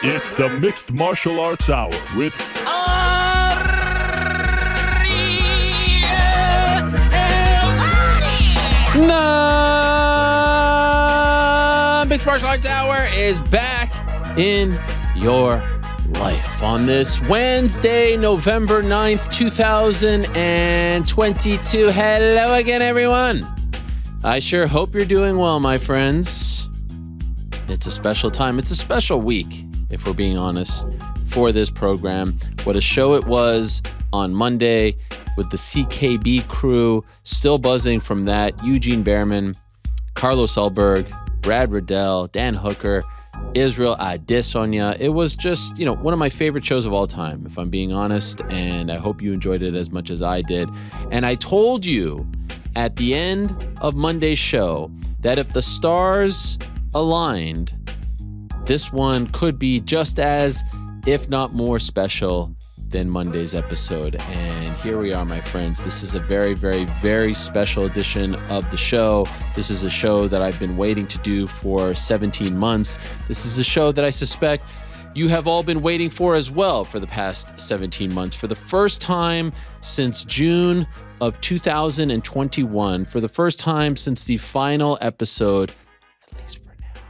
It's the Mixed Martial Arts Hour with The Mixed Martial Arts Hour is back in your life on this Wednesday, November 9th, 2022. Hello again, everyone. I sure hope you're doing well, my friends. It's a special time. It's a special week, if we're being honest, for this program. What a show it was on Monday with the CKB crew, still buzzing from that. Eugene Behrman, Carlos Ulberg, Brad Riddell, Dan Hooker, Israel Adesanya. It was just, one of my favorite shows of all time, if I'm being honest, and I hope you enjoyed it as much as I did. And I told you at the end of Monday's show that if the stars aligned, this one could be just as, if not more special than Monday's episode. And here we are, my friends. This is a very, very, very special edition of the show. This is a show that I've been waiting to do for 17 months. This is a show that I suspect you have all been waiting for as well for the past 17 months. For the first time since June of 2021, for the first time since the final episode, at least for now,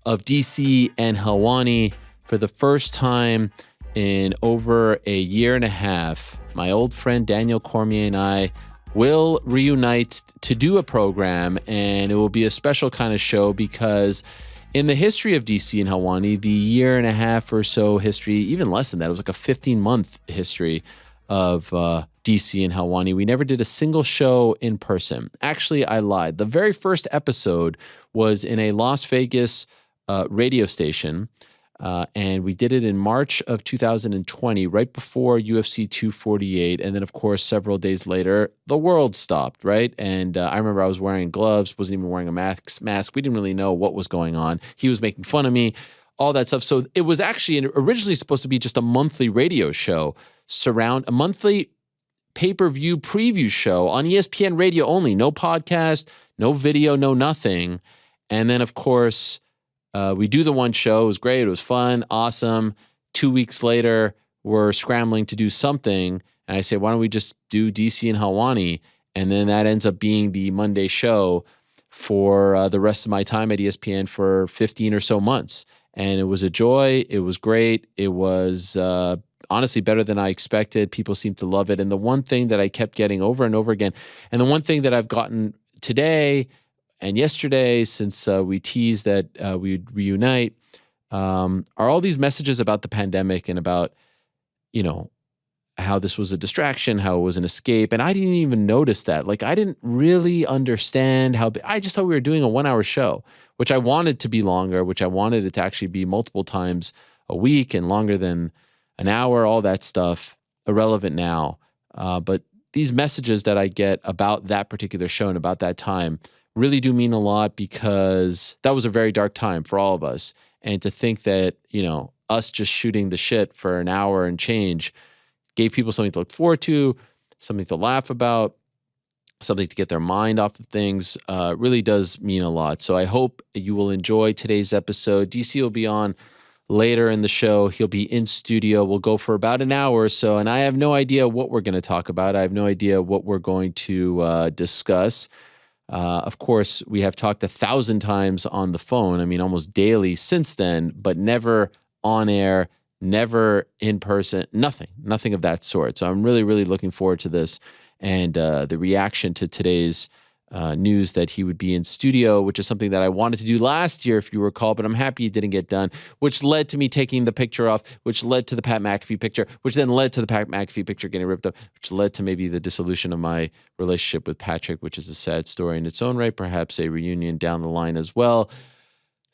of DC&Helwani, for the first time in over a year and a half, my old friend Daniel Cormier and I will reunite to do a program, and it will be a special kind of show because in the history of DC&Helwani, the year and a half or so history, even less than that, it was like a 15-month history of DC&Helwani, we never did a single show in person. Actually, I lied. The very first episode was in a Las Vegas radio station, and we did it in March of 2020, right before UFC 248. And then, of course, several days later, the world stopped, right? And I remember I was wearing gloves, wasn't even wearing a mask. We didn't really know what was going on. He was making fun of me, all that stuff. So it was actually originally supposed to be just a monthly radio show, a monthly pay-per-view preview show on ESPN radio only. No podcast, no video, no nothing. And then, of course, we do the one show. It was great. It was fun. Awesome. 2 weeks later, we're scrambling to do something. And I say, why don't we just do DC&Helwani? And then that ends up being the Monday show for the rest of my time at ESPN for 15 or so months. And it was a joy. It was great. It was honestly better than I expected. People seemed to love it. And the one thing that I kept getting over and over again, and the one thing that I've gotten today and yesterday, since we teased that we'd reunite, are all these messages about the pandemic and about, how this was a distraction, how it was an escape. And I didn't even notice that. Like, I didn't really understand I just thought we were doing a 1-hour show, which I wanted to be longer, which I wanted it to actually be multiple times a week and longer than an hour, all that stuff, irrelevant now. But these messages that I get about that particular show and about that time really do mean a lot, because that was a very dark time for all of us. And to think that, us just shooting the shit for an hour and change gave people something to look forward to, something to laugh about, something to get their mind off of things, really does mean a lot. So I hope you will enjoy today's episode. DC will be on later in the show. He'll be in studio. We'll go for about an hour or so, and I have no idea what we're going to talk about. I have no idea what we're going to discuss. Of course, we have talked 1,000 times on the phone, almost daily since then, but never on air, never in person, nothing of that sort. So I'm really, really looking forward to this and the reaction to today's news that he would be in studio, which is something that I wanted to do last year, if you recall, but I'm happy it didn't get done, which led to me taking the picture off, which led to the Pat McAfee picture, which then led to the Pat McAfee picture getting ripped up, which led to maybe the dissolution of my relationship with Patrick, which is a sad story in its own right, perhaps a reunion down the line as well.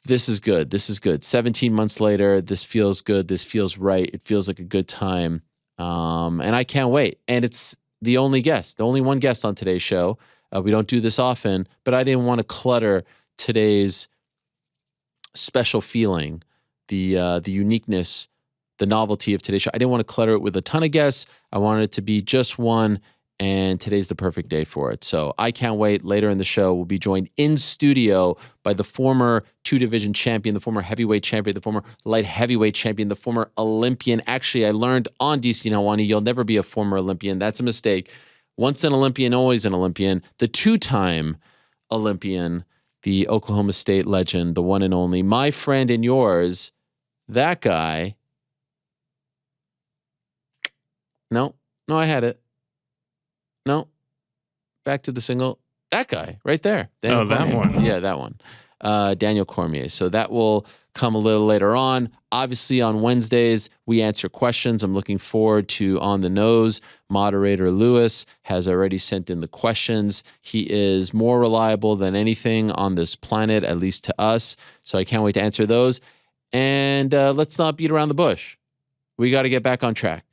This is good. This is good. 17 months later, this feels good. This feels right. It feels like a good time. And I can't wait. And it's the only one guest on today's show. We don't do this often, but I didn't want to clutter today's special feeling, the uniqueness, the novelty of today's show. I didn't want to clutter it with a ton of guests. I wanted it to be just one and today's the perfect day for it. So I can't wait. Later in the show, we'll be joined in studio by the former 2-division champion, the former heavyweight champion, the former light heavyweight champion, the former Olympian. Actually, I learned on DC&Helwani, you'll never be a former Olympian. That's a mistake. Once an Olympian, always an Olympian. The 2-time Olympian, the Oklahoma State legend, the one and only, my friend and yours, that guy. No, I had it. No, back to the single. That guy right there. Daniel that Cormier. one. Yeah, that one. Daniel Cormier. So that will come a little later on. Obviously, on Wednesdays, we answer questions. I'm looking forward to On the Nose. Moderator Lewis has already sent in the questions. He is more reliable than anything on this planet, at least to us. So I can't wait to answer those. And let's not beat around the bush. We got to get back on track.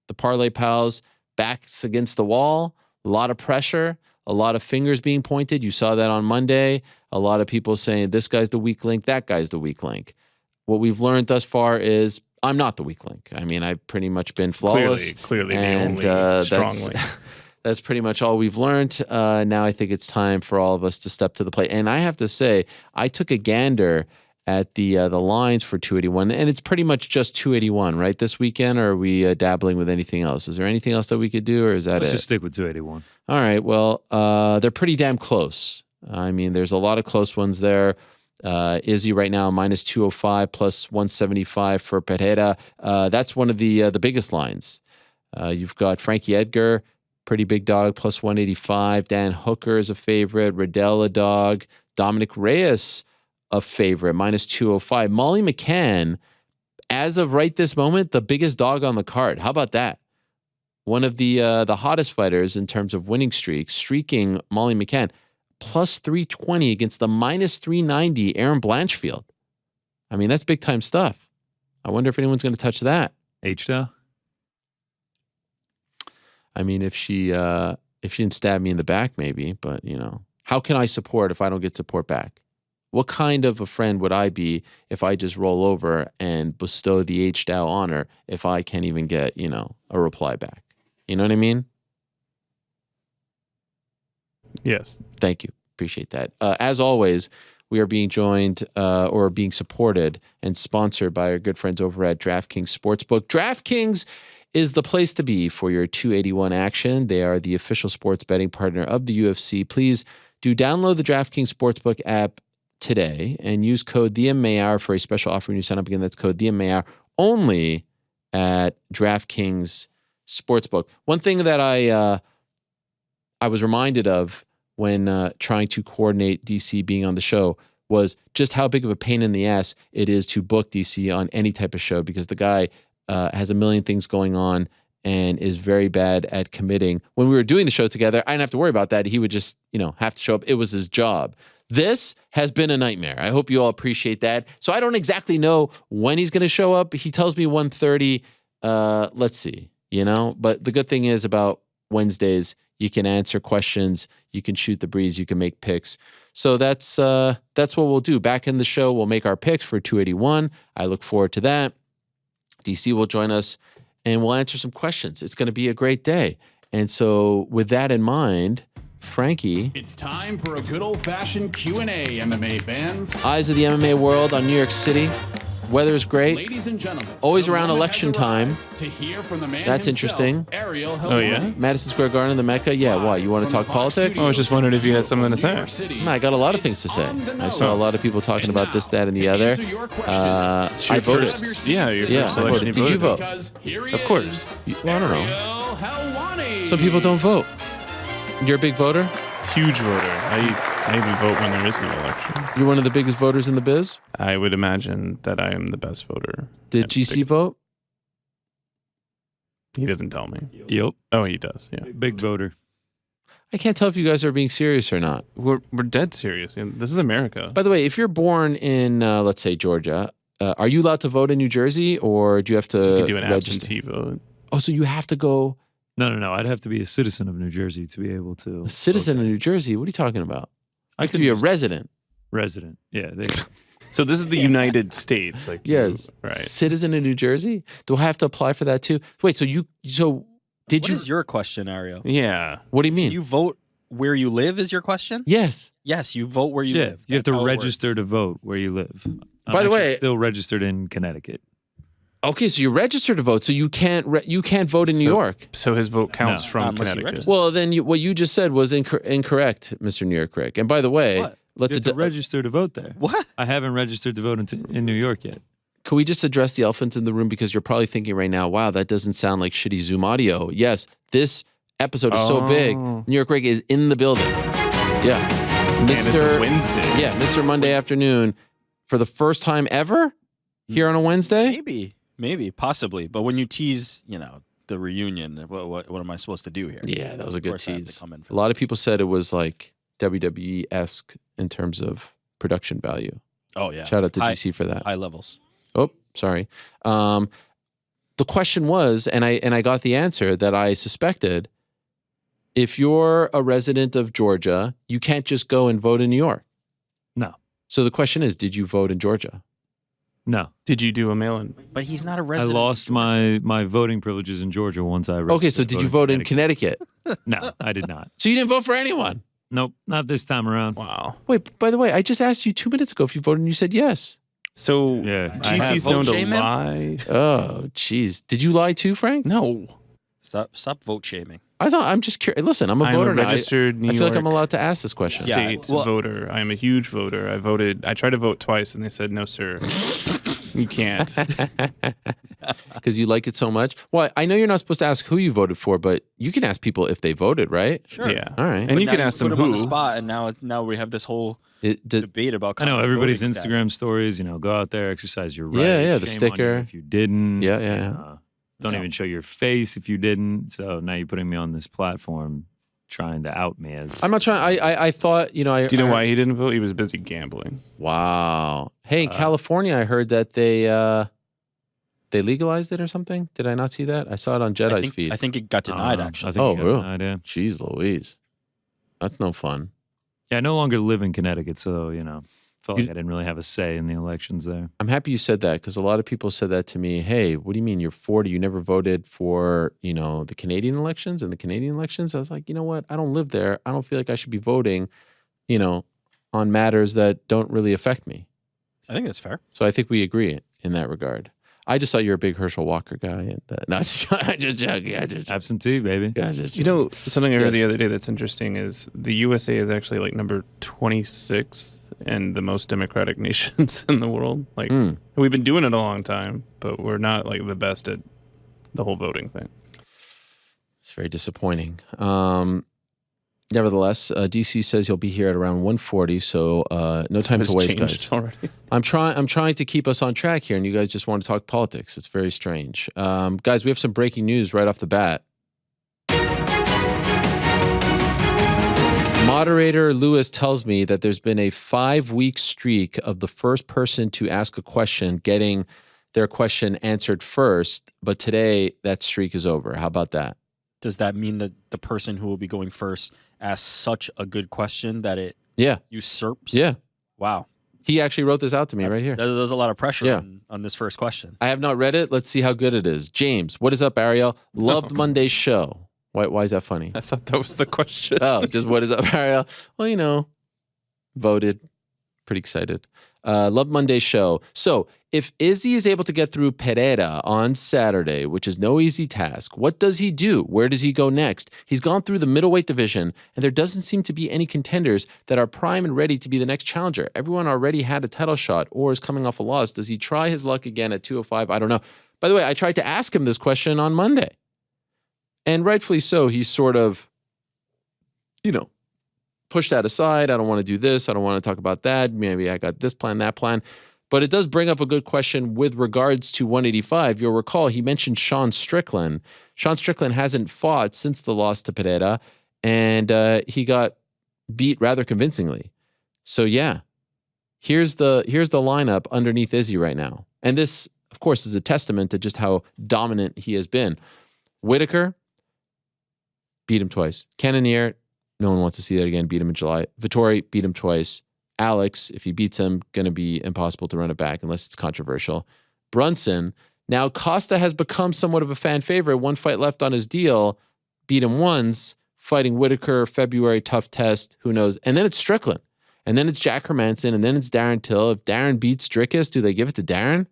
The Parlay Pals, backs against the wall, a lot of pressure, a lot of fingers being pointed. You saw that on Monday. A lot of people saying this guy's the weak link, that guy's the weak link. What we've learned thus far is I'm not the weak link. I mean, I've pretty much been flawless. Clearly and, the only strong link. That's pretty much all we've learned. Now I think it's time for all of us to step to the plate. And I have to say, I took a gander at the lines for 281, and it's pretty much just 281, right, this weekend, or are we dabbling with anything else? Is there anything else that we could do, or is that Let's it? just stick with 281. All right, well, they're pretty damn close. I mean, there's a lot of close ones there. Izzy right now, minus 205, plus 175 for Pereira. That's one of the biggest lines. You've got Frankie Edgar, pretty big dog, plus 185. Dan Hooker is a favorite. Riddell, a dog. Dominic Reyes, a favorite, minus 205. Molly McCann, as of right this moment, the biggest dog on the card. How about that? One of the hottest fighters in terms of winning streaks, streaking Molly McCann, plus 320 against the minus 390 Aaron Blanchfield. I mean, that's big time stuff. I wonder if anyone's going to touch that. H-Dow? I mean, if she didn't stab me in the back, maybe, but how can I support if I don't get support back? What kind of a friend would I be if I just roll over and bestow the H-Dow honor if I can't even get, a reply back? You know what I mean? Yes. Thank you. Appreciate that. As always, we are being joined or being supported and sponsored by our good friends over at DraftKings Sportsbook. DraftKings is the place to be for your 281 action. They are the official sports betting partner of the UFC. Please do download the DraftKings Sportsbook app today and use code the MMA Hour for a special offer when you sign up. Again, that's code the MMA Hour only at DraftKings Sportsbook. One thing that I was reminded of when trying to coordinate DC being on the show was just how big of a pain in the ass it is to book DC on any type of show, because the guy has a million things going on and is very bad at committing. When we were doing the show together, I didn't have to worry about that. He would just, have to show up. It was his job. This has been a nightmare. I hope you all appreciate that. So I don't exactly know when he's going to show up. He tells me 1:30. Let's see, But the good thing is about Wednesdays, you can answer questions, you can shoot the breeze, you can make picks. So that's what we'll do. Back in the show, we'll make our picks for 281. I look forward to that. DC will join us, and we'll answer some questions. It's going to be a great day. And so with that in mind, Frankie. It's time for a good old-fashioned Q&A, MMA fans. Eyes of the MMA world on New York City. Weather's great. Ladies and gentlemen, always around election time. To hear from the man That's himself, interesting. Ariel Oh, yeah? Helwani. Madison Square Garden, the Mecca. Yeah, what? You want to talk politics? I was just wondering if you had something to say. No, I got a lot of things to say. I saw a lot of people talking about this, that, and the other. I voted. Yeah, your Yeah, first I election. voted. Did you vote? Of course. Well, I don't know. Ariel Helwani. Some people don't vote. You're a big voter? Huge voter. I even vote when there is no election. You're one of the biggest voters in the biz? I would imagine that I am the best voter. Did GC vote? He doesn't tell me. Yep. Oh, he does. Yeah. Big voter. I can't tell if you guys are being serious or not. We're dead serious. This is America. By the way, if you're born in, let's say, Georgia, are you allowed to vote in New Jersey, or do you have to You can do an register? absentee vote. Oh, so you have to go No. I'd have to be a citizen of New Jersey to be able to. a citizen of New Jersey? What are you talking about? I have to be a resident. Resident. Yeah. So this is the United States. Like Yes. Right. Citizen of New Jersey? Do I have to apply for that too? Wait, so Did What you? is your question, Ario? Yeah. What do you mean? You vote where you live is your question? Yes. Yes, you vote where you Yeah, live. you have That's to how it register works. to vote where you live. I'm By the actually way- still registered in Connecticut. Okay, so you registered to vote, so you can't vote in New York. So his vote counts No. from Unless you Connecticut. register. Well, then what you just said was incorrect, Mr. New York Rick. And by the way, What? let's You have to register to vote there. What? I haven't registered to vote in New York yet. can we just address the elephant in the room? Because you're probably thinking right now, wow, that doesn't sound like shitty Zoom audio. Yes, this episode is so big. Oh. New York Rick is in the building. Yeah. And it's a Mr. Wednesday. Yeah, Mr. Monday afternoon for the first time ever here on a Wednesday. Maybe, possibly. But when you tease, the reunion, what am I supposed to do here? Yeah, that was a Of good course I have to tease. come in for A lot of people said it was like WWE-esque in terms of production value. Oh yeah. Shout out to High- GC for that. High levels. Oh, sorry. The question was, and I got the answer that I suspected. If you're a resident of Georgia, you can't just go and vote in New York. No. So the question is, did you vote in Georgia? No. Did you do a mail-in? But he's not a I resident. lost my voting privileges in Georgia once I registered. Okay, so did you vote in Connecticut? No, I did not. So you didn't vote for anyone? Nope, not this time around. Wow. Wait, by the way, I just asked you 2 minutes ago if you voted and you said yes. So Yeah, I have GC's vote known to shaming? lie. Oh, jeez. Did you lie too, Frank? No. Stop vote shaming. I'm just curious. Listen, I'm a I'm voter a now. registered New I feel like I'm York allowed to ask this question. Yeah. state well- voter. I'm a huge voter. I tried to vote twice and they said, no, sir. You can't. Because you like it so much. Well, I know you're not supposed to ask who you voted for, but you can ask people if they voted, right? Sure. Yeah. All right. And you Now can ask put them him on the who. spot, and now we have this whole Did, debate about. I know everybody's voting Instagram status. stories. Go out there, exercise your right. Yeah, the Shame on sticker. you if you didn't. Yeah. Don't No. even show your face if you didn't. So now you're putting me on this platform, trying to out me as. I'm not trying. I thought, Do you know why he didn't vote? He was busy gambling. Wow. Hey, in California, I heard that they legalized it or something. Did I not see that? I saw it on I Jedi's think, feed. I think it got denied. I Actually, think Oh, you got really? denied, yeah. Jeez Louise. That's no fun. Yeah, I no longer live in Connecticut, so felt You- like I didn't really have a say in the elections there. I'm happy you said that because a lot of people said that to me. Hey, what do you mean you're 40? You never voted for, the Canadian elections and the Canadian elections? I was like, you know what? I don't live there. I don't feel like I should be voting, on matters that don't really affect me. I think that's fair. So I think we agree in that regard. I just thought you're a big Herschel Walker guy. And no, I'm just joking. Absentee, baby. Something I heard the Yes. other day that's interesting is the USA is actually like number 26 and the most democratic nations in the world. Like we've been doing it a long time, but we're not like the best at the whole voting thing. It's very disappointing. Nevertheless, DC says you'll be here at around 1:40, so no time It's to waste, changed guys. already. I'm trying to keep us on track here, and you guys just want to talk politics. It's very strange. Guys, we have some breaking news right off the bat. Moderator Lewis tells me that there's been a 5-week streak of the first person to ask a question getting their question answered first, but today that streak is over. How about that? Does that mean that the person who will be going first asked such a good question that it Yeah, usurps? yeah. Wow. He actually wrote this out to me right here. There's a lot of pressure Yeah. on this first question. I have not read it. Let's see how good it is. James, what is up, Ariel? Loved Monday's show. Why is that funny? I thought that was the question. Oh, just what is up, Ariel? Well, voted. Pretty excited. Loved Monday's show. So if Izzy is able to get through Pereira on Saturday, which is no easy task, what does he do? Where does he go next? He's gone through the middleweight division, and there doesn't seem to be any contenders that are prime and ready to be the next challenger. Everyone already had a title shot or is coming off a loss. Does he try his luck again at 205? I don't know. By the way, I tried to ask him this question on Monday. And rightfully so, he's sort of, pushed that aside. I don't want to do this. I don't want to talk about that. Maybe I got this plan, that plan. But it does bring up a good question with regards to 185. You'll recall he mentioned Sean Strickland. Sean Strickland hasn't fought since the loss to Pereira, and he got beat rather convincingly. So yeah, here's the lineup underneath Izzy right now. And this, of course, is a testament to just how dominant he has been. Whitaker, beat him twice. Cannonier, no one wants to see that again. Beat him in July. Vittori, beat him twice. Alex, if he beats him, going to be impossible to run it back unless it's controversial. Brunson, Now, Costa has become somewhat of a fan favorite. One fight left on his deal. Beat him once. Fighting Whitaker, February, tough test. Who knows? And then it's Strickland. And then it's Jack Hermanson. And then it's Darren Till. If Darren beats Drickus, do they give it to Darren?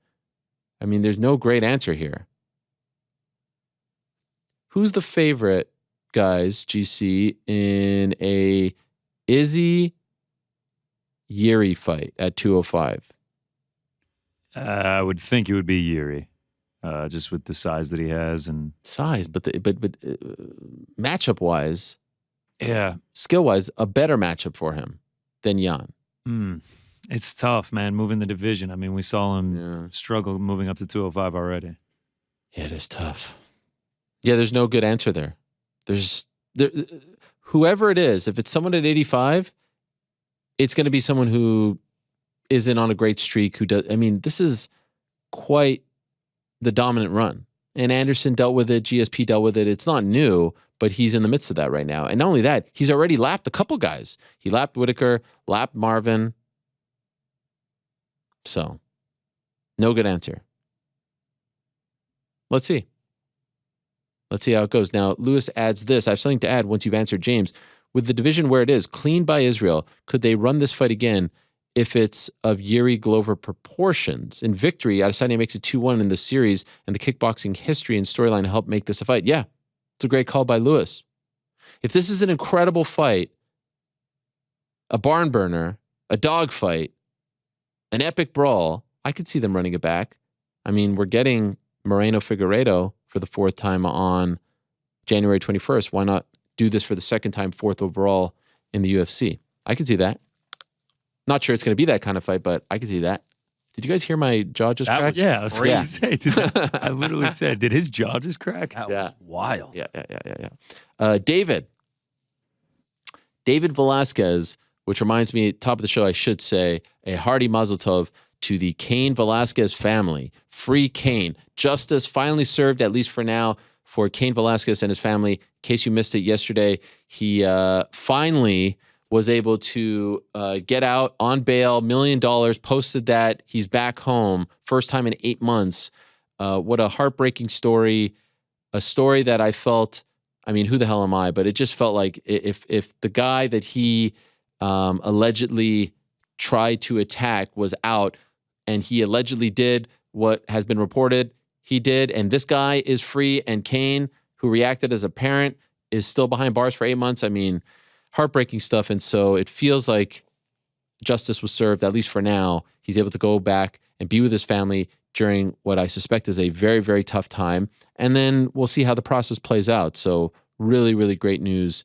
I mean, there's no great answer here. Who's the favorite, guys, GC, in a Izzy Yuri fight at 205? I would think it would be Yuri, just with the size that he has and Size, but matchup wise, yeah, skill wise, a better matchup for him than Jan. It's tough, man. Moving the division. I mean, we saw him struggle moving up to 205 already. Yeah, it is tough. Yeah, there's no good answer there. Whoever it is, if it's someone at 85, it's going to be someone who isn't on a great streak. Who does? I mean, this is quite the dominant run. And Anderson dealt with it. GSP dealt with it. It's not new, but he's in the midst of that right now. And not only that, he's already lapped a couple guys. He lapped Whitaker, lapped Marvin. So, no good answer. Let's see. Let's see how it goes. Now, Lewis adds this. I have something to add once you've answered James. With the division where it is, clean by Israel, could they run this fight again if it's of Yuri Glover proportions? In victory, Adesanya makes it 2-1 in the series, and the kickboxing history and storyline help make this a fight. Yeah, it's a great call by Lewis. If this is an incredible fight, a barn burner, a dog fight, an epic brawl, I could see them running it back. I mean, we're getting Moreno-Figueiredo for the fourth time on January 21st. Why not do this for the second time, fourth overall in the UFC? I could see that. Not sure it's going to be that kind of fight, but I could see that. Did you guys hear my jaw just crack? Yeah, I was going to say. I literally said, did his jaw just crack? That was wild. Yeah. David Velasquez, which reminds me, top of the show, I should say, a hearty mazel tov to the Cain Velasquez family. Free Cain. Justice finally served, at least for now, for Cain Velasquez and his family. In case you missed it yesterday, he finally was able to get out on bail, $1 million, posted that he's back home, first time in 8 months. What a heartbreaking story. A story that I felt, I mean, who the hell am I? But it just felt like if the guy that he allegedly tried to attack was out, and he allegedly did what has been reported he did, and this guy is free, and Cain, who reacted as a parent, is still behind bars for 8 months. I mean, heartbreaking stuff. And so it feels like justice was served, at least for now. He's able to go back and be with his family during what I suspect is a very, very tough time. And then we'll see how the process plays out. So really, really great news.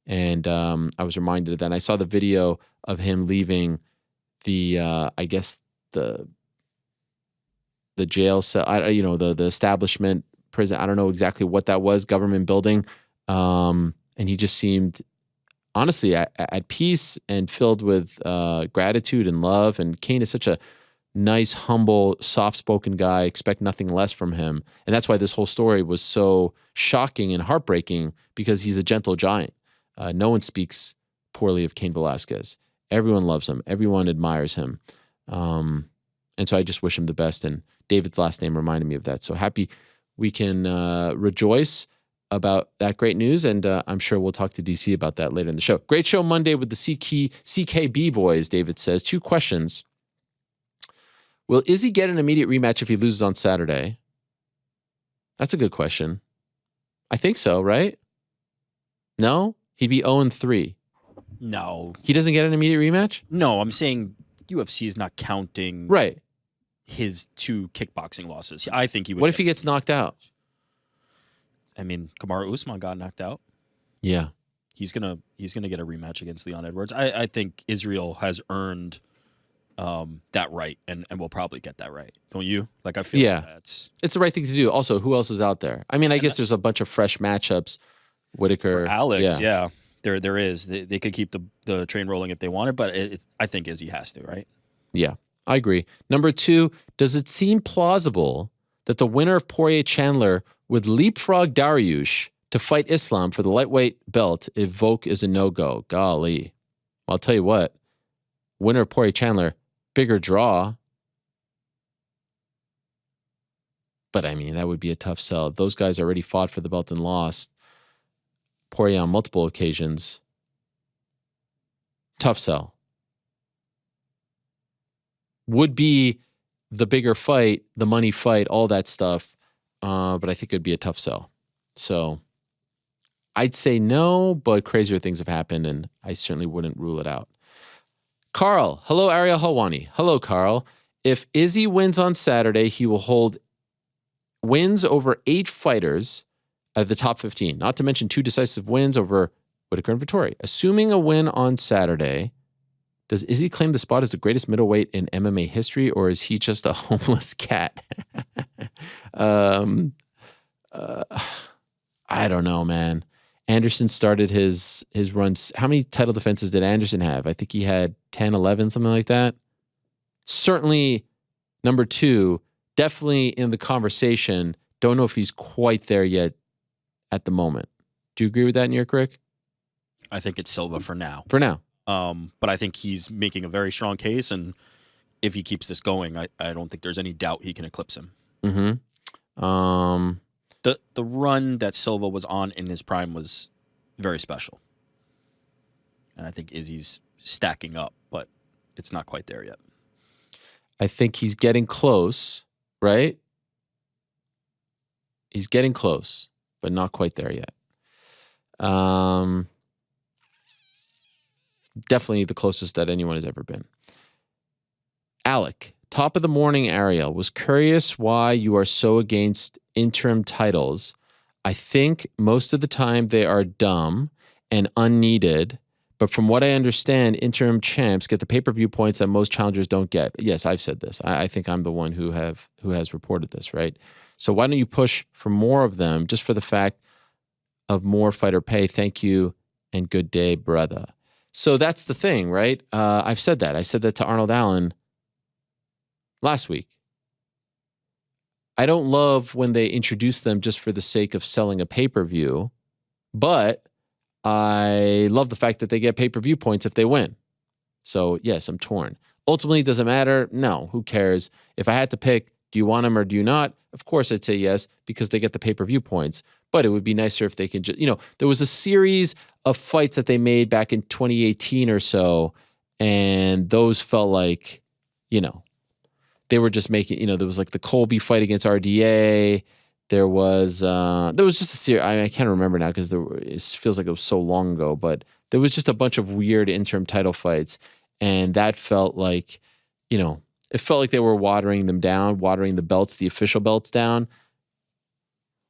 And I was reminded of that. And I saw the video of him leaving the, I guess, the jail cell, the establishment, prison. I don't know exactly what that was, government building. And he just seemed, honestly, at peace and filled with gratitude and love. And Cain is such a nice, humble, soft-spoken guy. Expect nothing less from him. And that's why this whole story was so shocking and heartbreaking, because he's a gentle giant. No one speaks poorly of Cain Velasquez. Everyone loves him. Everyone admires him. And so I just wish him the best. And David's last name reminded me of that. So happy we can rejoice about that great news. And I'm sure we'll talk to DC about that later in the show. Great show Monday with the CKB boys, David says. 2 questions. Will Izzy get an immediate rematch if he loses on Saturday? That's a good question. I think so, right? No? He'd be 0-3. No. He doesn't get an immediate rematch? No, I'm saying UFC is not counting Right. his 2 kickboxing losses. I think he would. What if he gets knocked out? I mean, Kamaru Usman got knocked out. Yeah. He's gonna get a rematch against Leon Edwards. I think Israel has earned that right, and will probably get that right. Don't you? Like, I feel like it's the right thing to do. Also, who else is out there? I mean, I guess there's a bunch of fresh matchups. Whitaker, for Alex, yeah. There is. They could keep the train rolling if they wanted, but I think Izzy has to, right? Yeah, I agree. Number 2, does it seem plausible that the winner of Poirier-Chandler would leapfrog Dariush to fight Islam for the lightweight belt if Volk is a no-go? Golly. Well, I'll tell you what. Winner of Poirier-Chandler, bigger draw. But I mean, that would be a tough sell. Those guys already fought for the belt and lost. Poirier on multiple occasions. Tough sell. Would be the bigger fight, the money fight, all that stuff. But I think it'd be a tough sell. So I'd say no, but crazier things have happened, and I certainly wouldn't rule it out. Carl. Hello, Ariel Helwani. Hello, Carl. If Izzy wins on Saturday, he will hold wins over 8 fighters at the top 15, not to mention 2 decisive wins over Whitaker and Vettori. Assuming a win on Saturday, does Izzy claim the spot as the greatest middleweight in MMA history, or is he just a homeless cat? I don't know, man. Anderson started his runs. How many title defenses did Anderson have? I think he had 10, 11, something like that. Certainly number 2, definitely in the conversation. Don't know if he's quite there yet at the moment. Do you agree with that, New York Rick? I think it's Silva for now. For now. But I think he's making a very strong case, and if he keeps this going, I don't think there's any doubt he can eclipse him. Mm-hmm. The run that Silva was on in his prime was very special. And I think Izzy's stacking up, but it's not quite there yet. I think he's getting close, right? He's getting close, but not quite there yet. Definitely the closest that anyone has ever been. Alec, top of the morning, Ariel. Was curious why you are so against interim titles. I think most of the time they are dumb and unneeded. But from what I understand, interim champs get the pay-per-view points that most challengers don't get. Yes, I've said this. I think I'm the one who has reported this, right? So why don't you push for more of them just for the fact of more fighter pay? Thank you and good day, brother. So that's the thing, right? I've said that. I said that to Arnold Allen last week. I don't love when they introduce them just for the sake of selling a pay-per-view, but I love the fact that they get pay-per-view points if they win. So yes, I'm torn. Ultimately, does it matter? No, who cares? If I had to pick, do you want them or do you not? Of course I'd say yes, because they get the pay-per-view points. But it would be nicer if they can just, there was a series of fights that they made back in 2018 or so, and those felt like, they were just making, there was like the Colby fight against RDA. There was just a series. I can't remember now because it feels like it was so long ago, but there was just a bunch of weird interim title fights. And that felt like, it felt like they were watering them down, watering the belts, the official belts down.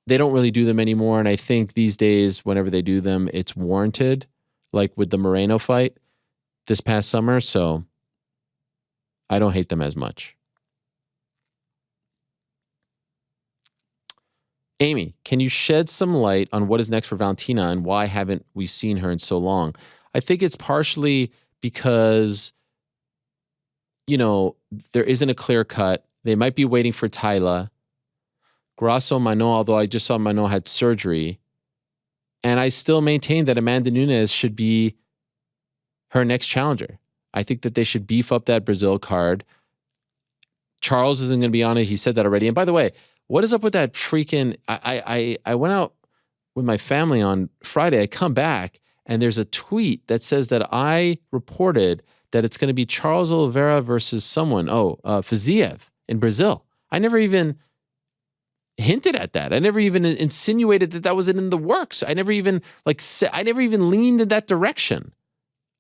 They don't really do them anymore. And I think these days, whenever they do them, it's warranted, like with the Moreno fight this past summer. So I don't hate them as much. Amy, can you shed some light on what is next for Valentina and why haven't we seen her in so long? I think it's partially because, there isn't a clear cut. They might be waiting for Tyla. Grasso Manon, although I just saw Manon had surgery. And I still maintain that Amanda Nunes should be her next challenger. I think that they should beef up that Brazil card. Charles isn't going to be on it. He said that already. And by the way, what is up with that freaking... I went out with my family on Friday. I come back and there's a tweet that says that I reported that it's going to be Charles Oliveira versus someone. Fiziev in Brazil. I never even hinted at that. I never even insinuated that was in the works. I never even leaned in that direction.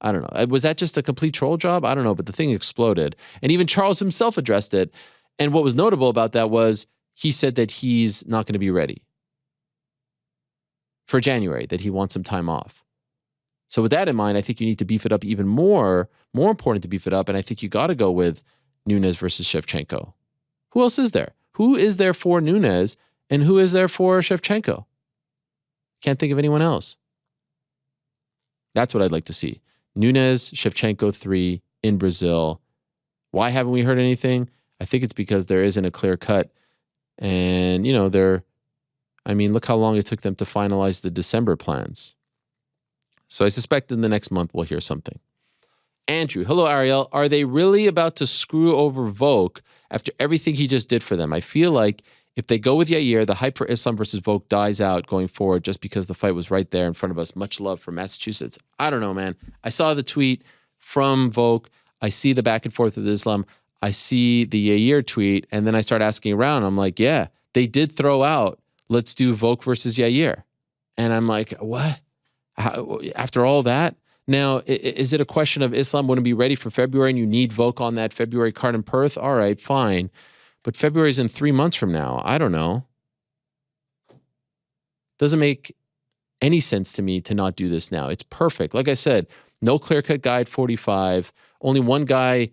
I don't know. Was that just a complete troll job? I don't know, but the thing exploded. And even Charles himself addressed it. And what was notable about that was he said that he's not going to be ready for January, that he wants some time off. So with that in mind, I think you need to beef it up even more important to beef it up. And I think you got to go with Nunes versus Shevchenko. Who else is there? Who is there for Nunes and who is there for Shevchenko? Can't think of anyone else. That's what I'd like to see. Nunes, Shevchenko 3 in Brazil. Why haven't we heard anything? I think it's because there isn't a clear cut. And, look how long it took them to finalize the December plans. So I suspect in the next month we'll hear something. Andrew, hello, Ariel. Are they really about to screw over Volk after everything he just did for them? I feel like If they go with Yair, the hype for Islam versus Volk dies out going forward just because the fight was right there in front of us. Much love from Massachusetts. I don't know, man. I saw the tweet from Volk. I see the back and forth with Islam. I see the Yair tweet, and then I start asking around. I'm like, yeah, they did throw out, let's do Volk versus Yair. And I'm like, what? How, after all that? Now, is it a question of Islam wouldn't be ready for February and you need Volk on that February card in Perth? All right, fine. But February's in 3 months from now. I don't know. Doesn't make any sense to me to not do this now. It's perfect. Like I said, no clear-cut guy at 45. Only one guy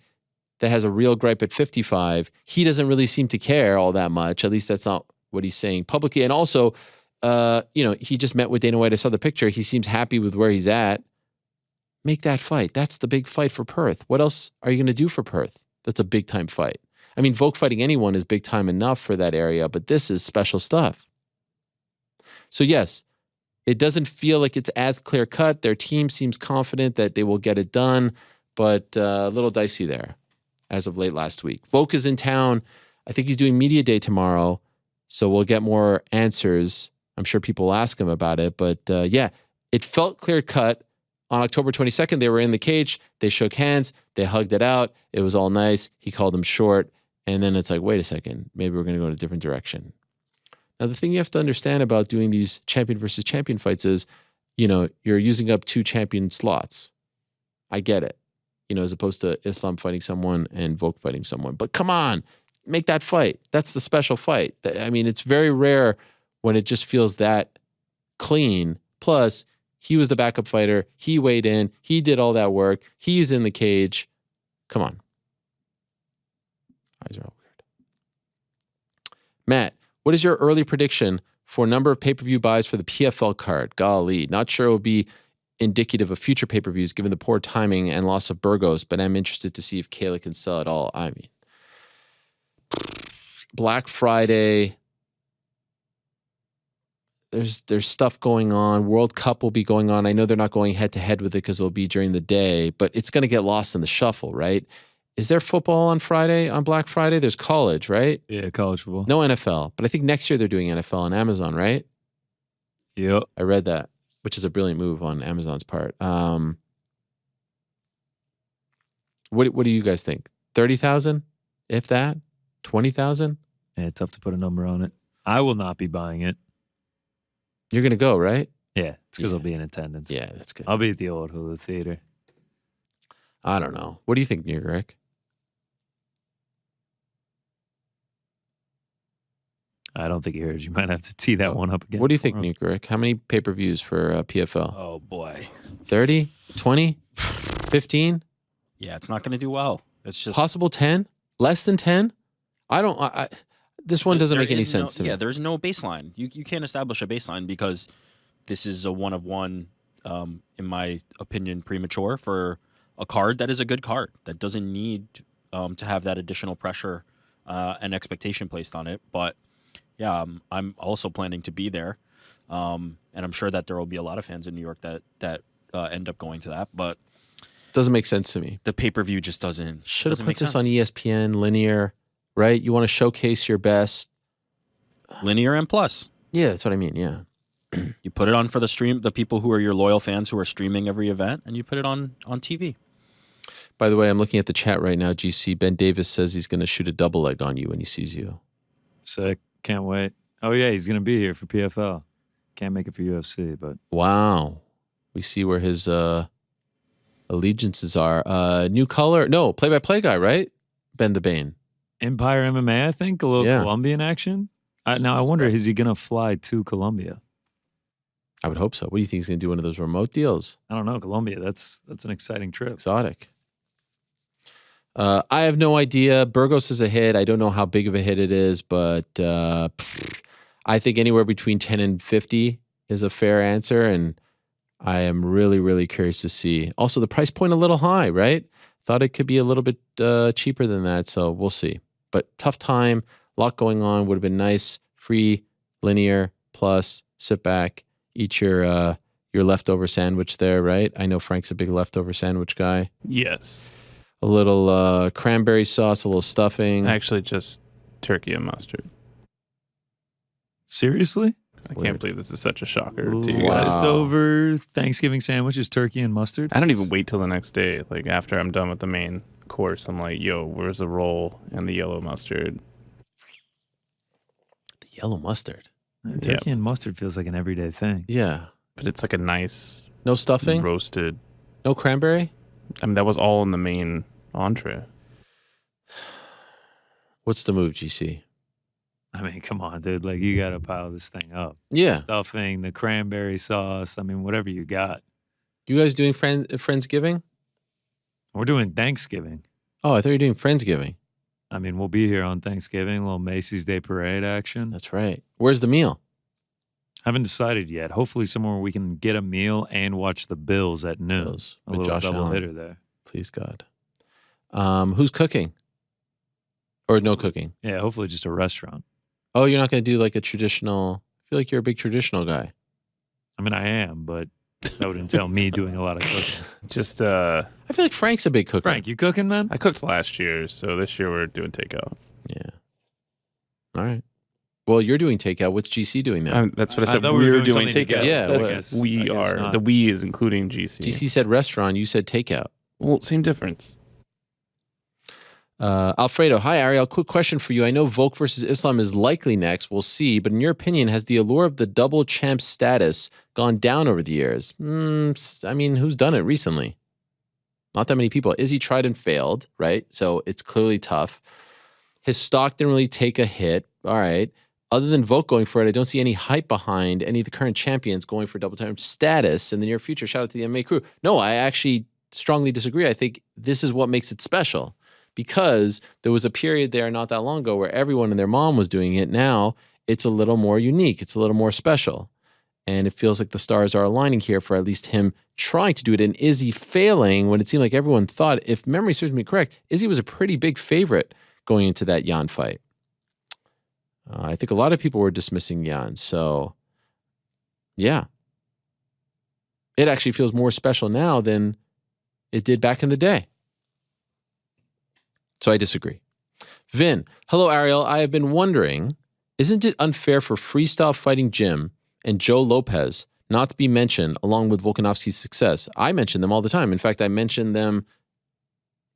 that has a real gripe at 55. He doesn't really seem to care all that much. At least that's not what he's saying publicly. And also, he just met with Dana White. I saw the picture. He seems happy with where he's at. Make that fight. That's the big fight for Perth. What else are you going to do for Perth? That's a big-time fight. I mean, Volk fighting anyone is big time enough for that area, but this is special stuff. So yes, it doesn't feel like it's as clear cut. Their team seems confident that they will get it done, but a little dicey there as of late last week. Volk is in town. I think he's doing media day tomorrow, so we'll get more answers. I'm sure people will ask him about it, but yeah, it felt clear cut. On October 22nd, they were in the cage. They shook hands. They hugged it out. It was all nice. He called him short. And then it's like, wait a second, maybe we're going to go in a different direction. Now, the thing you have to understand about doing these champion versus champion fights is, you're using up 2 champion slots. I get it, as opposed to Islam fighting someone and Volk fighting someone. But come on, make that fight. That's the special fight. I mean, it's very rare when it just feels that clean. Plus, he was the backup fighter. He weighed in. He did all that work. He's in the cage. Come on. Eyes are all weird. Matt, what is your early prediction for number of pay-per-view buys for the PFL card? Golly, not sure it will be indicative of future pay-per-views given the poor timing and loss of Burgos, but I'm interested to see if Kayla can sell at all. I mean, Black Friday, there's stuff going on. World Cup will be going on. I know they're not going head-to-head with it because it'll be during the day, but it's going to get lost in the shuffle, right? Is there football on Black Friday? There's college, right? Yeah, college football. No NFL. But I think next year they're doing NFL on Amazon, right? Yep. I read that, which is a brilliant move on Amazon's part. What do you guys think? 30,000? If that? 20,000? Yeah, tough to put a number on it. I will not be buying it. You're going to go, right? Yeah, it's because I'll be in attendance. Yeah, that's good. I'll be at the old Hulu Theater. I don't know. What do you think, New York? I don't think you heard. You might have to tee that one up again. What do you think, New York? How many pay-per-views for PFL? Oh, boy. 30? 20? 15? Yeah, it's not going to do well. It's just possible 10? Less than 10? This one doesn't make any sense to me. Yeah, there's no baseline. You can't establish a baseline because this is a one of one, in my opinion, premature for a card that is a good card that doesn't need to have that additional pressure and expectation placed on it. But yeah, I'm also planning to be there, and I'm sure that there will be a lot of fans in New York that end up going to that. But doesn't make sense to me. The pay-per-view just doesn't. Should have put this on ESPN linear, right? You want to showcase your best. Linear and plus. Yeah, that's what I mean. Yeah. You put it on for the people who are your loyal fans who are streaming every event, and you put it on TV. By the way, I'm looking at the chat right now. GC Ben Davis says he's going to shoot a double leg on you when he sees you. Sick. Can't wait. Oh, yeah, he's going to be here for PFL. Can't make it for UFC, but... Wow. We see where his allegiances are. New color. No, play-by-play guy, right? Ben the Bane. Empire MMA, I think. A little Colombian action. Now, I wonder, is he going to fly to Colombia? I would hope so. What do you think he's going to do? One of those remote deals? I don't know. Colombia, that's an exciting trip. It's exotic. I have no idea. Burgos is a hit. I don't know how big of a hit it is, but I think anywhere between 10 and 50 is a fair answer, and I am really, really curious to see. Also, the price point a little high, right? Thought it could be a little bit cheaper than that, so we'll see. But tough time, a lot going on. Would have been nice, free, linear, plus, sit back, eat your leftover sandwich there, right? I know Frank's a big leftover sandwich guy. Yes. A little cranberry sauce, a little stuffing. Actually, just turkey and mustard. Seriously? I can't believe this is such a shocker to you Wow. guys. Leftover Thanksgiving sandwiches, turkey and mustard. I don't even wait till the next day. Like after I'm done with the main course, I'm like, yo, where's the roll and the yellow mustard? The yellow mustard. Turkey and mustard feels like an everyday thing. Yeah. But it's like a nice No stuffing? roasted. No cranberry? I mean, that was all in the main entree. What's the move, GC? I mean, come on, dude. Like, you got to pile this thing up. Yeah. Stuffing, the cranberry sauce. I mean, whatever you got. You guys doing Friendsgiving? We're doing Thanksgiving. Oh, I thought you were doing Friendsgiving. I mean, we'll be here on Thanksgiving, a little Macy's Day Parade action. That's right. Where's the meal? Haven't decided yet. Hopefully somewhere we can get a meal and watch the Bills at noon. Bills A with little Josh double Allen. hitter there. Please, God. Who's cooking? Or no cooking? Yeah, hopefully just a restaurant. Oh, you're not going to do like a traditional... I feel like you're a big traditional guy. I mean, I am, but that would entail me doing a lot of cooking. Just I feel like Frank's a big cooker. Frank, you cooking, man? I cooked last year, so this year we're doing takeout. Yeah. All right. Well, you're doing takeout. What's GC doing now? That's what I said. thought We we were were doing doing something takeout. together. Yeah, That's- well, I we guess are. not. The we is including GC. GC said restaurant. You said takeout. Well, same difference. Alfredo, hi, Ariel. Quick question for you. I know Volk versus Islam is likely next. We'll see. But in your opinion, has the allure of the double champ status gone down over the years? I mean, who's done it recently? Not that many people. Izzy tried and failed, right? So it's clearly tough. His stock didn't really take a hit. All right. Other than Volk going for it, I don't see any hype behind any of the current champions going for double champ status in the near future. Shout out to the MMA crew. No, I actually strongly disagree. I think this is what makes it special. Because there was a period there not that long ago where everyone and their mom was doing it. Now it's a little more unique. It's a little more special. And it feels like the stars are aligning here for at least him trying to do it. And Izzy failing when it seemed like everyone thought, if memory serves me correct, Izzy was a pretty big favorite going into that Jan fight. I think a lot of people were dismissing Jan. So, yeah. It actually feels more special now than it did back in the day. So I disagree. Vin, hello, Ariel. I have been wondering, isn't it unfair for Freestyle Fighting Jim and Joe Lopez not to be mentioned along with Volkanovski's success? I mention them all the time. In fact, I mentioned them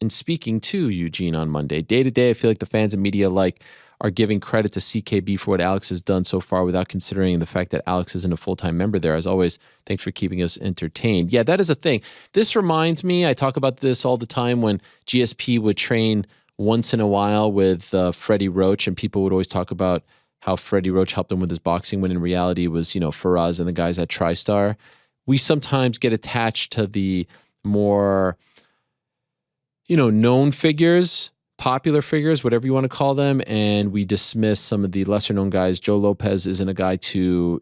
in speaking to Eugene on Monday. Day to day, I feel like the fans and media alike are giving credit to CKB for what Alex has done so far without considering the fact that Alex isn't a full-time member there. As always, thanks for keeping us entertained. Yeah, that is a thing. This reminds me, I talk about this all the time when GSP would train once in a while with Freddie Roach, and people would always talk about how Freddie Roach helped him with his boxing when in reality it was, Faraz and the guys at TriStar. We sometimes get attached to the more, known figures, popular figures, whatever you want to call them, and we dismiss some of the lesser known guys. Joe Lopez isn't a guy to,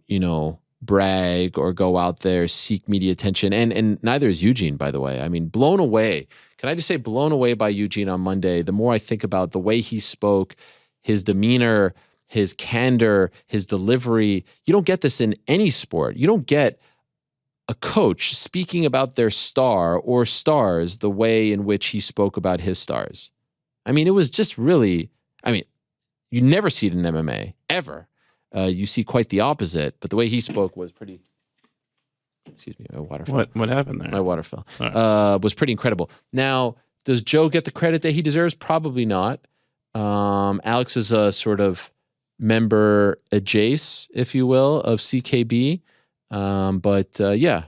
brag or go out there, seek media attention. And neither is Eugene, by the way. I mean, blown away. Can I just say blown away by Eugene on Monday? The more I think about the way he spoke, his demeanor, his candor, his delivery, you don't get this in any sport. You don't get a coach speaking about their star or stars the way in which he spoke about his stars. I mean, it was just really, you never see it in MMA, ever. You see quite the opposite, but the way he spoke was pretty, excuse me, my water fell. What happened there? My water fell. All Was pretty incredible. Now, does Joe get the credit that he deserves? Probably not. Alex is a sort of member adjace, if you will, of CKB. But yeah,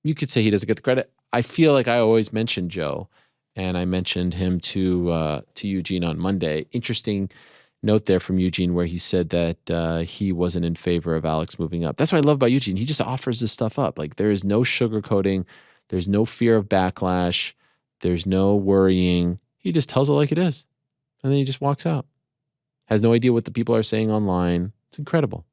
you could say he doesn't get the credit. I feel like I always mention Joe, and I mentioned him to Eugene on Monday. Interesting note there from Eugene where he said that he wasn't in favor of Alex moving up. That's what I love about Eugene. He just offers this stuff up. Like, there is no sugarcoating. There's no fear of backlash. There's no worrying. He just tells it like it is. And then he just walks out. Has no idea what the people are saying online. It's incredible.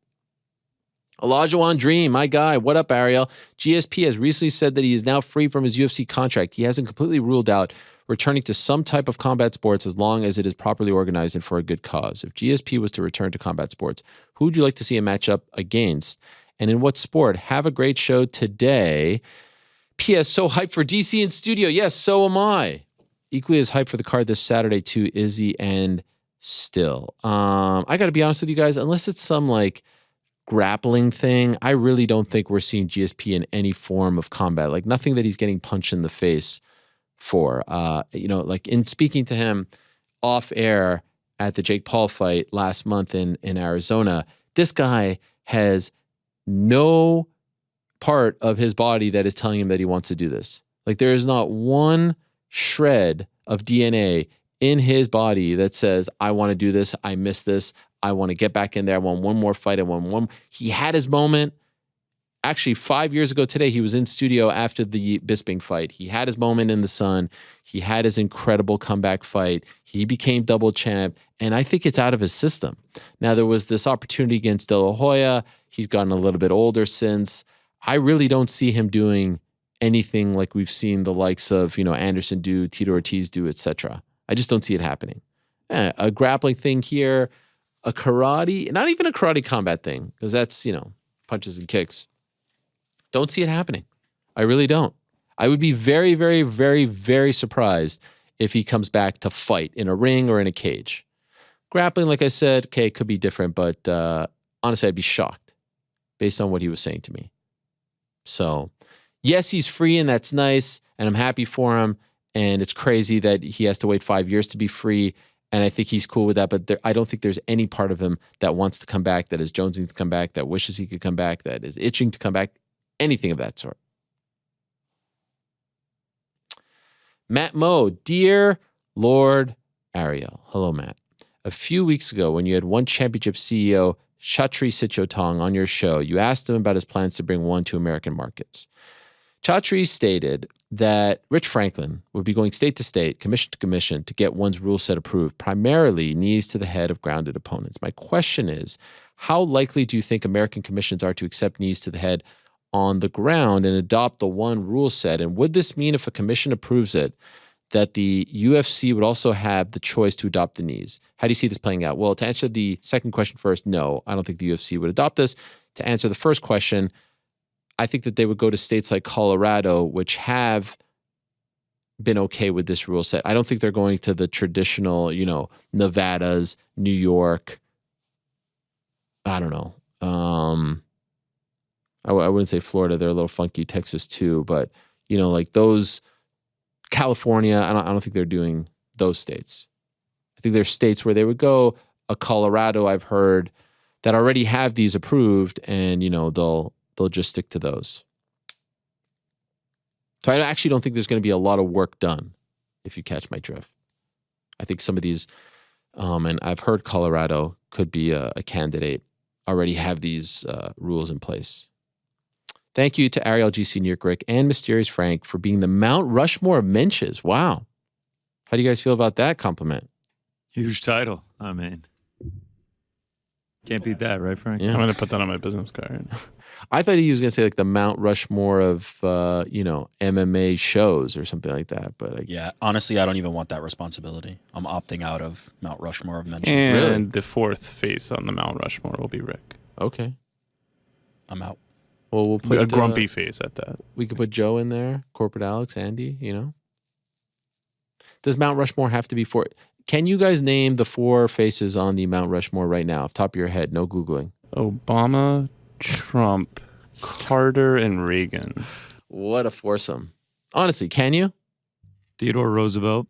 Olajuwon Dream, my guy. What up, Ariel? GSP has recently said that he is now free from his UFC contract. He hasn't completely ruled out returning to some type of combat sports as long as it is properly organized and for a good cause. If GSP was to return to combat sports, who would you like to see a matchup against? And in what sport? Have a great show today. P.S. So hyped for DC in studio. Yes, so am I. Equally as hyped for the card this Saturday too, Izzy and still. I got to be honest with you guys, unless it's some like grappling thing, I really don't think we're seeing GSP in any form of combat. Like nothing that he's getting punched in the face for. Like in speaking to him off air at the Jake Paul fight last month in Arizona, this guy has no part of his body that is telling him that he wants to do this. Like there is not one shred of DNA in his body that says, I want to do this. I miss this. I want to get back in there. I want one more fight. I want one. He had his moment. Actually, 5 years ago today, he was in studio after the Bisping fight. He had his moment in the sun. He had his incredible comeback fight. He became double champ. And I think it's out of his system. Now, there was this opportunity against De La Hoya. He's gotten a little bit older since. I really don't see him doing anything like we've seen the likes of, Anderson do, Tito Ortiz do, etc. I just don't see it happening. A grappling thing here, a karate, not even a karate combat thing, because that's, punches and kicks. Don't see it happening. I really don't. I would be very, very, very, very surprised if he comes back to fight in a ring or in a cage. Grappling, like I said, okay, it could be different, but honestly, I'd be shocked based on what he was saying to me. So, yes, he's free, and that's nice, and I'm happy for him. And it's crazy that he has to wait 5 years to be free. And I think he's cool with that. But I don't think there's any part of him that wants to come back, that is jonesing to come back, that wishes he could come back, that is itching to come back, anything of that sort. Matt Moe, dear Lord Ariel. Hello, Matt. A few weeks ago, when you had one championship CEO, Chatri Sityodtong, on your show, you asked him about his plans to bring one to American markets. Chatri stated that Rich Franklin would be going state to state, commission to commission, to get one's rule set approved, primarily knees to the head of grounded opponents. My question is, how likely do you think American commissions are to accept knees to the head on the ground and adopt the one rule set? And would this mean if a commission approves it, that the UFC would also have the choice to adopt the knees? How do you see this playing out? Well, to answer the second question first, no, I don't think the UFC would adopt this. To answer the first question, I think that they would go to states like Colorado, which have been okay with this rule set. I don't think they're going to the traditional, Nevadas, New York. I don't know. I wouldn't say Florida. They're a little funky. Texas too. But, like those, California, I don't think they're doing those states. I think there's states where they would go. A Colorado, I've heard, that already have these approved, and, they'll just stick to those. So I actually don't think there's going to be a lot of work done, if you catch my drift. I think some of these, and I've heard Colorado could be a candidate, already have these rules in place. Thank you to Ariel GC New York Rick and Mysterious Frank for being the Mount Rushmore of mentions. Wow. How do you guys feel about that compliment? Huge title. I mean, can't beat that, right, Frank? Yeah. I'm going to put that on my business card. I thought he was going to say like the Mount Rushmore of, MMA shows or something like that. But Yeah, honestly, I don't even want that responsibility. I'm opting out of Mount Rushmore of mentions. And the fourth face on the Mount Rushmore will be Rick. Okay. I'm out. Well, we'll put A grumpy face at that. We could put Joe in there, Corporate Alex, Andy, Does Mount Rushmore have to be four? Can you guys name the four faces on the Mount Rushmore right now, off the top of your head? No Googling. Obama, Trump, Carter, and Reagan. What a foursome. Honestly, can you? Theodore Roosevelt,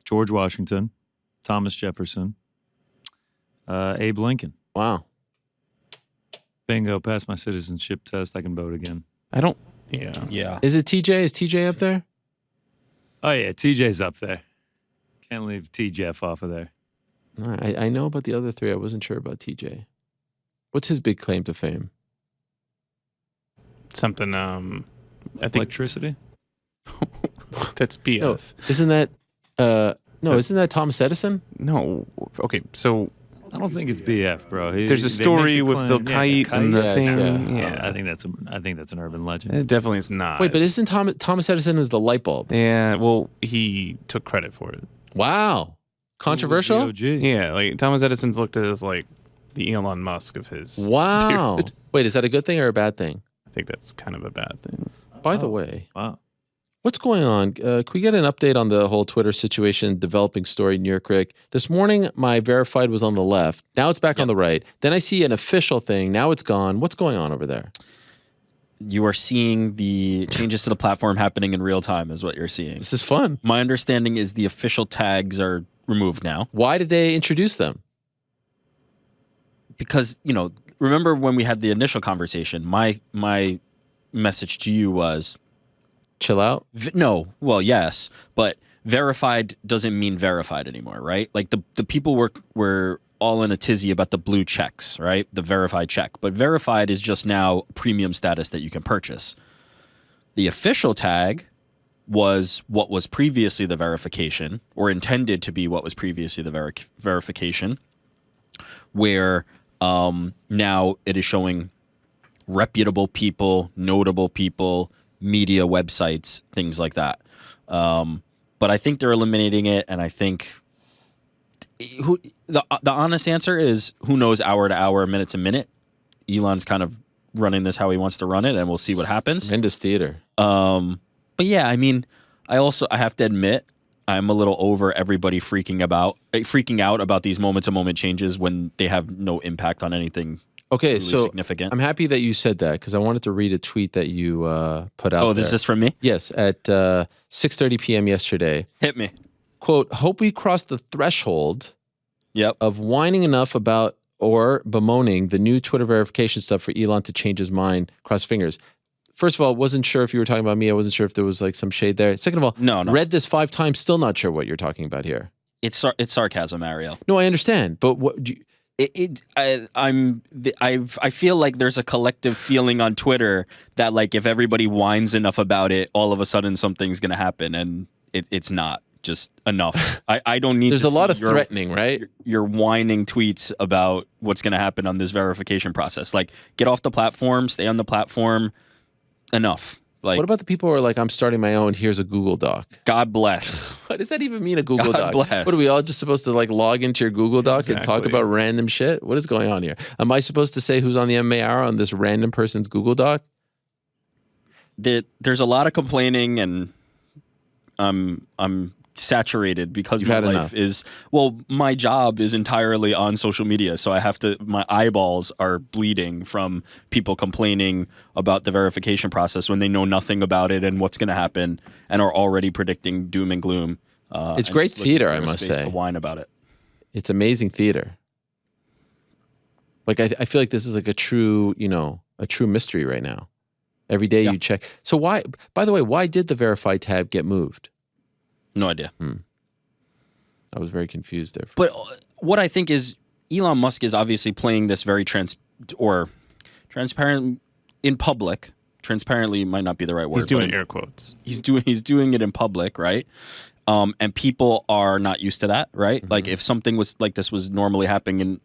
George Washington, Thomas Jefferson, Abe Lincoln. Wow. Bingo, passed my citizenship test. I can vote again. I don't. Yeah. Yeah. Is it TJ? Is TJ up there? Oh, yeah, TJ's up there. Can't leave T-Jeff off of there. All right. I know about the other three. I wasn't sure about TJ. What's his big claim to fame? Something, I think Electricity? that's BF. No, isn't that Thomas Edison? No. Okay, so I don't think it's BF, bro. there's a story with the kite and the Yes, thing. yeah. Yeah. I think that's an urban legend. It definitely is not. Wait, but isn't Thomas Edison is the light bulb? Yeah, well, he took credit for it. Wow. Controversial? Who was the OG? Yeah, like Thomas Edison's looked at as like the Elon Musk of his Wow. period. Wait, is that a good thing or a bad thing? I think that's kind of a bad thing. By the way, Wow. What's going on? Can we get an update on the whole Twitter situation, developing story, New York Rick? This morning, my verified was on the left. Now it's back on the right. Then I see an official thing. Now it's gone. What's going on over there? You are seeing the changes to the platform happening in real time is what you're seeing. This is fun. My understanding is the official tags are removed now. Why did they introduce them? Because, remember when we had the initial conversation, my message to you was... Chill out? No. Well, yes. But verified doesn't mean verified anymore, right? Like the people were all in a tizzy about the blue checks, right? The verified check. But verified is just now premium status that you can purchase. The official tag was what was previously the verification, or intended to be what was previously the verification, where now it is showing reputable people, notable people, media websites, things like that. But I think they're eliminating it, and I think the honest answer is who knows, hour to hour, minute to minute. Elon's kind of running this how he wants to run it, and we'll see what happens. Tremendous theater. But yeah, I mean, I have to admit, I'm a little over everybody freaking out about these moment-to-moment changes when they have no impact on anything. Okay, so significant. I'm happy that you said that because I wanted to read a tweet that you put out. Oh, is this from me? Yes, at 6:30 p.m. yesterday. Hit me. Quote, hope we cross the threshold of whining enough about or bemoaning the new Twitter verification stuff for Elon to change his mind. Cross fingers. First of all, wasn't sure if you were talking about me. I wasn't sure if there was like some shade there. Second of all, no. Read this 5 times, still not sure what you're talking about here. It's sarcasm, Ariel. No, I understand, but what do you... I feel like there's a collective feeling on Twitter that like if everybody whines enough about it, all of a sudden something's gonna happen, and it's not just enough. I don't need. There's a lot of threatening, right? Your whining tweets about what's gonna happen on this verification process. Like, get off the platform, stay on the platform. Enough. Like, what about the people who are like, I'm starting my own, here's a Google Doc? God bless. What does that even mean, a Google Doc? God bless. What are we all just supposed to like log into your Google Doc and talk Exactly. about random shit? What is going on here? Am I supposed to say who's on the MMA Hour on this random person's Google Doc? There's a lot of complaining, and I'm saturated because my life is, my job is entirely on social media, so my eyeballs are bleeding from people complaining about the verification process when they know nothing about it and what's going to happen, and are already predicting doom and gloom. It's great theater, I must say. To whine about it. It's amazing theater. Like I feel like this is like a true mystery right now. Every day you check. So why? By the way, why did the verified tab get moved? No idea. I was very confused there. But what I think is Elon Musk is obviously playing this very transparent in public. Transparently might not be the right word. He's doing air quotes. He's doing it in public, right? And people are not used to that, right? Mm-hmm. Like if something was like this was normally happening in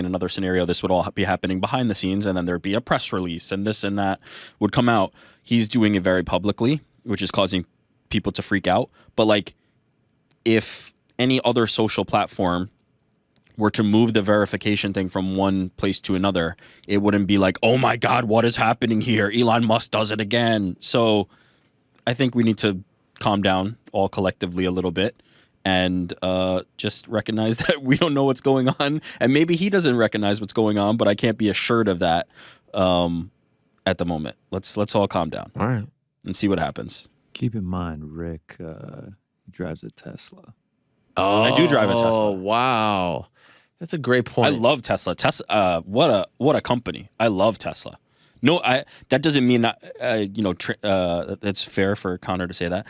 another scenario, this would all be happening behind the scenes, and then there'd be a press release, and this and that would come out. He's doing it very publicly, which is causing people to freak out. But like, if any other social platform were to move the verification thing from one place to another, it wouldn't be like, oh my God, what is happening here? Elon Musk does it again. So I think we need to calm down all collectively a little bit and just recognize that we don't know what's going on. And maybe he doesn't recognize what's going on, but I can't be assured of that at the moment. Let's all calm down. All right. And see what happens. Keep in mind, Rick drives a Tesla. Oh, I do drive a Tesla. Oh, wow. That's a great point. I love Tesla. Tesla, what a company. I love Tesla. No, that doesn't mean that, it's fair for Connor to say that.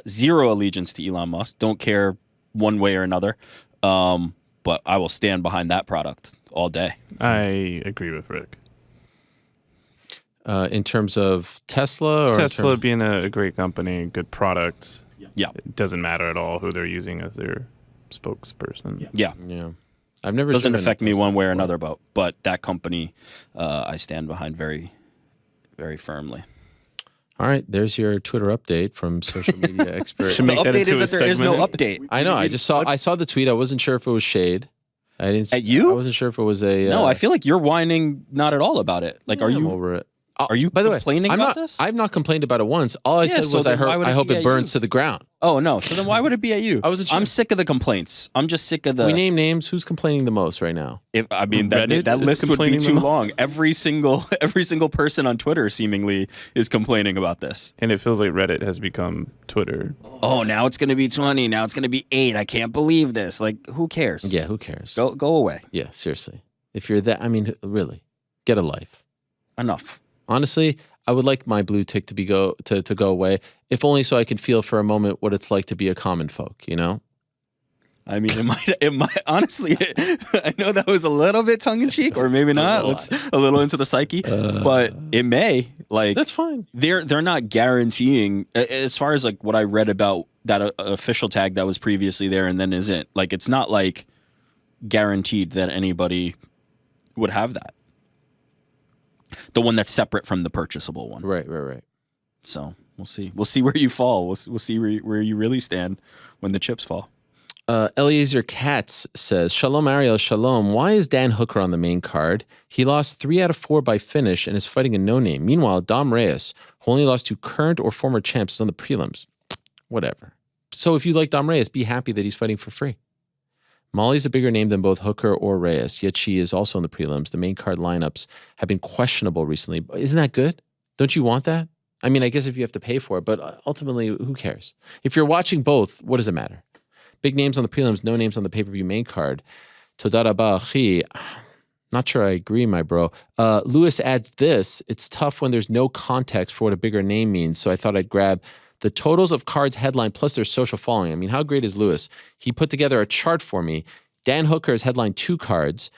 Zero allegiance to Elon Musk. Don't care one way or another. But I will stand behind that product all day. I agree with Rick. In terms of Tesla? Or Tesla being a great company, good product. Yeah. It doesn't matter at all who they're using as their spokesperson. Yeah. I've never Doesn't driven affect a me Tesla one way or before. another, but that company I stand behind very, very firmly. All right, there's your Twitter update from social media expert. Should make The that update into is a that there is no segment. update. I know. I saw the tweet. I wasn't sure if it was shade. I didn't. At you? I wasn't sure if it was a. No, I feel like you're whining not at all about it. Like, are I'm you? over it? Are you by the way, complaining I'm about not, this? I've not complained about it once. All I Yeah, said so was then why would I it hope be it at burns you? to the ground. Oh no! So then why would it be at you? I wasn't sure. I'm sick of the complaints. I'm just sick of the. We name names. Who's complaining the most right now? That Reddit is list would be complaining the too most. long. Every single person on Twitter seemingly is complaining about this. And it feels like Reddit has become Twitter. Oh, now it's going to be 20. Now it's going to be 8. I can't believe this. Like, who cares? Yeah, who cares? Go away. Yeah, seriously. If you're that, I mean, really, get a life. Enough. Honestly, I would like my blue tick to go away, if only so I could feel for a moment what it's like to be a common folk. You know? I mean, it might honestly. I know that was a little bit tongue in cheek, or maybe not. It's a little into the psyche, but it may. Like, That's fine. They're not guaranteeing, as far as like what I read about that official tag that was previously there and then isn't. Like, it's not like guaranteed that anybody would have that. The one that's separate from the purchasable one. Right. So we'll see. We'll see where you fall. We'll see where you really stand when the chips fall. Eliezer Katz says, Shalom Ariel, Shalom. Why is Dan Hooker on the main card? He lost 3 out of 4 by finish and is fighting a no-name. Meanwhile, Dom Reyes, who only lost to current or former champs, is on the prelims. Whatever. So if you like Dom Reyes, be happy that he's fighting for free. Molly's a bigger name than both Hooker or Reyes, yet she is also in the prelims. The main card lineups have been questionable recently. Isn't that good? Don't you want that? I mean, I guess if you have to pay for it, but ultimately, who cares? If you're watching both, what does it matter? Big names on the prelims, no names on the pay-per-view main card. Todara Achi. Not sure I agree, my bro. Lewis adds this. It's tough when there's no context for what a bigger name means, so I thought I'd grab the totals of cards headline plus their social following. I mean, how great is Lewis? He put together a chart for me. Dan Hooker has headlined 2 cards,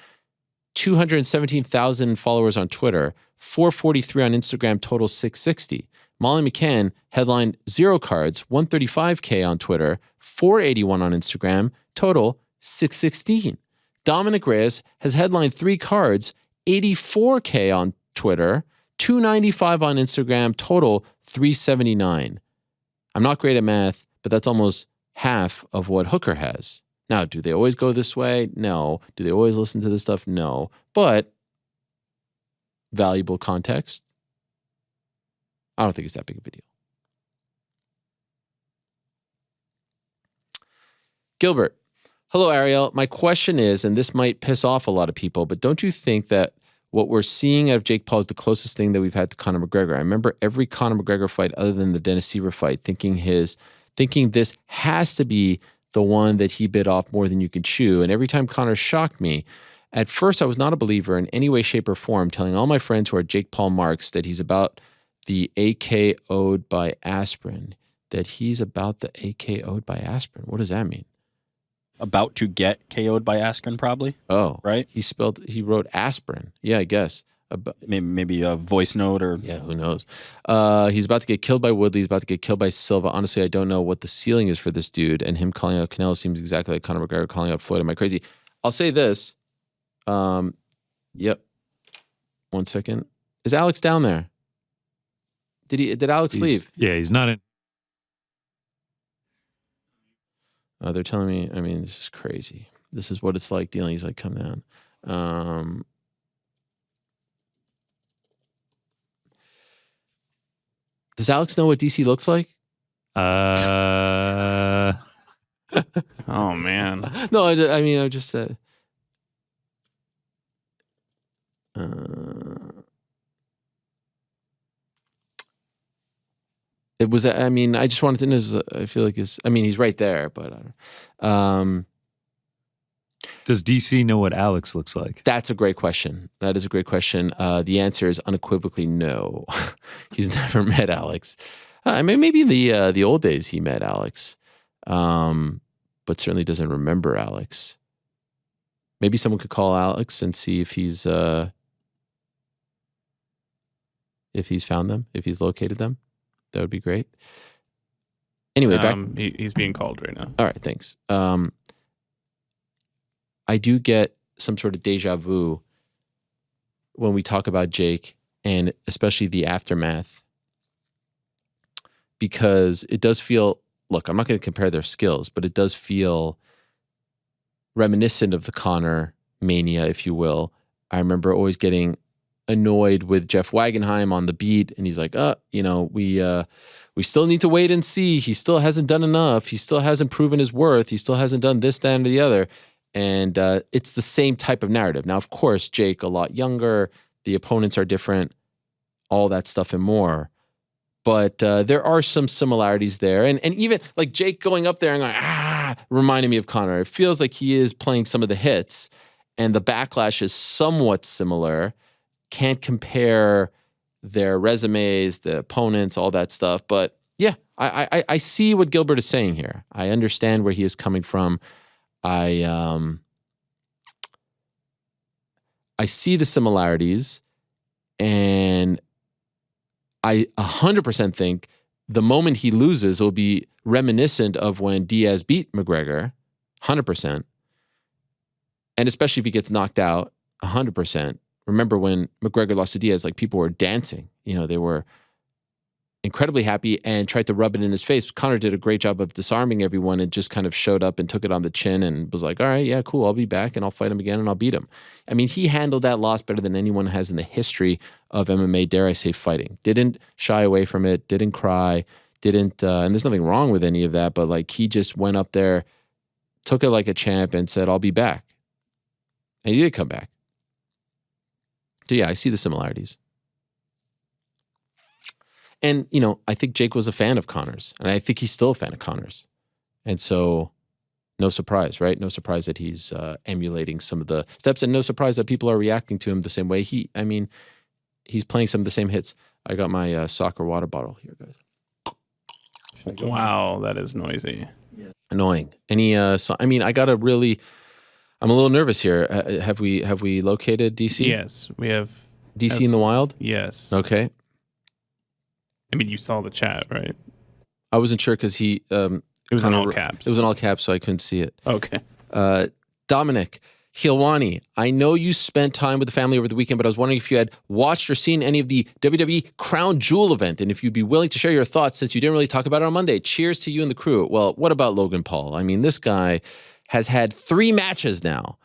217,000 followers on Twitter, 443 on Instagram, total 660. Molly McCann headlined 0 cards, 135K on Twitter, 481 on Instagram, total 616. Dominic Reyes has headlined 3 cards, 84K on Twitter, 295 on Instagram, total 379. I'm not great at math, but that's almost half of what Hooker has. Now, do they always go this way? No. Do they always listen to this stuff? No. But valuable context. I don't think it's that big of a deal. Gilbert. Hello, Ariel. My question is, and this might piss off a lot of people, but don't you think that what we're seeing out of Jake Paul is the closest thing that we've had to Conor McGregor? I remember every Conor McGregor fight other than the Dennis Siver fight thinking this has to be the one that he bit off more than you can chew. And every time Conor shocked me, at first I was not a believer in any way, shape, or form, telling all my friends who are Jake Paul marks that he's about the AKO'd by aspirin. That he's about the AKO'd by aspirin. What does that mean? About to get KO'd by aspirin, probably. Oh, right. He wrote aspirin. Yeah, I guess. Maybe a voice note or yeah, who knows? He's about to get killed by Woodley. He's about to get killed by Silva. Honestly, I don't know what the ceiling is for this dude. And him calling out Canelo seems exactly like Conor McGregor calling out Floyd. Am I crazy? I'll say this. Yep. 1 second. Is Alex down there? Did Alex leave? Yeah, he's not in. They're telling me, I mean, this is crazy. This is what it's like dealing. He's like, come down. Does Alex know what DC looks like? Oh man. No, I mean, I just said. It was. I mean, I just wanted to know. I feel like he's right there, but. Does DC know what Alex looks like? That's a great question. That is a great question. The answer is unequivocally no. He's never met Alex. I mean, maybe in the old days he met Alex, but certainly doesn't remember Alex. Maybe someone could call Alex and see if he's found them, if he's located them. That would be great. Anyway, back. He's being called right now. All right, thanks. I do get some sort of deja vu when we talk about Jake, and especially the aftermath, because it does feel, look, I'm not going to compare their skills, but it does feel reminiscent of the Conor mania, if you will. I remember always getting annoyed with Jeff Wagenheim on the beat, and he's like, we still need to wait and see. He still hasn't done enough. He still hasn't proven his worth. He still hasn't done this, that, and the other. And it's the same type of narrative. Now, of course, Jake a lot younger. The opponents are different. All that stuff and more. But there are some similarities there. And even like Jake going up there and going, reminding me of Conor. It feels like he is playing some of the hits. And the backlash is somewhat similar. Can't compare their resumes, the opponents, all that stuff. But yeah, I see what Gilbert is saying here. I understand where he is coming from. I see the similarities, and I 100% think the moment he loses will be reminiscent of when Diaz beat McGregor, 100%. And especially if he gets knocked out, 100%. Remember when McGregor lost to Diaz, like people were dancing. They were incredibly happy and tried to rub it in his face. Conor did a great job of disarming everyone and just kind of showed up and took it on the chin and was like, all right, yeah, cool. I'll be back and I'll fight him again and I'll beat him. I mean, he handled that loss better than anyone has in the history of MMA, dare I say, fighting. Didn't shy away from it, didn't cry, and there's nothing wrong with any of that, but like he just went up there, took it like a champ and said, I'll be back. And he did come back. So yeah, I see the similarities. And, I think Jake was a fan of Conor's, and I think he's still a fan of Conor's. And so no surprise, right? No surprise that he's emulating some of the steps, and no surprise that people are reacting to him the same way. He's playing some of the same hits. I got my soccer water bottle here, guys. Wow, that is noisy. Annoying. I'm a little nervous here. Have we located DC? Yes, we have DC in the wild? Yes. Okay. I mean, you saw the chat, right? I wasn't sure because he... it was in all caps. It was in all caps, so I couldn't see it. Okay. Dominic, Helwani, I know you spent time with the family over the weekend, but I was wondering if you had watched or seen any of the WWE Crown Jewel event, and if you'd be willing to share your thoughts since you didn't really talk about it on Monday. Cheers to you and the crew. Well, what about Logan Paul? I mean, this guy has had 3 matches now.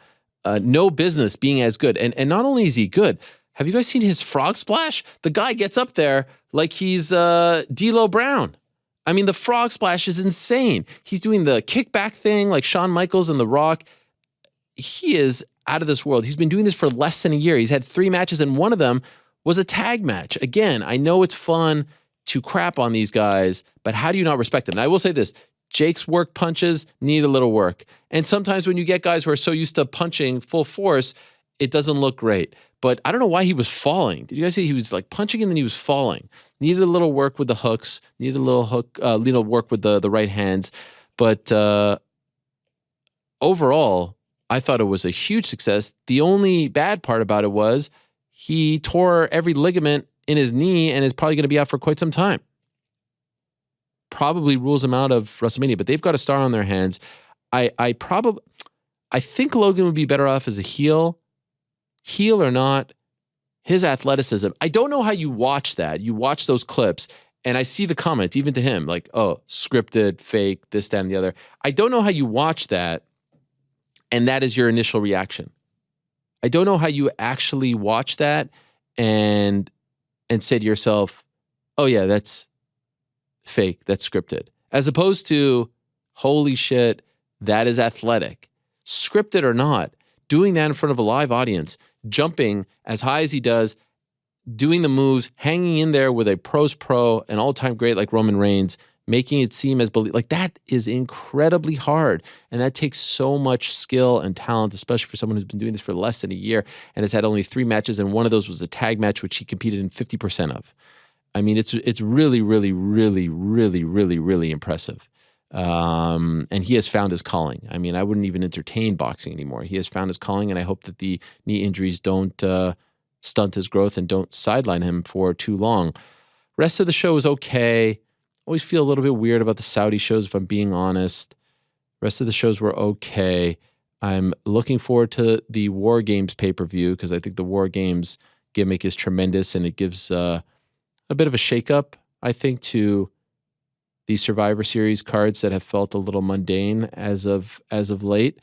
No business being as good. And not only is he good, have you guys seen his frog splash? The guy gets up there like he's D'Lo Brown. I mean, the frog splash is insane. He's doing the kickback thing like Shawn Michaels and The Rock. He is out of this world. He's been doing this for less than a year. He's had 3 matches, and one of them was a tag match. Again, I know it's fun to crap on these guys, but how do you not respect them? And I will say this. Jake's work punches need a little work. And sometimes when you get guys who are so used to punching full force, it doesn't look great. But I don't know why he was falling. Did you guys see he was like punching and then he was falling? Needed a little work with the hooks. Needed a little work with the right hands. But overall, I thought it was a huge success. The only bad part about it was he tore every ligament in his knee and is probably going to be out for quite some time. Probably rules him out of WrestleMania, but they've got a star on their hands. I think Logan would be better off as a heel or not. His athleticism. I don't know how you watch that. You watch those clips, and I see the comments, even to him, like, oh, scripted, fake, this, that, and the other. I don't know how you watch that, and that is your initial reaction. I don't know how you actually watch that and say to yourself, oh yeah, that's fake, that's scripted. As opposed to, holy shit, that is athletic. Scripted or not, doing that in front of a live audience, jumping as high as he does, doing the moves, hanging in there with a pro's pro, an all-time great like Roman Reigns, making it seem as like that is incredibly hard. And that takes so much skill and talent, especially for someone who's been doing this for less than a year and has had only 3 matches, and one of those was a tag match, which he competed in 50% of. I mean, it's really, really, really, really, really, really impressive. And he has found his calling. I mean, I wouldn't even entertain boxing anymore. He has found his calling, and I hope that the knee injuries don't stunt his growth and don't sideline him for too long. Rest of the show was okay. Always feel a little bit weird about the Saudi shows, if I'm being honest. Rest of the shows were okay. I'm looking forward to the War Games pay-per-view because I think the War Games gimmick is tremendous, and it gives a bit of a shakeup, I think, to the Survivor Series cards that have felt a little mundane as of late.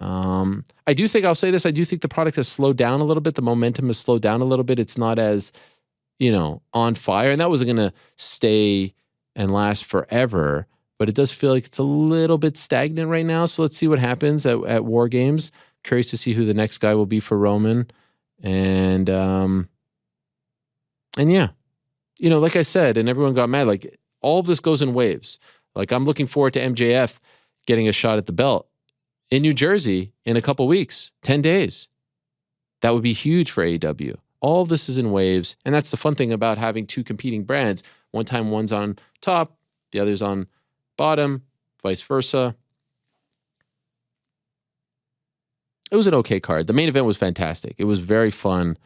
I do think, I'll say this, I do think the product has slowed down a little bit. The momentum has slowed down a little bit. It's not as, on fire. And that wasn't going to stay and last forever. But it does feel like it's a little bit stagnant right now. So let's see what happens at War Games. Curious to see who the next guy will be for Roman. And yeah, like I said, and everyone got mad, like all of this goes in waves. Like I'm looking forward to MJF getting a shot at the belt in New Jersey in a couple weeks, 10 days. That would be huge for AEW. All of this is in waves. And that's the fun thing about having two competing brands. One time one's on top, the other's on bottom, vice versa. It was an okay card. The main event was fantastic. It was very fun.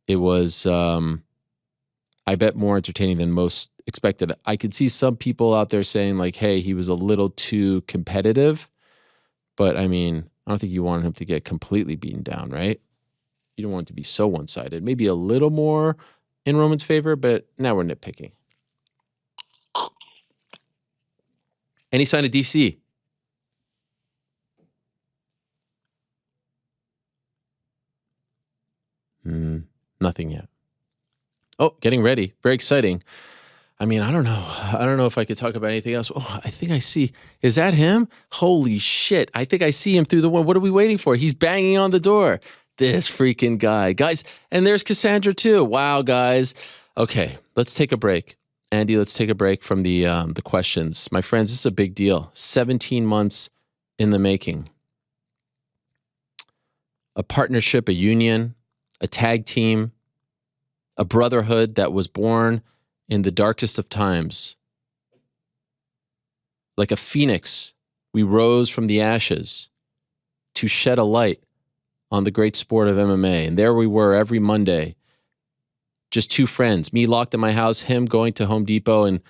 It was, I bet, more entertaining than most expected. I could see some people out there saying like, hey, he was a little too competitive. But I mean, I don't think you want him to get completely beaten down, right? You don't want it to be so one-sided. Maybe a little more in Roman's favor, but now we're nitpicking. Any sign of DC? Nothing yet. Oh, getting ready. Very exciting. I mean, I don't know. I don't know if I could talk about anything else. Oh, I think I see. Is that him? Holy shit. I think I see him through the window. What are we waiting for? He's banging on the door. This freaking guy. Guys, and there's Cassandra too. Wow, guys. Okay, let's take a break. Andy, let's take a break from the questions. My friends, this is a big deal. 17 months in the making. A partnership, a union, a tag team, a brotherhood that was born in the darkest of times. Like a phoenix, we rose from the ashes to shed a light on the great sport of MMA. And there we were every Monday, just two friends, me locked in my house, him going to Home Depot and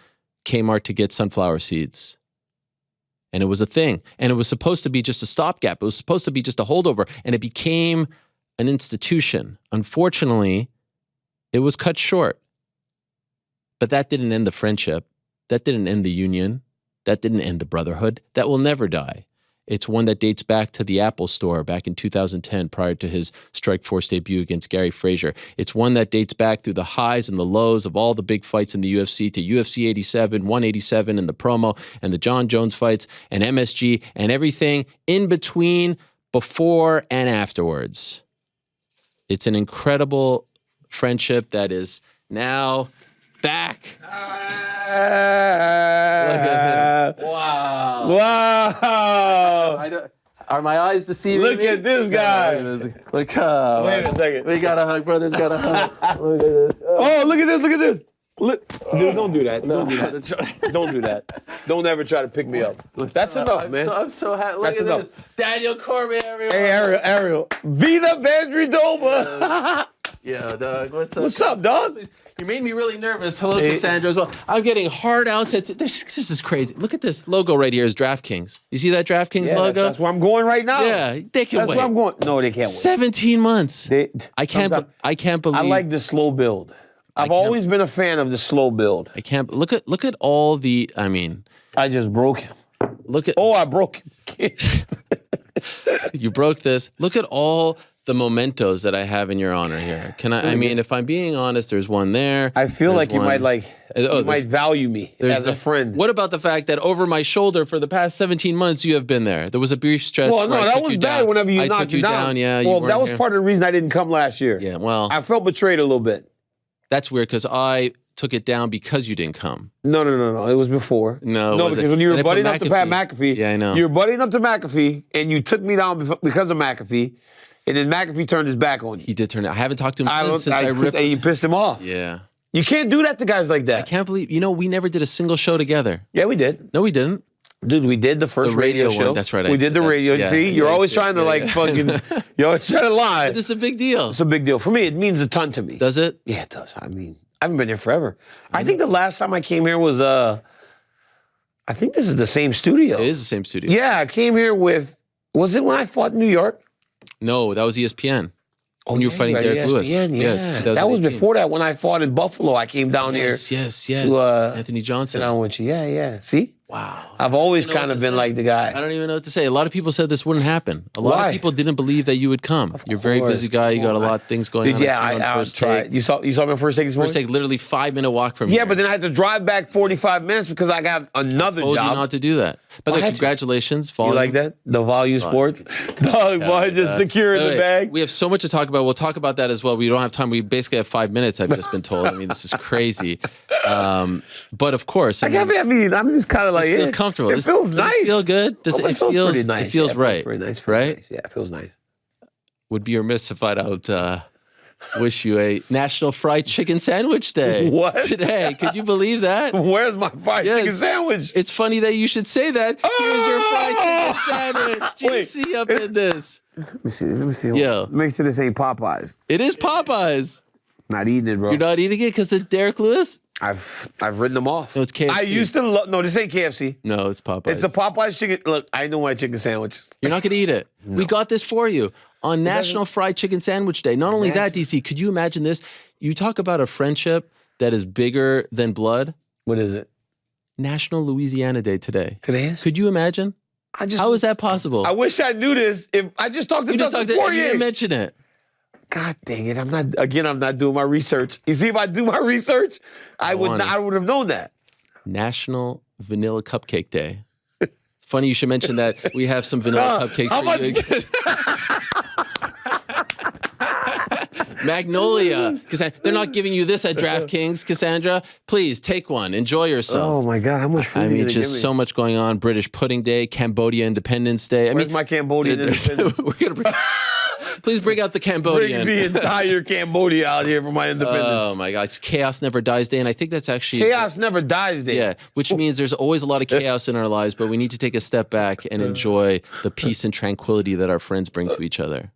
Kmart to get sunflower seeds. And it was a thing. And it was supposed to be just a stopgap. It was supposed to be just a holdover. And it became an institution. Unfortunately, it was cut short. But that didn't end the friendship. That didn't end the union. That didn't end the brotherhood. That will never die. It's one that dates back to the Apple Store back in 2010 prior to his Strikeforce debut against Gary Frazier. It's one that dates back through the highs and the lows of all the big fights in the UFC to UFC 87, 187 and the promo and the John Jones fights and MSG and everything in between, before and afterwards. It's an incredible friendship that is now back. Look at him. Wow. Wow. Are my eyes deceiving me? Look at this guy. Look, Wait a second. we got a hug, brothers. Got a hug. Look at this. Oh, look at this. Look at this. Look. Dude, don't do that. Don't do that. Don't do that. Don't ever try to pick me up. That's enough, man. I'm so happy. Look That's at enough. this. Daniel Cormier, everyone. Hey, Ariel. Vita Vandridoma. Yeah, dog. What's up? What's up, dog? You made me really nervous. Hello, Cassandra, as well. I'm getting hard outs. This is crazy. Look at this logo right here is DraftKings. You see that DraftKings logo? That's where I'm going right now. Yeah, they can That's wait. where I'm going. No, they can't wait. 17 months. I can't believe. I like the slow build. I've always been a fan of the slow build. I can't look at all the. I mean, I just broke him. Look at. Oh, I broke him. You broke this. Look at all the mementos that I have in your honor here. Can I mean, if I'm being honest, there's one there. I feel like you might value me as a friend. What about the fact that over my shoulder for the past 17 months you have been there? There was a brief stretch. Well, no, that was bad whenever you knocked took you down. Yeah. Well, that was part of the reason I didn't come last year. Yeah. Well, I felt betrayed a little bit. That's weird because I took it down because you didn't come. No. It was before. No, because when you were buddying up to Pat McAfee. Yeah, I know. You were buddying up to McAfee, and you took me down because of McAfee, and then McAfee turned his back on you. He did turn it. I haven't talked to him since I ripped. And you pissed him off. Yeah. You can't do that to guys like that. I can't believe. We never did a single show together. Yeah, we did. No, we didn't. Dude, we did the first radio show. One. That's right. We did the radio. Yeah, See, you're always trying to fucking. You're always trying to lie. But this is a big deal. It's a big deal for me. It means a ton to me. Does it? Yeah, it does. I mean, I haven't been here forever. I think the last time I came here was I think this is the same studio. It is the same studio. Yeah, I came here with. Was it when I fought in New York? No, that was ESPN. Oh, when you were fighting Derek Lewis. Yeah. That was before that. When I fought in Buffalo, I came down here. Yes. To, Anthony Johnson. Sit down with you. Yeah. See? Wow. I've always I don't know kind what of to been say. like the guy. I don't even know what to say. A lot of people said this wouldn't happen. A lot Why? of people didn't believe that you would come. You're a very busy guy. You got a lot of things going on. Yeah, I see you on I First tried. Take. You saw me on First Take this morning? First Take, literally 5-minute walk from Yeah, here. but then I had to drive back 45 minutes because I got another told job. you not to do that. By the way, had to. congratulations. You Volume. like that? The Volume Sports? Dog, boy, just secure in the bag. We have so much to talk about. We'll talk about that as well. We don't have time. We basically have 5 minutes, I've just been told. I mean, this is crazy. But of course, I'm just kind of like, this feels comfortable. It feels does nice. It feel good? Does it feels pretty nice. It feels yeah, right. It feels pretty nice. Right? Nice. Yeah, it feels nice. Would be remiss if I don't wish you a National Fried Chicken Sandwich Day. What? Today. Could you believe that? Where's my fried Yes. chicken sandwich? It's funny that you should say that. Here's your fried chicken sandwich. Wait. GC up in this. Let me see. Yo. Make sure this ain't Popeyes. It is Popeyes. Not eating it, bro. You're not eating it because of Derek Lewis? I've written them off. No, it's KFC. I used to love. No, this ain't KFC. No, it's Popeyes. It's a Popeyes chicken. Look, I know my chicken sandwich. You're not going to eat it. We got this for you on National Fried Chicken Sandwich Day. Not only that, DC, could you imagine this? You talk about a friendship that is bigger than blood. What is it? National Louisiana Day today. Today is? Could you imagine? How is that possible? I wish I knew this. If I just talked to you just Dustin talked to, Poirier. you didn't mention it. God dang it! I'm not doing my research. You see, if I do my research, I would have known that. National Vanilla Cupcake Day. Funny you should mention that. We have some vanilla cupcakes for you. Magnolia. They're not giving you this at DraftKings, Cassandra. Please take one. Enjoy yourself. Oh my God, how much food? I are you mean, gonna just give me? so much going on. British Pudding Day, Cambodia Independence Day. Where's my Cambodian independence? We're gonna bring. Please bring out the Cambodian. Bring the entire Cambodia out here for my independence. Oh my God, it's Chaos Never Dies Day, and I think that's actually Chaos Never Dies Day. Yeah, which means there's always a lot of chaos in our lives, but we need to take a step back and enjoy the peace and tranquility that our friends bring to each other.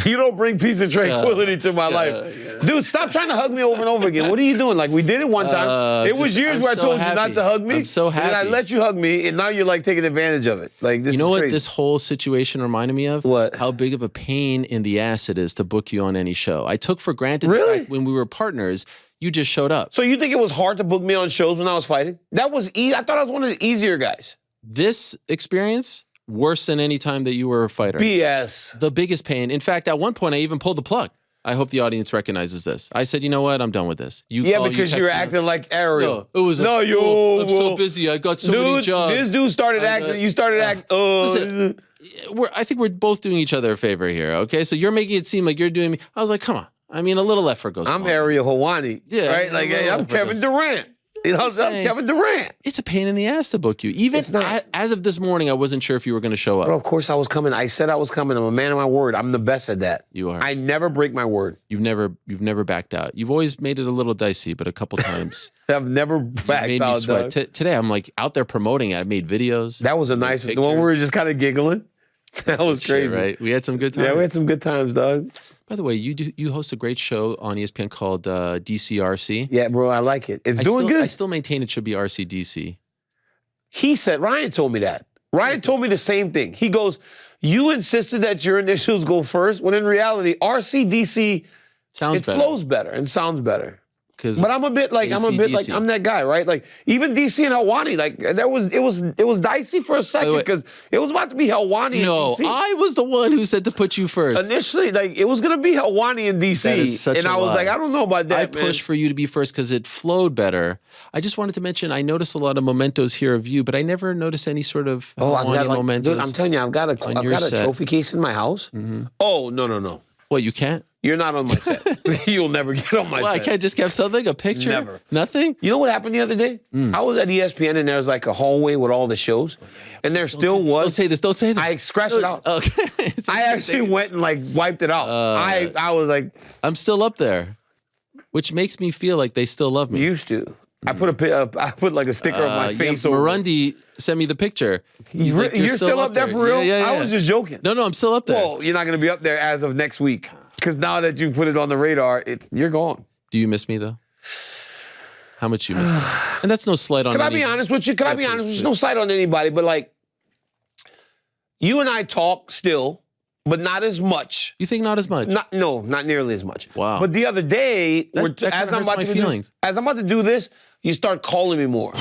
You don't bring peace and tranquility to my life. Dude, stop trying to hug me over and over again. What are you doing? Like, we did it one time. It was years I'm where I so told you happy. not to hug me. I'm so happy. And I let you hug me, and now you're like taking advantage of it. Like, this You know is what crazy. this whole situation reminded me of? What? How big of a pain in the ass it is to book you on any show. I took for granted the Really? fact when we were partners, you just showed up. So you think it was hard to book me on shows when I was fighting? That was easy. I thought I was one of the easier guys. This experience, worse than any time that you were a fighter. BS. The biggest pain. In fact, at one point, I even pulled the plug. I hope the audience recognizes this. I said, you know what? I'm done with this. Because you were acting like Ariel. No, it was I'm so busy. I got so many jobs. This dude started acting. You started acting. Listen, I think we're both doing each other a favor here, okay? So you're making it seem like you're doing me. I was like, come on. I mean, a little effort goes I'm on. Ariel Helwani. Yeah, Right? Like, a little hey, I'm effort Kevin goes- Durant. You know, I'm saying. Kevin Durant. It's a pain in the ass to book you. Even It's not. as of this morning, I wasn't sure if you were going to show up. Bro, of course I was coming. I said I was coming. I'm a man of my word. I'm the best at that. You are. I never break my word. You've never backed out. You've always made it a little dicey, but a couple times I've never you backed made me out, sweat. dog. Today, I'm like out there promoting it. I made videos. That was a made nice, the one pictures. where we were just kind of giggling. That was Shit, crazy. right? We had some good times. Yeah, we had some good times, dog. By the way, you host a great show on ESPN called DCRC. Yeah, bro, I like it. It's doing good. I still maintain it should be RCDC. He said, Ryan told me that. Ryan told me the same thing. He goes, you insisted that your initials go first, when in reality, RCDC, Sounds it better. flows better and sounds better. 'Cause But I'm a bit like AC/DC. I'm that guy, right? Like even DC&Helwani, like it was dicey for a second way- because it was about to be Helwani No, and DC. I was the one who said to put you first. Initially, like it was gonna be Helwani and DC, That is such and a I was lie. like, I don't know about that. I man. pushed for you to be first because it flowed better. I just wanted to mention, I noticed a lot of mementos here of you, but I never noticed any sort of Oh, I've got like, mementos. dude, I'm telling you, I've got on a your set. trophy case in my house. Oh no, What, you can't? you're not on my set. You'll never get on my Well, I set. can't just have something, a picture? Never. Nothing? You know what happened the other day? I was at ESPN and there's like a hallway with all the shows, and there still was. Don't say this, don't say this. I scratched it out. Okay. It's I actually went and like wiped it out. I was like, I'm still up there, which makes me feel like they still love me. used to. I put like a sticker of my face over. Marundi sent me the picture. He's like, You're still up there for real? Yeah. I was just joking. No, I'm still up there. Well, you're not going to be up there as of next week. Because now that you put it on the radar, you're gone. Do you miss me, though? How much you miss me? And that's no slight on Can I any- be honest with you? Can I Yeah, be honest with you? please. No slight on anybody, but like, you and I talk still, but not as much. You think not as much? Not nearly as much. Wow. But the other day, That kinda hurts my feelings. as I'm about to do this, you start calling me more.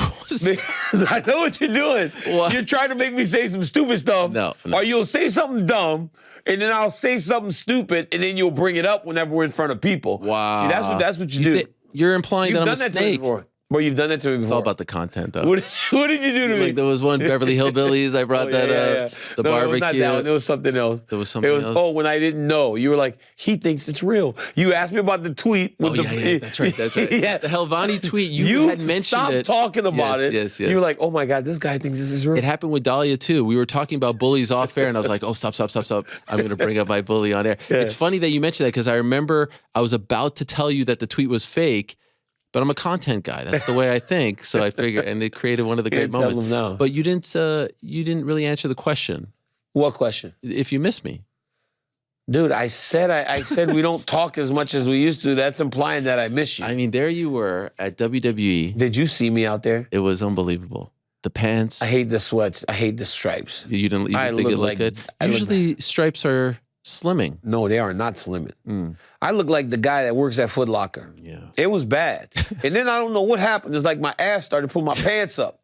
I know what you're doing. What? You're trying to make me say some stupid stuff. No. Or you'll say something dumb, and then I'll say something stupid, and then you'll bring it up whenever we're in front of people. Wow. See, that's what you do. You're implying You've that I'm done a that to me snake. before. Well, you've done that to me before. It's all about the content, though. What did you do to me? Like there was one Beverly Hillbillies. I brought that up. The no, barbecue. It was not that one. It was something else. There was something else. Oh, when I didn't know. You were like, he thinks it's real. You asked me about the tweet. With yeah. That's right. Yeah. The Helwani tweet. You had mentioned stopped it. talking about it. Yes. You were like, oh my God, this guy thinks this is real. It happened with Dahlia too. We were talking about bullies off air, and I was like, "Oh, stop! I'm going to bring up my bully on air." Yeah. It's funny that you mentioned that because I remember I was about to tell you that the tweet was fake, but I'm a content guy. That's the way I think. So I figured, and it created one of the great Can't tell moments. them now. But you didn't really answer the question. What question? If you miss me, Dude, I said we don't talk as much as we used to. That's implying that I miss you. I mean, there you were at WWE. Did you see me out there? It was unbelievable. The pants. I hate the sweats. I hate the stripes. You didn't I think it look looked good. I look Usually stripes are slimming. No, they are not slimming. Mm. I look like the guy that works at Foot Locker. Yeah. It was bad. And then I don't know what happened. It's like my ass started pulling my pants up.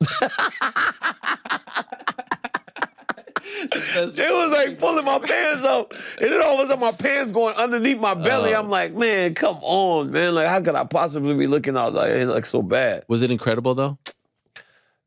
It was like pulling my pants up. And then all of a sudden my pants going underneath my belly. I'm like, man, come on, man. Like, how could I possibly be looking out like so bad? Was it incredible though?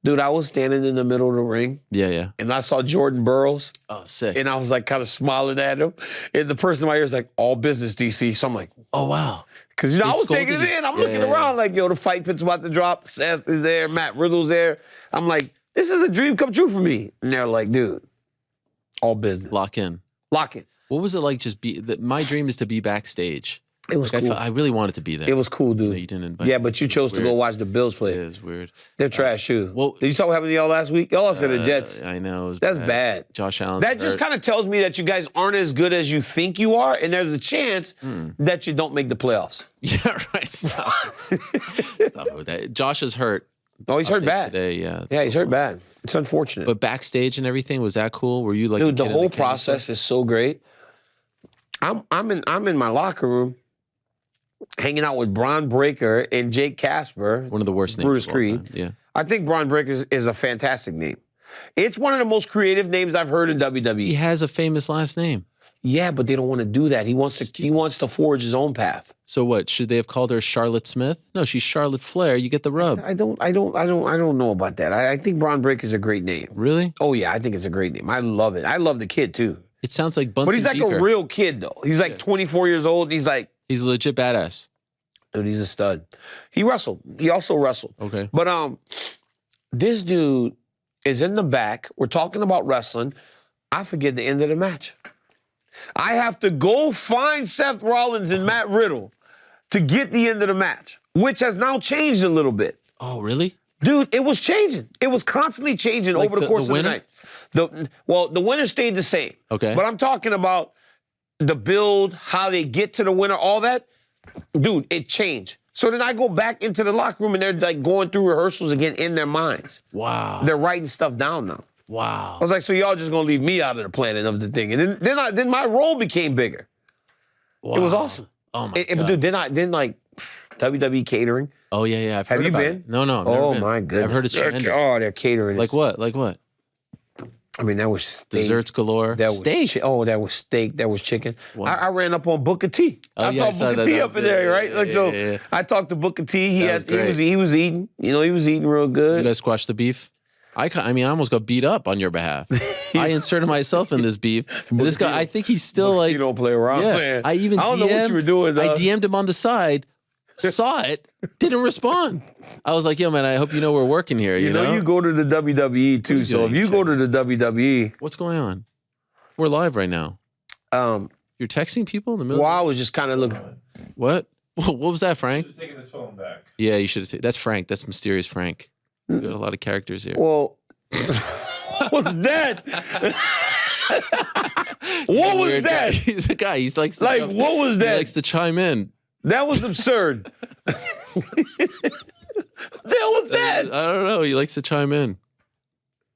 Dude, I was standing in the middle of the ring. Yeah. And I saw Jordan Burroughs. Oh, sick. And I was like kind of smiling at him. And the person in my ear is like, all business, DC. So I'm like, Oh, wow. because, I was scolded taking it you. in. I'm Yeah, looking yeah, around like, yo, the fight pit's about to drop. Seth is there. Matt Riddle's there. I'm like, this is a dream come true for me. And they're like, dude, all business. Lock in. Lock it. What was it like my dream is to be backstage. It was Like, cool. I really wanted to be there. It was cool, dude. You didn't invite Yeah, me. but you It was chose to go weird. watch the Bills play. Yeah, it was weird. They're trash, too. well- Did you talk what happened to y'all last week? Y'all lost to the Jets. I know. It was That's bad. Josh Allen. That just kind of tells me that you guys aren't as good as you think you are, and there's a chance that you don't make the playoffs. Yeah, right. Stop. Stop with that. Josh is hurt. Oh, he's hurt Update bad. Today, yeah. Yeah, he's hurt bad. It's unfortunate. But backstage and everything, was that cool? Were you like, dude, a the kid in whole candy store? process is so great. I'm in my locker room, hanging out with Bron Breakker and Jake Casper. One of the worst names. Brutus of all Creed. time. Yeah. I think Bron Breakker is a fantastic name. It's one of the most creative names I've heard in WWE. He has a famous last name. Yeah, but they don't want to do that. He wants to forge his own path. So what? Should they have called her Charlotte Smith? No, she's Charlotte Flair. You get the rub. I don't know about that. I think Bron Breakker is a great name. Really? Oh yeah, I think it's a great name. I love it. I love the kid too. It sounds like Bunsen But he's like Beaker. a real kid though. He's like 24 years old. And he's like, He's a legit badass. dude, he's a stud. He wrestled. He also wrestled. Okay. But this dude is in the back. We're talking about wrestling. I forget the end of the match. I have to go find Seth Rollins and Matt Riddle to get the end of the match, which has now changed a little bit. Oh, really? Dude, it was changing. It was constantly changing Like over the course of the winner? night. The winner stayed the same. Okay. But I'm talking about the build, how they get to the winner, all that. Dude, it changed. So then I go back into the locker room and they're like going through rehearsals again in their minds. Wow. They're writing stuff down now. Wow. I was like, so y'all just gonna leave me out of the planning of the thing? And then my role became bigger. Wow. It was awesome. Oh my But god. dude, then like WWE catering. Oh yeah. I've Have heard you about been? it. No, I've never Oh been. my goodness. I've heard it's tremendous. They're catering. Like what? Like what? I mean, that was steak. Desserts galore. That was Steak. that was steak. That was chicken. Wow. I ran up on Booker T. Oh, I yeah, I saw saw Booker that. T That up was in there, good. right? Yeah, Like, yeah, so yeah. I talked to Booker T. He was great. he was eating. He was eating real You good. guys squashed the beef. I almost got beat up on your behalf. I inserted myself in this beef. And this guy, I think he's still like, You don't play around, yeah. man. I even don't know what you were doing. I dog. DM'd him on the side, saw it, didn't respond. I was like, yo, man, I hope you know we're working here. You know? You go to the WWE too. you So if doing, you go to the WWE, What's going on? We're live right now. You're texting people in the middle? well, I was just kind of looking. What? What was that, Frank? Should have taken his phone back. Yeah, you should have taken. That's Frank. That's Mysterious Frank. We got a lot of characters here. Well, what's that? What was Weird guy. that? He's a guy. He's like, What was He that? likes to chime in. That was absurd. What the hell was that? I don't know. He likes to chime in.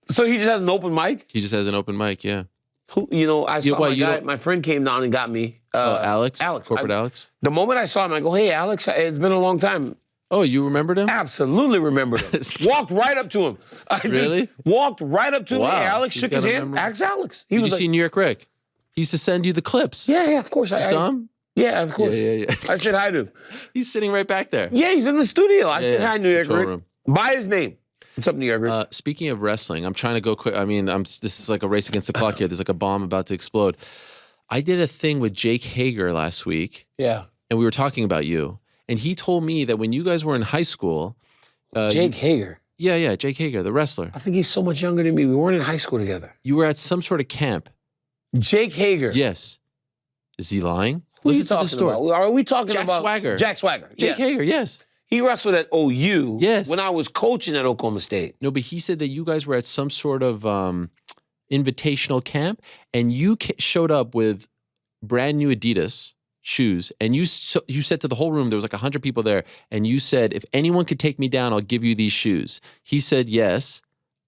So he just has an open mic? He just has an open mic. Yeah. Who, you know, I saw what, my friend came down and got me. Alex? Alex. Corporate Alex? The moment I saw him, I go, hey, Alex, it's been a long time. Oh, you remembered him? Absolutely remembered him. Walked right up to him. Really? Walked right up to him. Wow. Hey, Alex He's shook got his a hand. memory. Ask Alex. He Did was you like, see New York Rick? He used to send you the clips. yeah, of course. You saw him? Yeah, of course. Yeah. I said hi to him. He's sitting right back there. Yeah, he's in the studio. I said hi, New York Control Rick. room. By his name. What's up, New York Rick? Speaking of wrestling, I'm trying to go quick. I mean, this is like a race against the clock here. There's like a bomb about to explode. I did a thing with Jake Hager last week, yeah. and we were talking about you. And he told me that when you guys were in high school, Jake Hager. Yeah, Jake Hager, the wrestler. I think he's so much younger than me. We weren't in high school together. You were at some sort of camp. Jake Hager. Yes. Is he lying? Who are you Listen to the talking story. about? Are we talking Jack about Swagger. Jack Swagger. Jake Hager, yes. He wrestled at OU. Yes. When I was coaching at Oklahoma State. No, but he said that you guys were at some sort of invitational camp, and you showed up with brand new Adidas shoes, and you said to the whole room, there was like 100 people there, and you said, if anyone could take me down, I'll give you these shoes. He said, yes,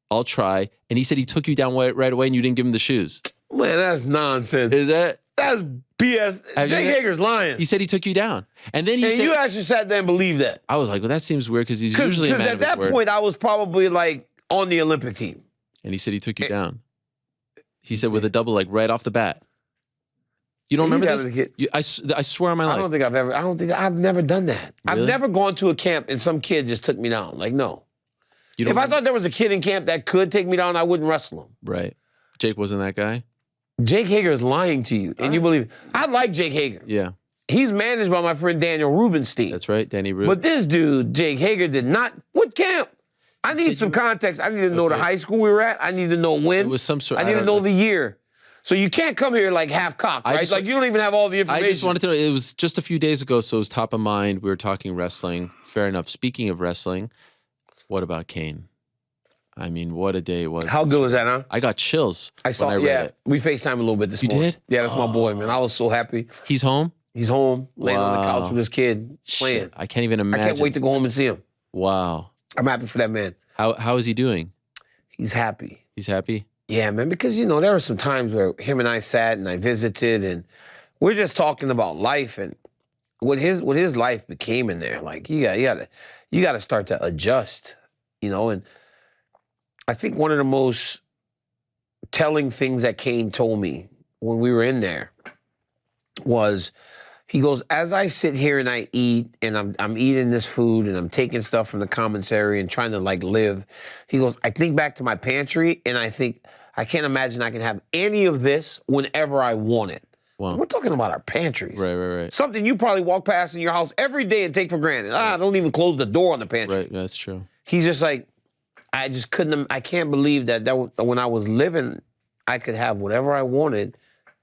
I'll try. And he said he took you down right away, and you didn't give him the shoes. Man, that's nonsense. Is that? That's BS. Jake Hager's lying. He said he took you down. And then he said, you actually sat there and believed that. I was like, well, that seems weird because he's usually a man Because at of his that word. point, I was probably like on the Olympic team. And he said he took you down. He said with a double leg right off the bat. You don't remember this? I swear on my life. I don't think I've never done that. Really? I've never gone to a camp and some kid just took me down. Like, no. You don't If I thought there was a kid in camp that could take me down, I wouldn't wrestle him. Right. Jake wasn't that guy? Jake Hager is lying to you, and you believe it. I like Jake Hager. Yeah. He's managed by my friend Daniel Rubenstein. That's right, Danny Rube. But this dude, Jake Hager, did not. What camp? I need some context. I need to know the high school we were at. I need to know when. It was some sort. I need to know the year. So you can't come here like half cocked, right? Like you don't even have all the information. I just wanted to know. It was just a few days ago, so it was top of mind. We were talking wrestling. Fair enough. Speaking of wrestling, what about Kane? I mean, what a day it was. How good was that, huh? I got chills. I saw. when I read it. We FaceTime a little bit this morning. You did? Yeah, that's my boy, man. I was so happy. He's home? He's home, laying on the couch Wow. with his kid, playing. Shit, I can't even imagine. I can't wait to go home and see him. Wow. I'm happy for that man. How is he doing? He's happy. He's happy? Yeah, man, because, you know, there were some times where him and I sat and I visited and we're just talking about life and what his life became in there. Like, you gotta start to adjust, you know, and I think one of the most telling things that Kane told me when we were in there was, he goes, as I sit here and I eat and I'm eating this food and I'm taking stuff from the commissary and trying to like live, he goes, I think back to my pantry and I think, I can't imagine I can have any of this whenever I want it. Wow. We're talking about our pantries. Right. Something you probably walk past in your house every day and take for granted. Don't even close the door on the pantry. Right, that's true. He's just like, I just couldn't, I can't believe that when I was living, I could have whatever I wanted,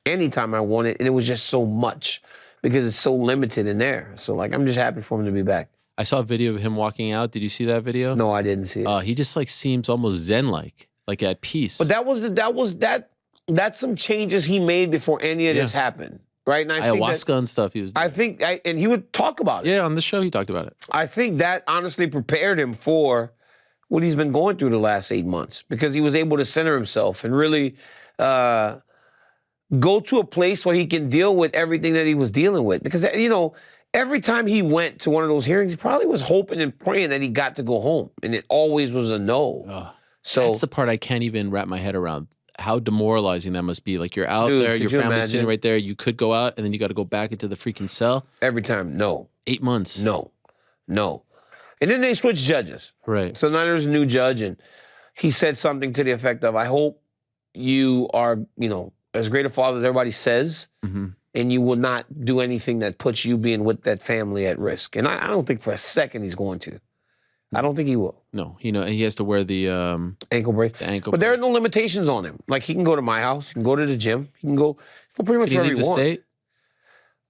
anytime I wanted, and it was just so much because it's so limited in there. So like, I'm just happy for him to be back. I saw a video of him walking out. Did you see that video? No, I didn't see it. He just like seems almost zen-like at peace. But that's some changes he made before any of this happened, right? And I ayahuasca and stuff he was doing. And he would talk about it. Yeah, on the show he talked about it. I think that honestly prepared him for what he's been going through the last 8 months because he was able to center himself and really go to a place where he can deal with everything that he was dealing with. Because, you know, every time he went to one of those hearings, he probably was hoping and praying that he got to go home. And it always was a no. So that's the part I can't even wrap my head around. How demoralizing that must be. Like you're out there, your could you family's sitting imagine? right there. You could go out and then you got to go back into the freaking cell. every time, no, 8 months. no. And then they switched judges. Right. So now there's a new judge, and he said something to the effect of, I hope you are, you know, as great a father as everybody says, and you will not do anything that puts you being with that family at risk. And I don't think for a second he's going to. I don't think he will. No, you know, he has to wear the Ankle brace. But there are no limitations on him. Like, he can go to my house, he can go to the gym, he can go pretty much Did he wherever leave he the wants. state?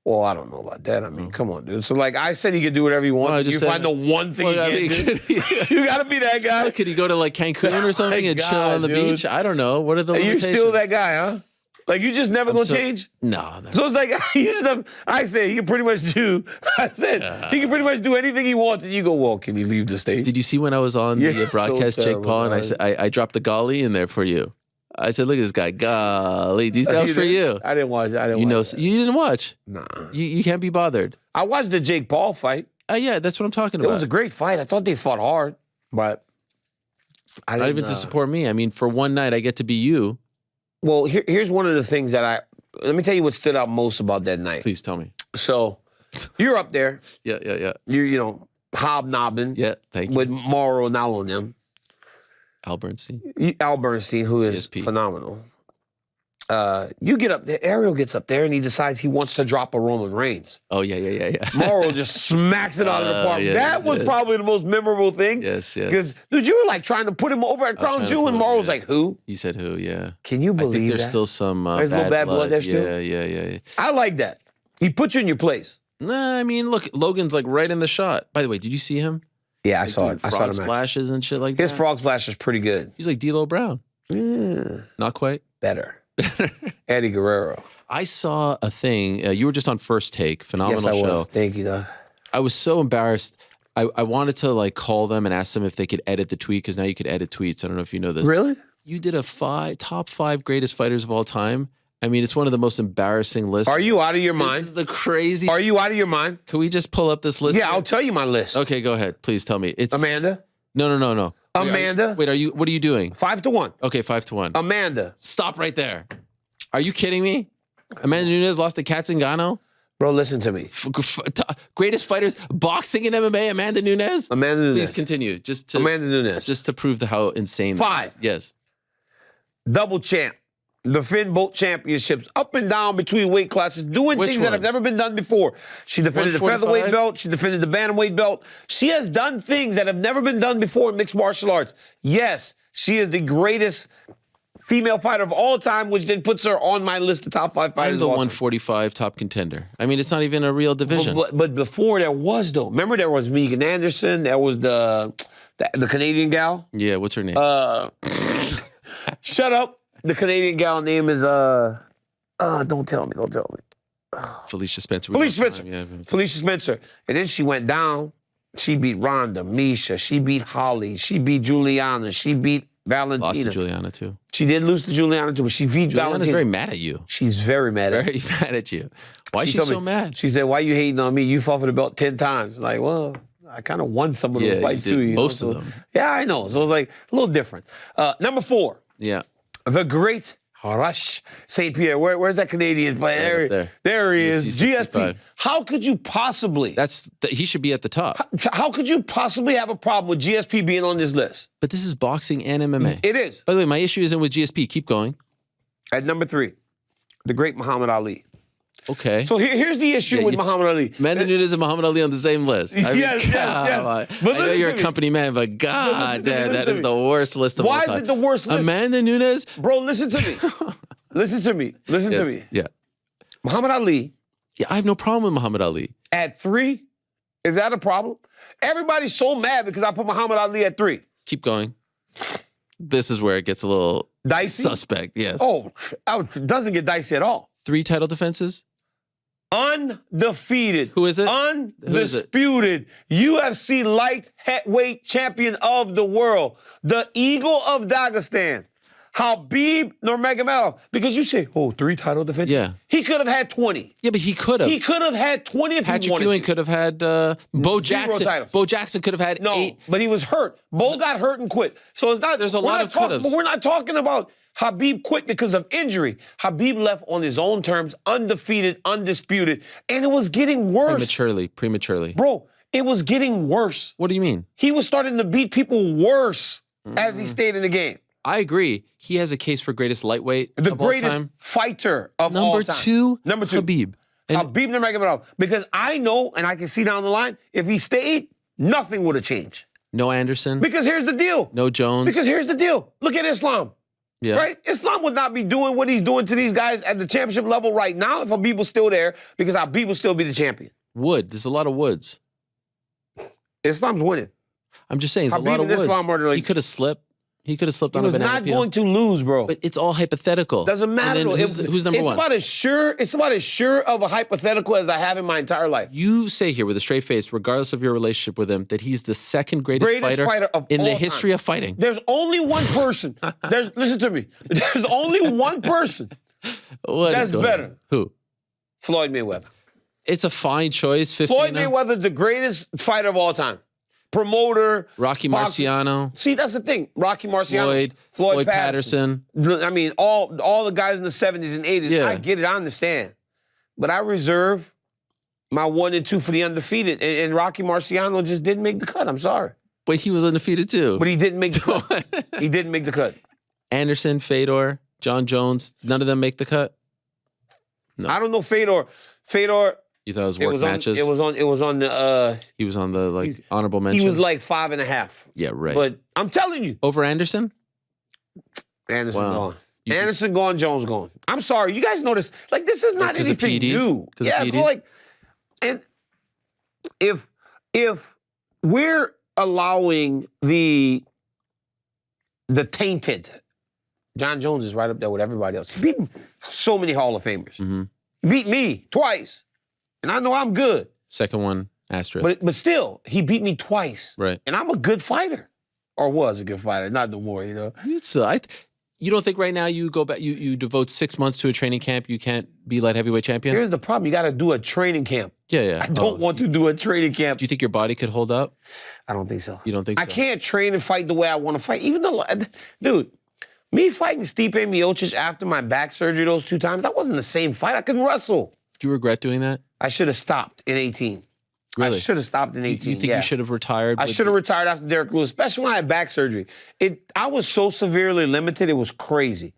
Well, I don't know about that. I mean, come on, dude. So, like, I said he could do whatever he wants. Well, I You just said- find the one thing Well, I he mean, can't do. You got to be that guy. Could he go to like Cancun or something and chill God, on the dude. beach? I don't know. What are the Are you limitations? still that guy, huh? Like, you just never gonna so- change? No. No. So it's like, you just never, I said he can pretty much do, he can pretty much do anything he wants, and you go, well, can he leave the state? Did you see when I was on You're the so broadcast, Jake terrible, Paul, and I man. said I dropped the golly in there for you? I said, look at this guy. Golly, that was for you. I didn't watch it. I didn't You know, watch it. you didn't watch. Nah. You can't be bothered. I watched the Jake Paul fight. Yeah, that's what I'm talking It about. was a great fight. I thought they fought hard, but I Not didn't, even to support me. I mean, for one night, I get to be you. Well, here's one of the things that let me tell you what stood out most about that night. Please tell me. So you're up there. Yeah. You're, hobnobbing Thank you. with Mauro Ranallo and them. Al Bernstein. Al Bernstein, who is ESP. phenomenal. You get up there, Ariel gets up there, and he decides he wants to drop a Roman Reigns. Oh, yeah. Mauro just smacks it out of the park. Yes, That was probably the most memorable thing. Yes. Because, dude, you were like trying to put him over at Crown trying to Jewel, and put him, Mauro's yeah. like, who? You said who, yeah. Can you I believe think there's that? still some There's a little bad blood there still? Yeah. I like that. He put you in your place. Nah, I mean, look, Logan's like right in the shot. By the way, did you see him? Yeah, I He's saw like it. doing I saw frog the match. splashes and shit like His that. frog splash is pretty good. He's like D'Lo Brown. Yeah, Not quite. better. Eddie Guerrero. I saw a thing. You were just on First Take. Phenomenal Yes, I show. was. Thank you, Doug. I was so embarrassed. I wanted to like call them and ask them if they could edit the tweet because now you could edit tweets. I don't know if you know this. Really? You did a top 5 greatest fighters of all time. I mean, it's one of the most embarrassing lists. Are you out of your This mind? is the crazy. Are you out of your mind? Can we just pull up this list? Yeah, I'll tell you my list. Okay, go ahead. Please tell me. It's Amanda. No. Wait, Amanda. What are you doing? 5-1. Okay, 5-1. Amanda. Stop right there. Are you kidding me? Amanda Nunes lost to Kat Zingano? Bro, listen to me. Greatest fighters, boxing and MMA, Amanda Nunes? Amanda Nunes. Please continue. Amanda Nunes. Just to prove how insane. 5. This is. Yes. Double champ. Defend both championships up and down between weight classes, doing Which things that one? have never been done before. She defended the 145? featherweight belt. She defended the bantamweight belt. She has done things that have never been done before in mixed martial arts. Yes, she is the greatest female fighter of all time, which then puts her on my list of top 5 fighters I'm the of all time. 145 top contender. I mean, it's not even a real division. But before there was, though. Remember there was Megan Anderson. There was the Canadian gal. Yeah, what's her name? Shut up. The Canadian gal name is don't tell me. Felicia Spencer. Felicia Spencer. Yeah. Felicia Spencer. And then she went down. She beat Ronda, Misha. She beat Holly. She beat Juliana. She beat Valentina. Lost to Juliana, too. She did lose to Juliana, too, but she beat Juliana's Valentina. very mad at you. She's very mad at me. Very mad at you. Why is she told so me- mad? She said, why you hating on me? You fought for the belt 10 times. Like, well, I kind of won some of those Yeah, you fights, did too. You most know? of So- them. Yeah, I know. So it was like a little different. Number 4, Yeah. the great Harash St. Pierre. Where's that Canadian fighter? Right up there. There he is. UFC GSP. 65. How could you possibly? He should be at the top. How could you possibly have a problem with GSP being on this list? But this is boxing and MMA. It is. By the way, my issue isn't with GSP. Keep going. At number 3, the great Muhammad Ali. Okay. So here's the issue with Muhammad Ali. Amanda Nunes and Muhammad Ali on the same list. I mean, Yes. come on. But I know listen you're to a me. company man, but God damn, that is the worst list of all Why time. is it the worst list? Amanda Nunes? Bro, listen to me. Listen to me. Listen Yes. to me. Yeah. Muhammad Ali Yeah, I have no problem with Muhammad Ali. at 3, is that a problem? Everybody's so mad because I put Muhammad Ali at 3. Keep going. This is where it gets a little Dicey? suspect. Yes. Oh, it doesn't get dicey at all. 3 title defenses? Undefeated. Who is it? Undisputed UFC lightweight champion of the world. The Eagle of Dagestan. Habib Nurmagomedov. Because you say, 3 title defenses? Yeah. He could have had 20. Yeah, but he could have. He could have had 20 if he Patrick wanted Ewing to. could have had Bo Jackson. titles. Bo Jackson could have had No, 8. but he was hurt. Bo got hurt and quit. So it's not. There's a we're lot not of talking- could-haves. But we're not talking about Habib quit because of injury. Habib left on his own terms, undefeated, undisputed, and it was getting worse. Prematurely. Bro, it was getting worse. What do you mean? He was starting to beat people worse as he stayed in the game. I agree. He has a case for greatest lightweight The of all greatest time. fighter of Number all time. 2, Number 2. Habib. And Habib Nurmagomedov. Because I know, and I can see down the line, if he stayed, nothing would have changed. no Anderson. Because here's the deal. No Jones. Because here's the deal. Look at Islam. yeah. Right? Islam would not be doing what he's doing to these guys at the championship level right now if Habib was still there, because Habib would still be the champion. Wood. There's a lot of woods. Islam's winning. I'm just saying, there's Habib a lot of and woods. Islam are like- He could have slipped. He could have slipped He on a was banana not peel. going to lose, bro. But it's all hypothetical. Doesn't matter. And then though. who's number one? It's about as sure of a hypothetical as I have in my entire life. You say here with a straight face, regardless of your relationship with him, that he's the second greatest fighter of in all the history time. of fighting. There's only one person. Listen to me. There's only one person that's better. On? Who? Floyd Mayweather. It's a fine choice. 15 Floyd Mayweather, the greatest fighter of all time. Promoter. Rocky boxer. Marciano. See, that's the thing. Rocky Marciano. Floyd Patterson. I mean, all the guys in the 70s and 80s. Yeah. I get it. I understand. But I reserve my 1 and 2 for the undefeated. And Rocky Marciano just didn't make the cut. I'm sorry. But he was undefeated too. But he didn't make the cut. He didn't make the cut. Anderson, Fedor, John Jones, none of them make the cut? No. I don't know Fedor. Fedor. You thought it was work matches? It was on the. He was on the honorable mention. He was like 5.5. Yeah, right. But I'm telling you, over Anderson. Anderson Wow. gone. Anderson gone. Jones gone. I'm sorry. You guys notice? Like this is not Because of anything PDs? new. Because of Yeah, PDs? but like, and if we're allowing the tainted, John Jones is right up there with everybody else. He beat so many Hall of Famers. Mm-hmm. He beat me twice. And I know I'm good. Second one, asterisk. But still, he beat me twice. Right. And I'm a good fighter. Or was a good fighter. Not no more, you know. You don't think right now you go back, you devote 6 months to a training camp, you can't be light heavyweight champion? Here's the problem. You got to do a training camp. Yeah. I don't want to do a training camp. Do you think your body could hold up? I don't think so. You don't think so? I can't train and fight the way I want to fight. Even though, dude, me fighting Stipe Miocic after my back surgery those 2 times, that wasn't the same fight. I couldn't wrestle. Do you regret doing that? I should have stopped in 18. Really? I should have stopped in 18. You think you should have retired? I should have retired after Derek Lewis, especially when I had back surgery. I was so severely limited, it was crazy.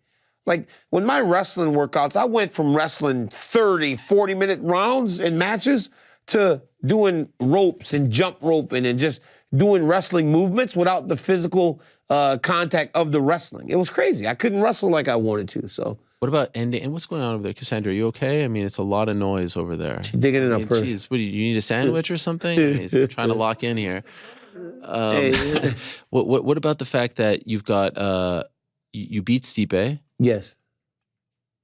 Like, when my wrestling workouts, I went from wrestling 30, 40-minute rounds in matches to doing ropes and jump roping and just doing wrestling movements without the physical contact of the wrestling. It was crazy. I couldn't wrestle like I wanted to, so. What about ending? And what's going on over there? Cassandra, are you okay? I mean, it's a lot of noise over there. She's digging in her purse. Jeez, what do you need a sandwich or something? He's trying to lock in here. What about the fact that you've got you beat Stipe? Yes.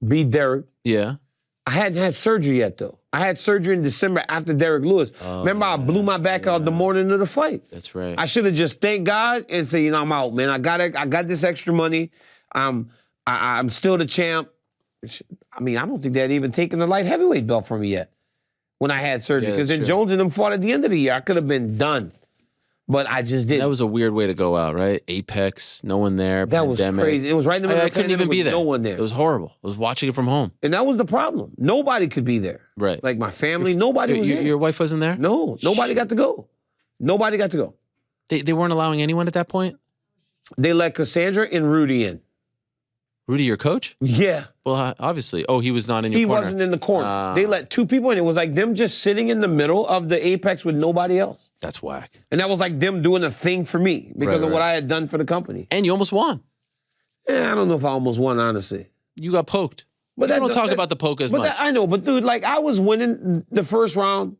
Beat Derek. Yeah. I hadn't had surgery yet, though. I had surgery in December after Derek Lewis. Remember, I blew my back out the morning of the fight. That's right. I should have just thanked God and said, I'm out, man. I got this extra money. I'm still the champ. I mean, I don't think they had even taken the light heavyweight belt from me yet when I had surgery. Because then Jones and them fought at the end of the year. I could have been done. But I just didn't. That was a weird way to go out, right? Apex, no one there. That was pandemic. crazy. It was right in the middle I of the couldn't even be pandemic there. with no one there. It was horrible. I was watching it from home. And that was the problem. Nobody could be there. Right. Like my family, nobody was there. Your wife wasn't there? No, nobody got to go. Nobody got to go. They weren't allowing anyone at that point? They let Cassandra and Rudy in. Rudy, your coach? Yeah. Well, obviously. Oh, he was not in your He corner. wasn't in the corner. They let 2 people in. It was like them just sitting in the middle of the apex with nobody else. That's whack. And that was like them doing a thing for me because of what I had done for the company. And you almost won. I don't know if I almost won, honestly. You got poked. But you don't talk about the poke as much. I know, but dude, like I was winning the first round.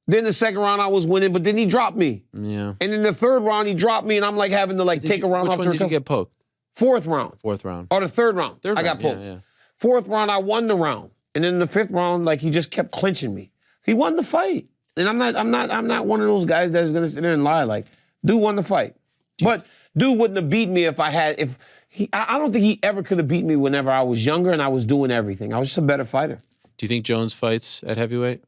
Then the second round I was winning, but then he dropped me. Yeah. And then the third round he dropped me and I'm like having to like take a round off. Which one did you get poked? Fourth round. Fourth round. Or the third round. I got poked. Yeah. Fourth round, I won the round. And then the 5th round, like he just kept clinching me. He won the fight. And I'm not one of those guys that's gonna sit there and lie. Like, dude won the fight. But dude wouldn't have beat me I don't think he ever could have beat me whenever I was younger and I was doing everything. I was just a better fighter. Do you think Jones fights at heavyweight?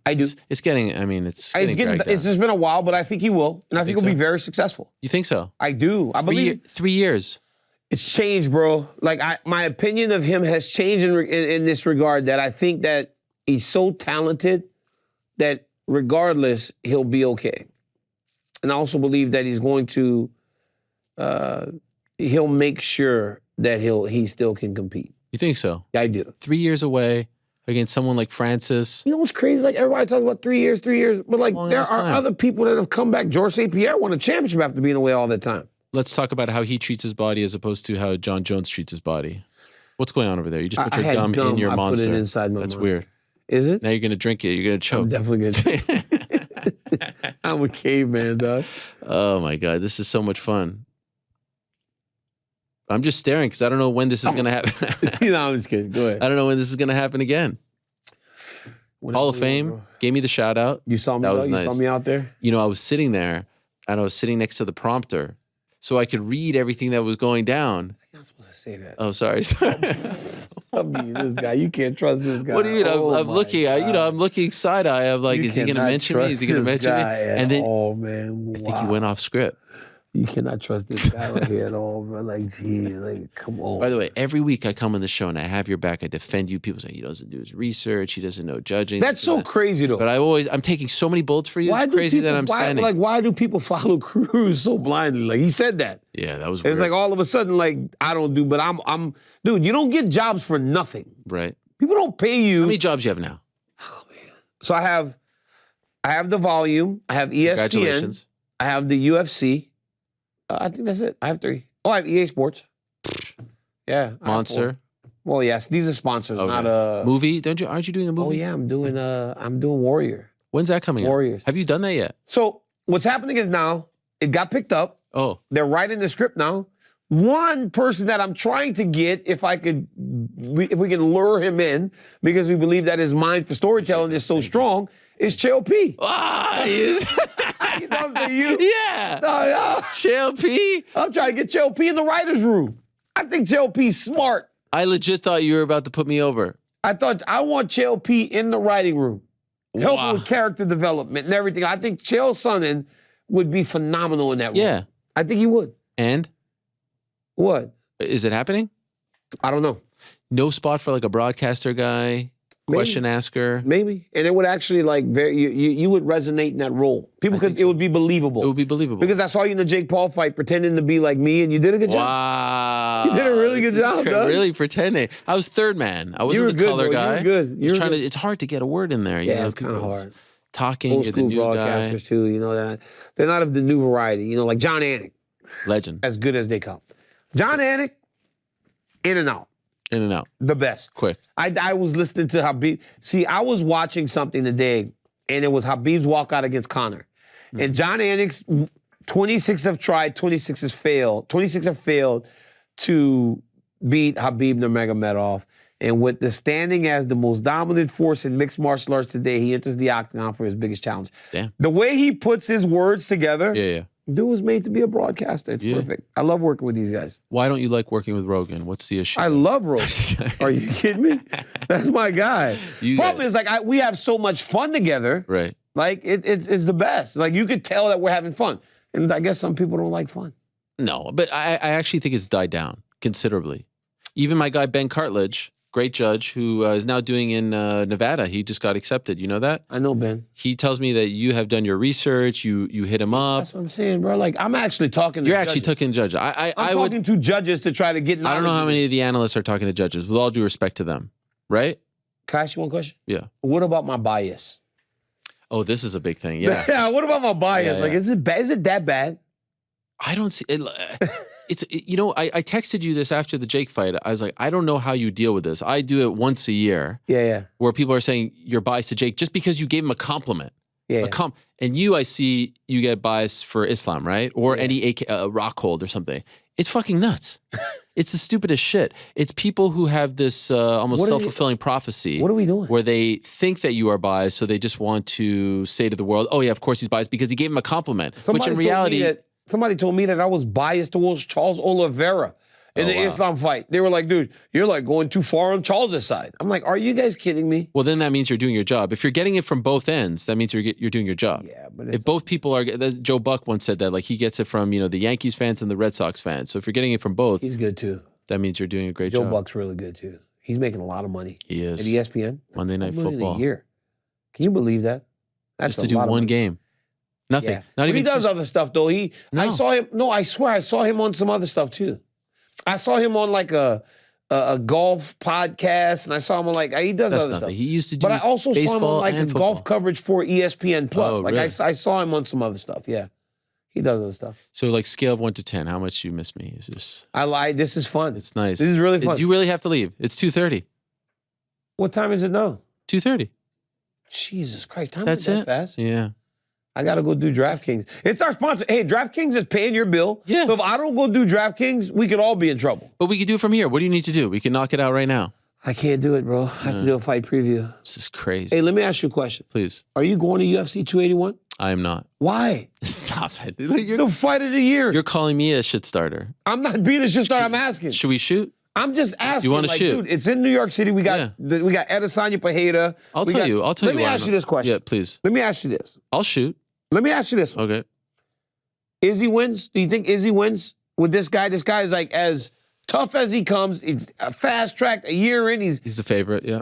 I do. It's getting dragged down. It's just been a while, but I think he will. And I think he'll be very successful. You think so? I do. I believe 3 years. It's changed, bro. Like my opinion of him has changed in this regard that I think that he's so talented that regardless, he'll be okay. And I also believe that he's going to, he'll make sure that he still can compete. You think so? I do. 3 years away against someone like Francis. You know what's crazy? Like everybody talks about 3 years, but like there are other people that have come back. George St. Pierre won a championship after being away all that time. Let's talk about how he treats his body as opposed to how John Jones treats his body. What's going on over there? You just put your gum in your monster. Put it inside my That's monster. weird. Is it? Now you're gonna drink it. You're gonna choke. I'm definitely gonna. I'm a caveman, dog. Oh my God, this is so much fun. I'm just staring because I don't know when this is going to happen. I'm just kidding. Go ahead. I don't know when this is going to happen again. Hall of Fame gave me the shout out. You saw me. That was you nice. saw me out there. I was sitting there, and I was sitting next to the prompter, so I could read everything that was going down. You're not supposed to say that. Oh, sorry. I mean, this guy. You can't trust this guy. What do you mean? I'm my looking. I'm looking side eye. I'm like, You is he going to cannot mention me? Is he going to trust mention this me? guy at And then all, man. I think he went off script. You cannot trust this guy right here at all, bro. Like, gee, like, come on. By the way, every week I come on the show and I have your back. I defend you. People say he doesn't do his research. He doesn't know judging. That's so crazy, though. But I'm taking so many bullets for you. It's crazy that I'm standing. Why do people follow Cruz so blindly? Like, he said that. Yeah, that was weird. It's like all of a sudden, like, I don't do, but I'm, dude, you don't get jobs for nothing. Right. People don't pay you. How many jobs you have now? Oh, man. So I have the volume. I have ESPN. Congratulations. I have the UFC. I think that's it. I have 3. Oh, I have EA Sports. Yeah. I have Monster. 4. Well, yes, these are sponsors, Okay. not a Movie? Aren't you doing a movie? Oh yeah, I'm doing Warrior. When's that coming Warriors. out? Have you done that yet? So what's happening is now it got picked up. Oh. They're writing the script now. One person that I'm trying to get, if we can lure him in, because we believe that his mind for storytelling is so strong, is Chael P. Ah, he knows that you. Yeah. Chael P. I'm trying to get Chael P in the writer's room. I think Chael P's smart. I legit thought you were about to put me over. I want Chael P in the writing room. Help Wow. with character development and everything. I think Chael Sonnen would be phenomenal in that role. Yeah. I think he would. And? What? Is it happening? I don't know. No spot for like a broadcaster guy, question asker. Maybe. And it would actually like you would resonate in that role. It would be believable. It would be believable. Because I saw you in the Jake Paul fight pretending to be like me and you did a good job. Wow. You did a really good job, Doug. Really pretending. I was third man. I You wasn't were the good, color bro. guy. You were good. You were good. It's hard to get a word in there. Yeah, it's kind of hard. Talking, Old you're the school new guy. broadcasters too, that. They're not of the new variety, like John Anik. Legend. As good as they come. John Anik, in and out. In and out. The best. Quick. I was listening to Habib. See, I was watching something today, and it was Habib's walkout against Conor. And John Anik's 26 have tried, 26 have failed. 26 have failed to beat Habib Nurmagomedov. And with the standing as the most dominant force in mixed martial arts today, he enters the octagon for his biggest challenge. Damn. The way he puts his words together, Yeah. dude was made to be a broadcaster. It's perfect. I love working with these guys. Why don't you like working with Rogan? What's the issue? I love Rogan. Are you kidding me? That's my guy. Problem is, like, we have so much fun together. Right. Like, it's the best. Like, you could tell that we're having fun. And I guess some people don't like fun. No, but I actually think it's died down considerably. Even my guy, Ben Cartledge, great judge, who is now doing in Nevada. He just got accepted. You know that? I know, Ben. He tells me that you have done your research. You hit him up. That's what I'm saying, bro. Like, I'm actually talking to You're judges. actually talking to judges. I'm talking to judges to try to get knowledge. I don't know how many of the analysts are talking to judges, with all due respect to them, right? Can I ask you one question? Yeah. What about my bias? Oh, this is a big thing. Yeah. Yeah, what about my bias? Yeah, Like, yeah. is it bad? Is it that bad? I don't see it. I texted you this after the Jake fight. I was like, I don't know how you deal with this. I do it once a year Yeah. where people are saying you're biased to Jake just because you gave him a compliment. Yeah. And you, I see you get biased for Islam, right? Or any rock hold or something. It's fucking nuts. It's the stupidest shit. It's people who have this almost self-fulfilling prophecy. What are we doing? Where they think that you are biased, so they just want to say to the world, oh yeah, of course he's biased because he gave him a compliment. Which in reality... Somebody told me that I was biased towards Charles Oliveira in the Islam fight. They were like, dude, you're like going too far on Charles' side. I'm like, are you guys kidding me? Well, then that means you're doing your job. If you're getting it from both ends, that means you're doing your job. Yeah, but if both people are, Joe Buck once said that, like he gets it from the Yankees fans and the Red Sox fans. So if you're getting it from both, he's good too. That means you're doing a great job. Joe Buck's really good too. He's making a lot of money. He is. At ESPN. Monday Night $1 million Football. a year. Can you believe that? That's just to do one game. Nothing. Yeah. Not even he does other stuff though. I saw him. No, I swear I saw him on some other stuff too. I saw him on like a golf podcast, and I saw him on like he does That's other nothing. stuff. He used to do. But I also saw him on like a football. golf coverage for ESPN Plus. Oh, like really? I saw him on some other stuff. Yeah, he does other stuff. So like scale of 1 to 10, how much you miss me? Is this? I lied. This is fun. It's nice. This is really fun. Do you really have to leave? It's 2:30. What time is it now? 2:30. Jesus Christ! Time That's went it. that fast. Yeah. I got to go do DraftKings. It's our sponsor. Hey, DraftKings is paying your bill. Yeah. So if I don't go do DraftKings, we could all be in trouble. But we could do it from here. What do you need to do? We can knock it out right now. I can't do it, bro. I have to do a fight preview. This is crazy. Hey, let me ask you a question. Please. Are you going to UFC 281? I am not. Why? Stop it. The fight of the year. You're calling me a shit starter. I'm not being a shit starter. I'm asking. Should we shoot? I'm just asking. You wanna like, shoot? dude, it's in New York City. We got Adesanya Pereira. I'll tell you. Let me ask you this question. Yeah, please. Let me ask you this. I'll shoot. Let me ask you this. Okay. Izzy wins? Do you think Izzy wins with this guy? This guy is like as tough as he comes. It's a fast track. A year in, he's the favorite. Yeah.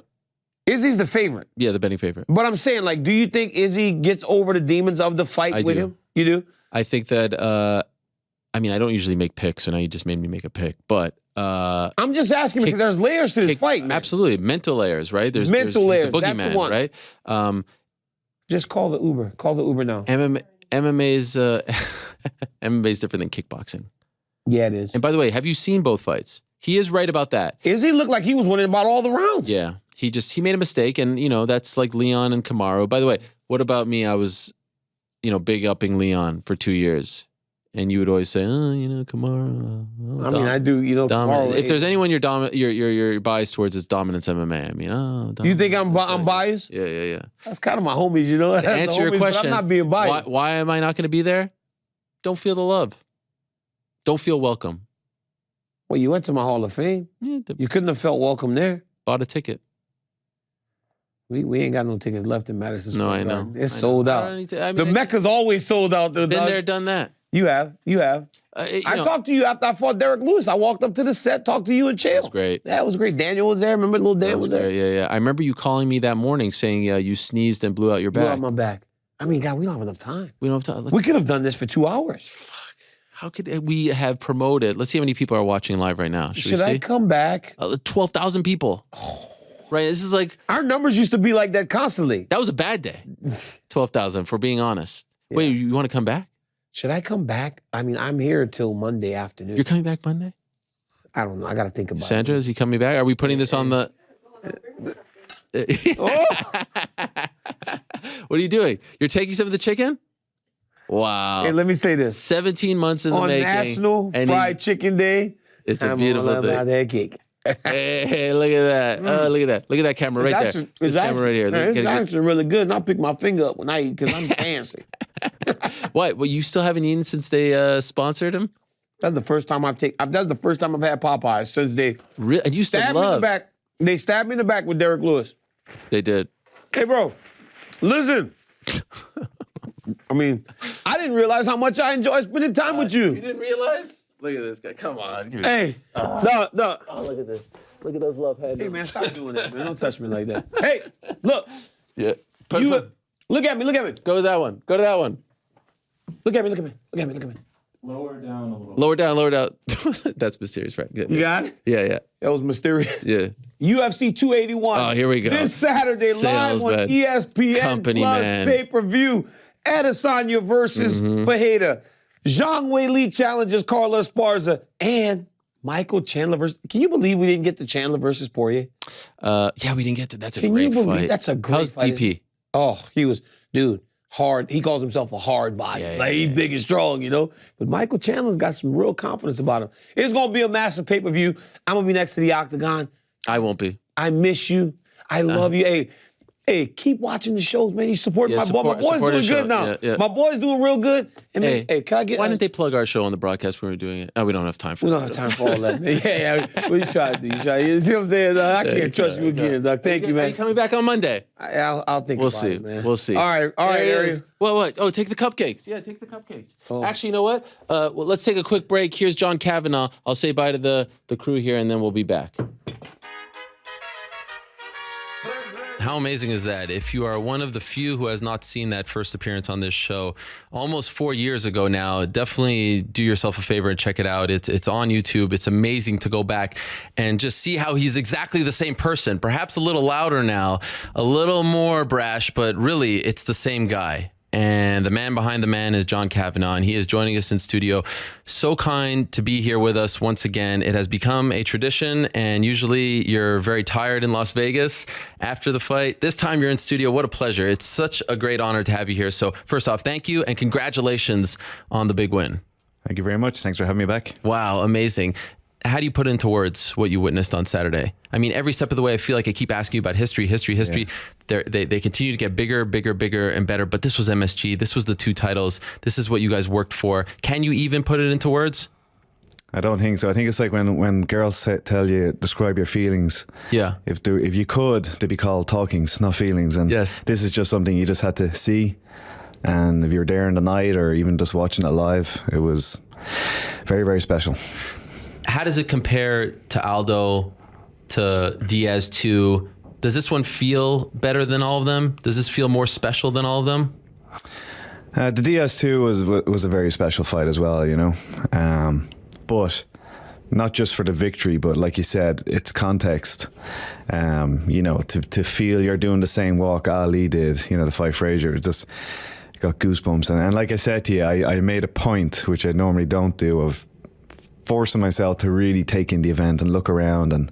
Izzy's the favorite. Yeah, the betting favorite. But I'm saying, like, do you think Izzy gets over the demons of the fight with him? You do? I think that. I mean, I don't usually make picks, so now you just made me make a pick. But I'm just asking because there's layers to this fight, man. Absolutely, mental layers, right? There's mental layers. He's the That's the boogeyman, one. right? Just call the Uber. Call the Uber now. MMA's MMA's different than kickboxing. Yeah, it is. And by the way, have you seen both fights? He is right about that. Izzy looked like he was winning about all the rounds. Yeah, he made a mistake, and that's like Leon and Kamaru. By the way, what about me? I was, big upping Leon for 2 years, and you would always say, Kamaru. I mean, I do. Kamaru. Kamaru, If there's anyone you're biased towards, it's Dominance MMA. I mean, you think I'm biased? Yeah. That's kind of my homies, To answer your question, I'm not being biased. Why am I not going to be there? Don't feel the love. Don't feel welcome. Well, you went to my Hall of Fame. Yeah, You couldn't have felt welcome there. bought a ticket. We ain't got no tickets left in Madison No, Square I know. Garden. It's sold out. The I Mecca's always sold out. been there, done that. You have. I talked to you after I fought Derek Lewis. I walked up to the set, talked to you and Chael. That was great. That was great. Daniel was there. Remember little Dan was there? Great. Yeah. I remember you calling me that morning saying you sneezed and blew out your Blew back. out my back. I mean, God, we don't have enough time. We don't have time. We could have done this for 2 hours. Fuck. How could we have promoted? Let's see how many people are watching live right now. Should we see? I come back? 12,000 people. Right. This is like our numbers used to be like that constantly. That was a bad day. 12,000 for being honest. Yeah. Wait, you want to come back? Should I come back? I mean, I'm here till Monday afternoon. You're coming back Monday? I don't know. I got to think about Sandra, is he coming back? Are we putting this on the... What are you doing? You're taking some of the chicken? Wow. Hey, let me say this. 17 months in the making. On National Fried Chicken Day. It's a beautiful thing. That cake. Hey, look at that. Oh, look at that. Look at that camera right there. This camera right here. It's actually really good. And I'll pick my finger up when I eat because I'm fancy. What? Well, you still haven't eaten since they sponsored him? That's the first time That's the first time I've had Popeyes since they really. And you still stabbed me in the back. They stabbed me in the back with Derek Lewis. They did. Hey, bro, listen. I mean, I didn't realize how much I enjoy spending time with you. You didn't realize? Look at this guy. Come on. Hey, no. Oh, look at this. Look at those love handles. Hey, man, stop doing that, man. Don't touch me like that. Hey, look. Yeah. Look at me. Go to that one. Look at me. Lower down a little. Lower down. That's mysterious, right? You got it? Yeah. That was mysterious. Yeah. UFC 281. Oh, here we go. This Saturday, live on ESPN Company Plus man. pay-per-view. Adesanya versus Pereira. Zhang Weili challenges Carla Esparza. And Michael Chandler versus... Can you believe we didn't get the Chandler versus Poirier? Yeah, we didn't get to... That's a Can great you believe fight. That's a great How's fight. DP? Oh, he was... Dude, hard. He calls himself a hard body. He's big and strong, But Michael Chandler's got some real confidence about him. It's going to be a massive pay-per-view. I'm going to be next to the octagon. I won't be. I miss you. I love you. Hey, keep watching the shows, man. You support my boy. My boy's doing good now. Yeah. My boy's doing real good. And man, hey, can I get... Why didn't they plug our show on the broadcast when we were doing it? Oh, we don't have time for that. We don't have time for all that. Yeah. What you try to do? You see what I'm saying? I can't trust you again, Doug. Thank you, man. Are you coming back on Monday? I'll think about it, man. We'll see. All right, Ariel. What? Oh, take the cupcakes. Yeah, take the cupcakes. Oh. Actually, you know what? Well, let's take a quick break. Here's John Kavanaugh. I'll say bye to the crew here, and then we'll be back. How amazing is that? If you are one of the few who has not seen that first appearance on this show, almost 4 years ago now, definitely do yourself a favor and check it out. It's on YouTube. It's amazing to go back and just see how he's exactly the same person. Perhaps a little louder now, a little more brash, but really it's the same guy. And the man behind the man is John Kavanaugh, and he is joining us in studio. So kind to be here with us once again. It has become a tradition, and usually you're very tired in Las Vegas after the fight. This time you're in studio. What a pleasure. It's such a great honor to have you here. So first off, thank you, and congratulations on the big win. Thank you very much. Thanks for having me back. Wow, amazing. How do you put into words what you witnessed on Saturday? I mean, every step of the way, I feel like I keep asking you about history. Yeah. They continue to get bigger, and better. But this was MSG. This was the 2 titles. This is what you guys worked for. Can you even put it into words? I don't think so. I think it's like when girls tell you, describe your feelings. Yeah. If you could, they'd be called talkings, not feelings. And yes. This is just something you just had to see. And if you were there in the night or even just watching it live, it was very, very special. How does it compare to Aldo, to Diaz 2? Does this one feel better than all of them? Does this feel more special than all of them? The Diaz 2 was a very special fight as well, you know. But not just for the victory, but like you said, it's context. You know, to feel you're doing the same walk Ali did, you know, to fight Frazier, it just got goosebumps. And like I said to you, I made a point, which I normally don't do, of forcing myself to really take in the event and look around and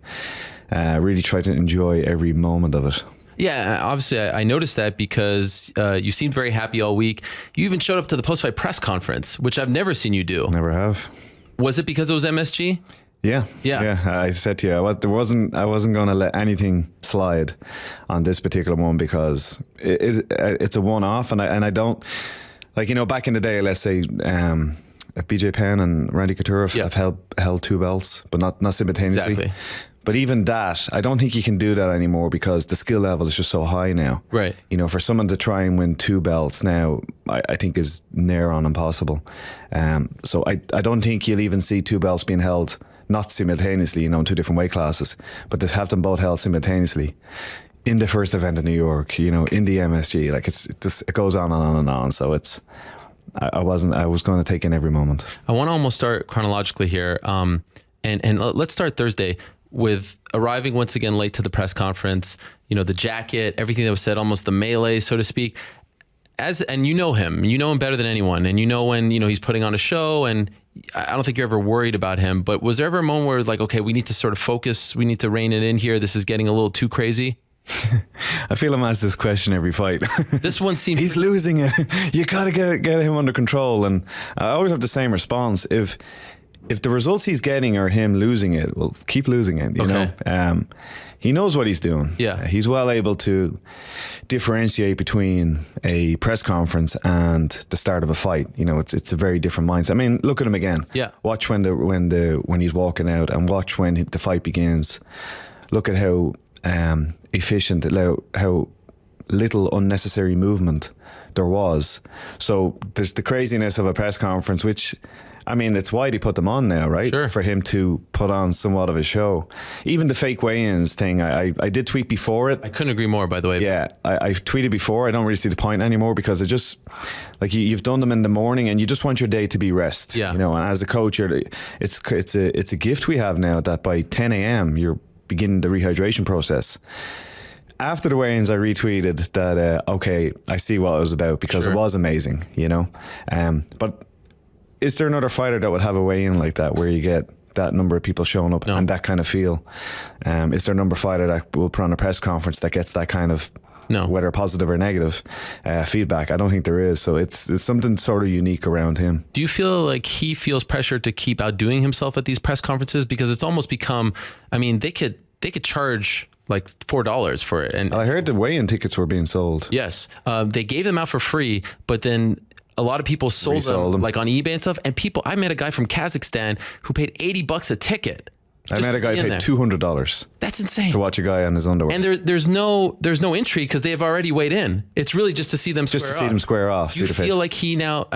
really try to enjoy every moment of it. Yeah, obviously I noticed that because you seemed very happy all week. You even showed up to the post-fight press conference, which I've never seen you do. Never have. Was it because it was MSG? Yeah. I said to you, I wasn't going to let anything slide on this particular one because it's a one-off, and I don't, like, you know, back in the day, let's say BJ Penn and Randy Couture have held 2 belts, but not simultaneously. Exactly. But even that, I don't think you can do that anymore because the skill level is just so high now. Right. You know, for someone to try and win 2 belts now, I think is near on impossible. So I don't think you'll even see 2 belts being held, not simultaneously, you know, in 2 different weight classes, but to have them both held simultaneously in the first event in New York, you know, in the MSG, like it goes on and on and on. So it's, I was going to take in every moment. I want to almost start chronologically here. And let's start Thursday with arriving once again late to the press conference, you know, the jacket, everything that was said, almost the melee, so to speak. And you know him better than anyone. And you know when, you know, he's putting on a show, and I don't think you're ever worried about him, but was there ever a moment where it's like, okay, we need to sort of focus, we need to rein it in here, this is getting a little too crazy? I feel I'm asked this question every fight. This one seems... He's losing it. You got to get him under control. And I always have the same response. If the results he's getting are him losing it, well, keep losing it, you know? He knows what he's doing. Yeah. He's well able to differentiate between a press conference and the start of a fight. You know, it's a very different mindset. I mean, look at him again. Yeah. Watch when he's walking out, and watch when the fight begins. Look at how efficient, how little unnecessary movement there was. So there's the craziness of a press conference, which, I mean, it's why they put them on now, right? Sure. For him to put on somewhat of a show. Even the fake weigh-ins thing, I did tweet before it. I couldn't agree more, by the way. Yeah, I've tweeted before. I don't really see the point anymore because it just, like, you've done them in the morning and you just want your day to be rest. Yeah. You know, and as a coach, it's a gift we have now that by 10 a.m. you're beginning the rehydration process. After the weigh-ins, I retweeted that, okay, I see what it was about because Sure. it was amazing, you know. But is there another fighter that would have a weigh-in like that where you get that number of people showing up and that kind of feel? Is there another fighter that will put on a press conference that gets that kind of, whether positive or negative, feedback? I don't think there is. So it's something sort of unique around him. Do you feel like he feels pressure to keep outdoing himself at these press conferences? Because it's almost become, I mean, they could charge like $4 for it. And I heard the weigh-in tickets were being sold. Yes. They gave them out for free, but then a lot of people sold them like on eBay and stuff. And I met a guy from Kazakhstan who paid $80 a ticket. I met a guy who paid $200. That's insane. To watch a guy on his underwear. And there's no intrigue because they have already weighed in. It's really just to see them square off. Just to see them square off. Do you feel like he now,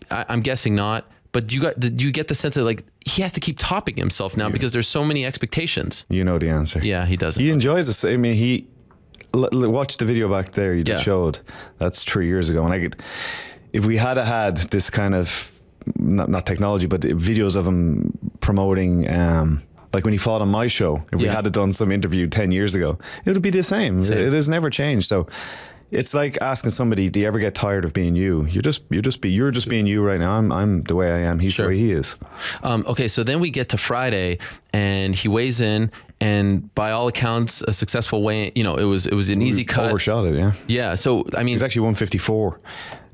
I'm guessing not, but do you get the sense that like he has to keep topping himself now because there's so many expectations? You know the answer. Yeah, he doesn't. He enjoys this. I mean, watch the video back there you just showed. That's 3 years ago. And if we had this kind of, not technology, but videos of him promoting, like when he fought on my show, if we had done some interview 10 years ago, it would be the same. It has never changed. So It's like asking somebody, "Do you ever get tired of being you?" You're just being you right now. I'm the way I am. He's the way he is. Okay, so then we get to Friday, and he weighs in, and by all accounts, a successful weigh. You know, it was an easy cut. Overshot it, yeah. Yeah. So I mean, He was actually 154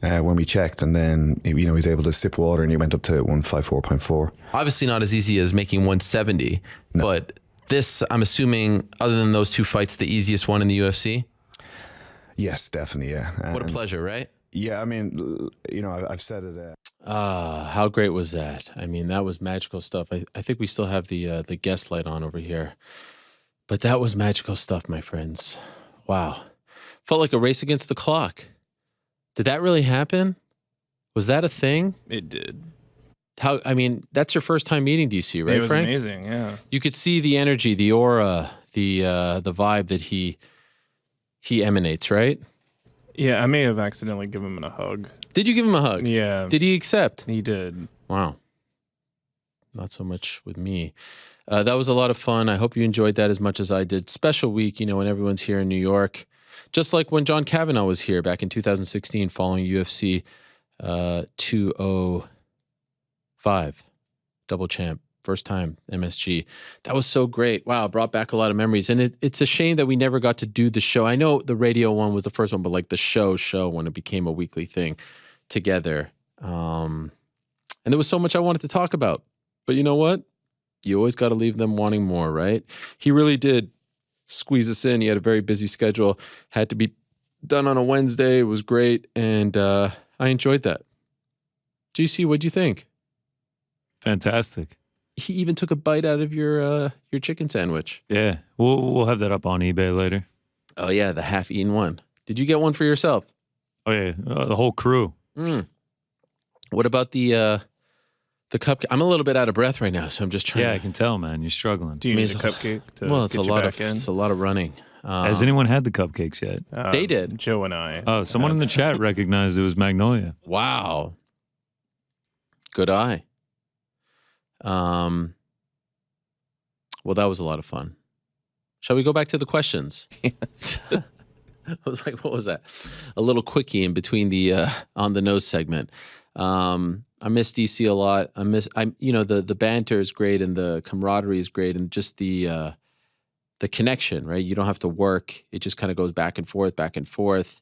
when we checked, and then he's able to sip water, and he went up to 154.4. obviously not as easy as making 170, but this, I'm assuming, other than those two fights, the easiest one in the UFC. Yes, definitely, yeah. What a pleasure, right? Yeah, I mean, I've said it. How great was that? I mean, that was magical stuff. I think we still have the guest light on over here, but that was magical stuff, my friends. Wow, felt like a race against the clock. Did that really happen? Was that a thing? It did. I mean, that's your first time meeting DC, right, It was Frank? amazing, yeah. You could see the energy, the aura, the vibe that he emanates, right? Yeah, I may have accidentally given him a hug. Did you give him a hug? Yeah. Did he accept? He did. Wow. Not so much with me. That was a lot of fun. I hope you enjoyed that as much as I did. Special week, when everyone's here in New York. Just like when John Kavanaugh was here back in 2016 following UFC 205. Double champ. First time, MSG. That was so great. Wow, brought back a lot of memories. And it's a shame that we never got to do the show. I know the radio one was the first one, but like the show when it became a weekly thing together. And there was so much I wanted to talk about. But you know what? You always got to leave them wanting more, right? He really did squeeze us in. He had a very busy schedule. Had to be done on a Wednesday. It was great. And I enjoyed that. GC, what'd you think? Fantastic. He even took a bite out of your chicken sandwich. Yeah, we'll have that up on eBay later. Oh yeah, the half-eaten one. Did you get one for yourself? Oh yeah, the whole crew. What about the cupcake? I'm a little bit out of breath right now, so I'm just trying. Yeah, to... I can tell, man. You're struggling. Do you need a cupcake to Well, it's get a you lot back in? it's a lot of running. Has anyone had the cupcakes yet? They did. Joe and I. Oh, someone in the chat recognized it was Magnolia. Wow. Good eye. Well, that was a lot of fun. Shall we go back to the questions? Yes. I was like, what was that? A little quickie in between the on the nose segment. I miss DC a lot. The banter is great and the camaraderie is great and just the connection, right? You don't have to work. It just kind of goes back and forth, back and forth.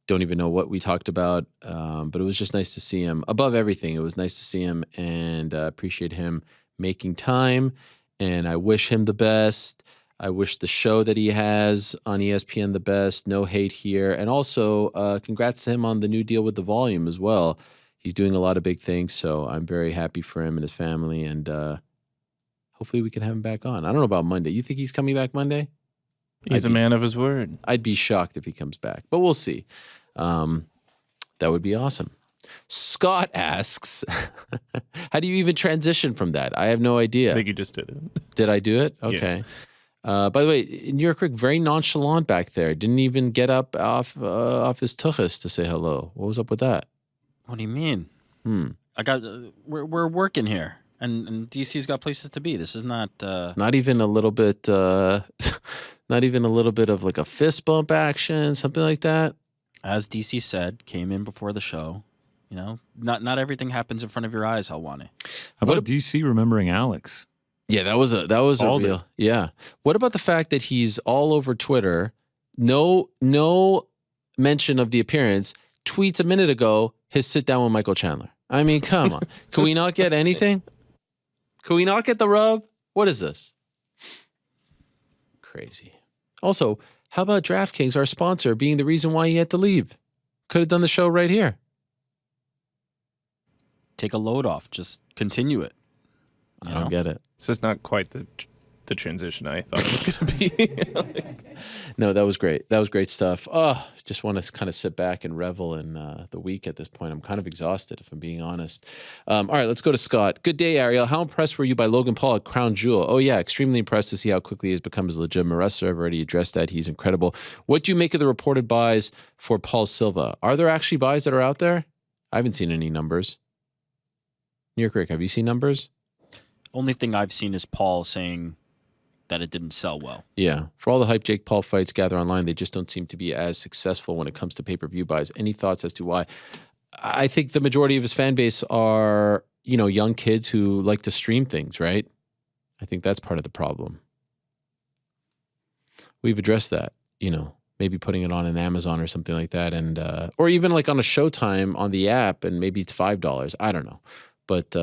Don't even know what we talked about, but it was just nice to see him. Above everything, it was nice to see him and appreciate him making time. And I wish him the best. I wish the show that he has on ESPN the best. No hate here. And also, congrats to him on the new deal with the Volume as well. He's doing a lot of big things, so I'm very happy for him and his family. And hopefully we can have him back on. I don't know about Monday. You think he's coming back Monday? He's a man of his word. I'd be shocked if he comes back, but we'll see. That would be awesome. Scott asks, how do you even transition from that? I have no idea. I think you just did it. Did I do it? Okay. By the way, in your creek, very nonchalant back there. Didn't even get up off his tuchus to say hello. What was up with that? What do you mean? I got we're working here, and DC's got places to be. This is not Not even a little bit. Not even a little bit of like a fist bump action, something like that. As DC said, came in before the show. Not everything happens in front of your eyes, Helwani. How about DC remembering Alex? Yeah, that was a Called real. it. Yeah. What about the fact that he's all over Twitter? No mention of the appearance. Tweets a minute ago his sit down with Michael Chandler. I mean, come on. Can we not get anything? Can we not get the rub? What is this? Crazy. Also, how about DraftKings, our sponsor, being the reason why he had to leave? Could have done the show right here. Take a load off. Just continue it. I don't get it. This is not quite the transition I thought it was going to be. No, that was great. That was great stuff. Oh, just want to kind of sit back and revel in the week at this point. I'm kind of exhausted, if I'm being honest. All right, let's go to Scott. Good day, Ariel. How impressed were you by Logan Paul at Crown Jewel? Oh, yeah, extremely impressed to see how quickly he has become a legitimate wrestler. I've already addressed that. He's incredible. What do you make of the reported buys for Paul Silva? Are there actually buys that are out there? I haven't seen any numbers. New York Rick, have you seen numbers? Only thing I've seen is Paul saying that it didn't sell well. Yeah. For all the hype Jake Paul fights gather online, they just don't seem to be as successful when it comes to pay-per-view buys. Any thoughts as to why? I think the majority of his fan base are, young kids who like to stream things, right? I think that's part of the problem. We've addressed that, maybe putting it on an Amazon or something like that, and or even like on a Showtime on the app, and maybe it's $5. I don't know. But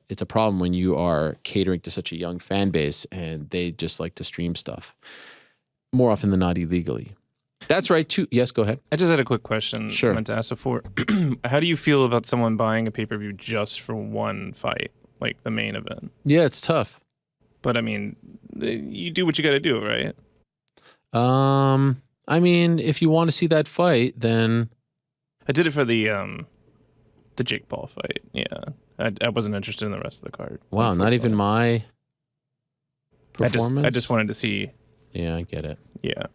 it's a problem when you are catering to such a young fan base and they just like to stream stuff more often than not illegally. That's right, too. Yes, go ahead. I just had a quick question. Sure. I meant to ask before. How do you feel about someone buying a pay-per-view just for one fight, like the main event? Yeah, it's tough. But I mean, you do what you got to do, right? I mean, if you want to see that fight, then I did it for the Jake Paul fight. Yeah. I wasn't interested in the rest of the card. wow, not even my performance. I just wanted to see. Yeah, I get it. Yeah.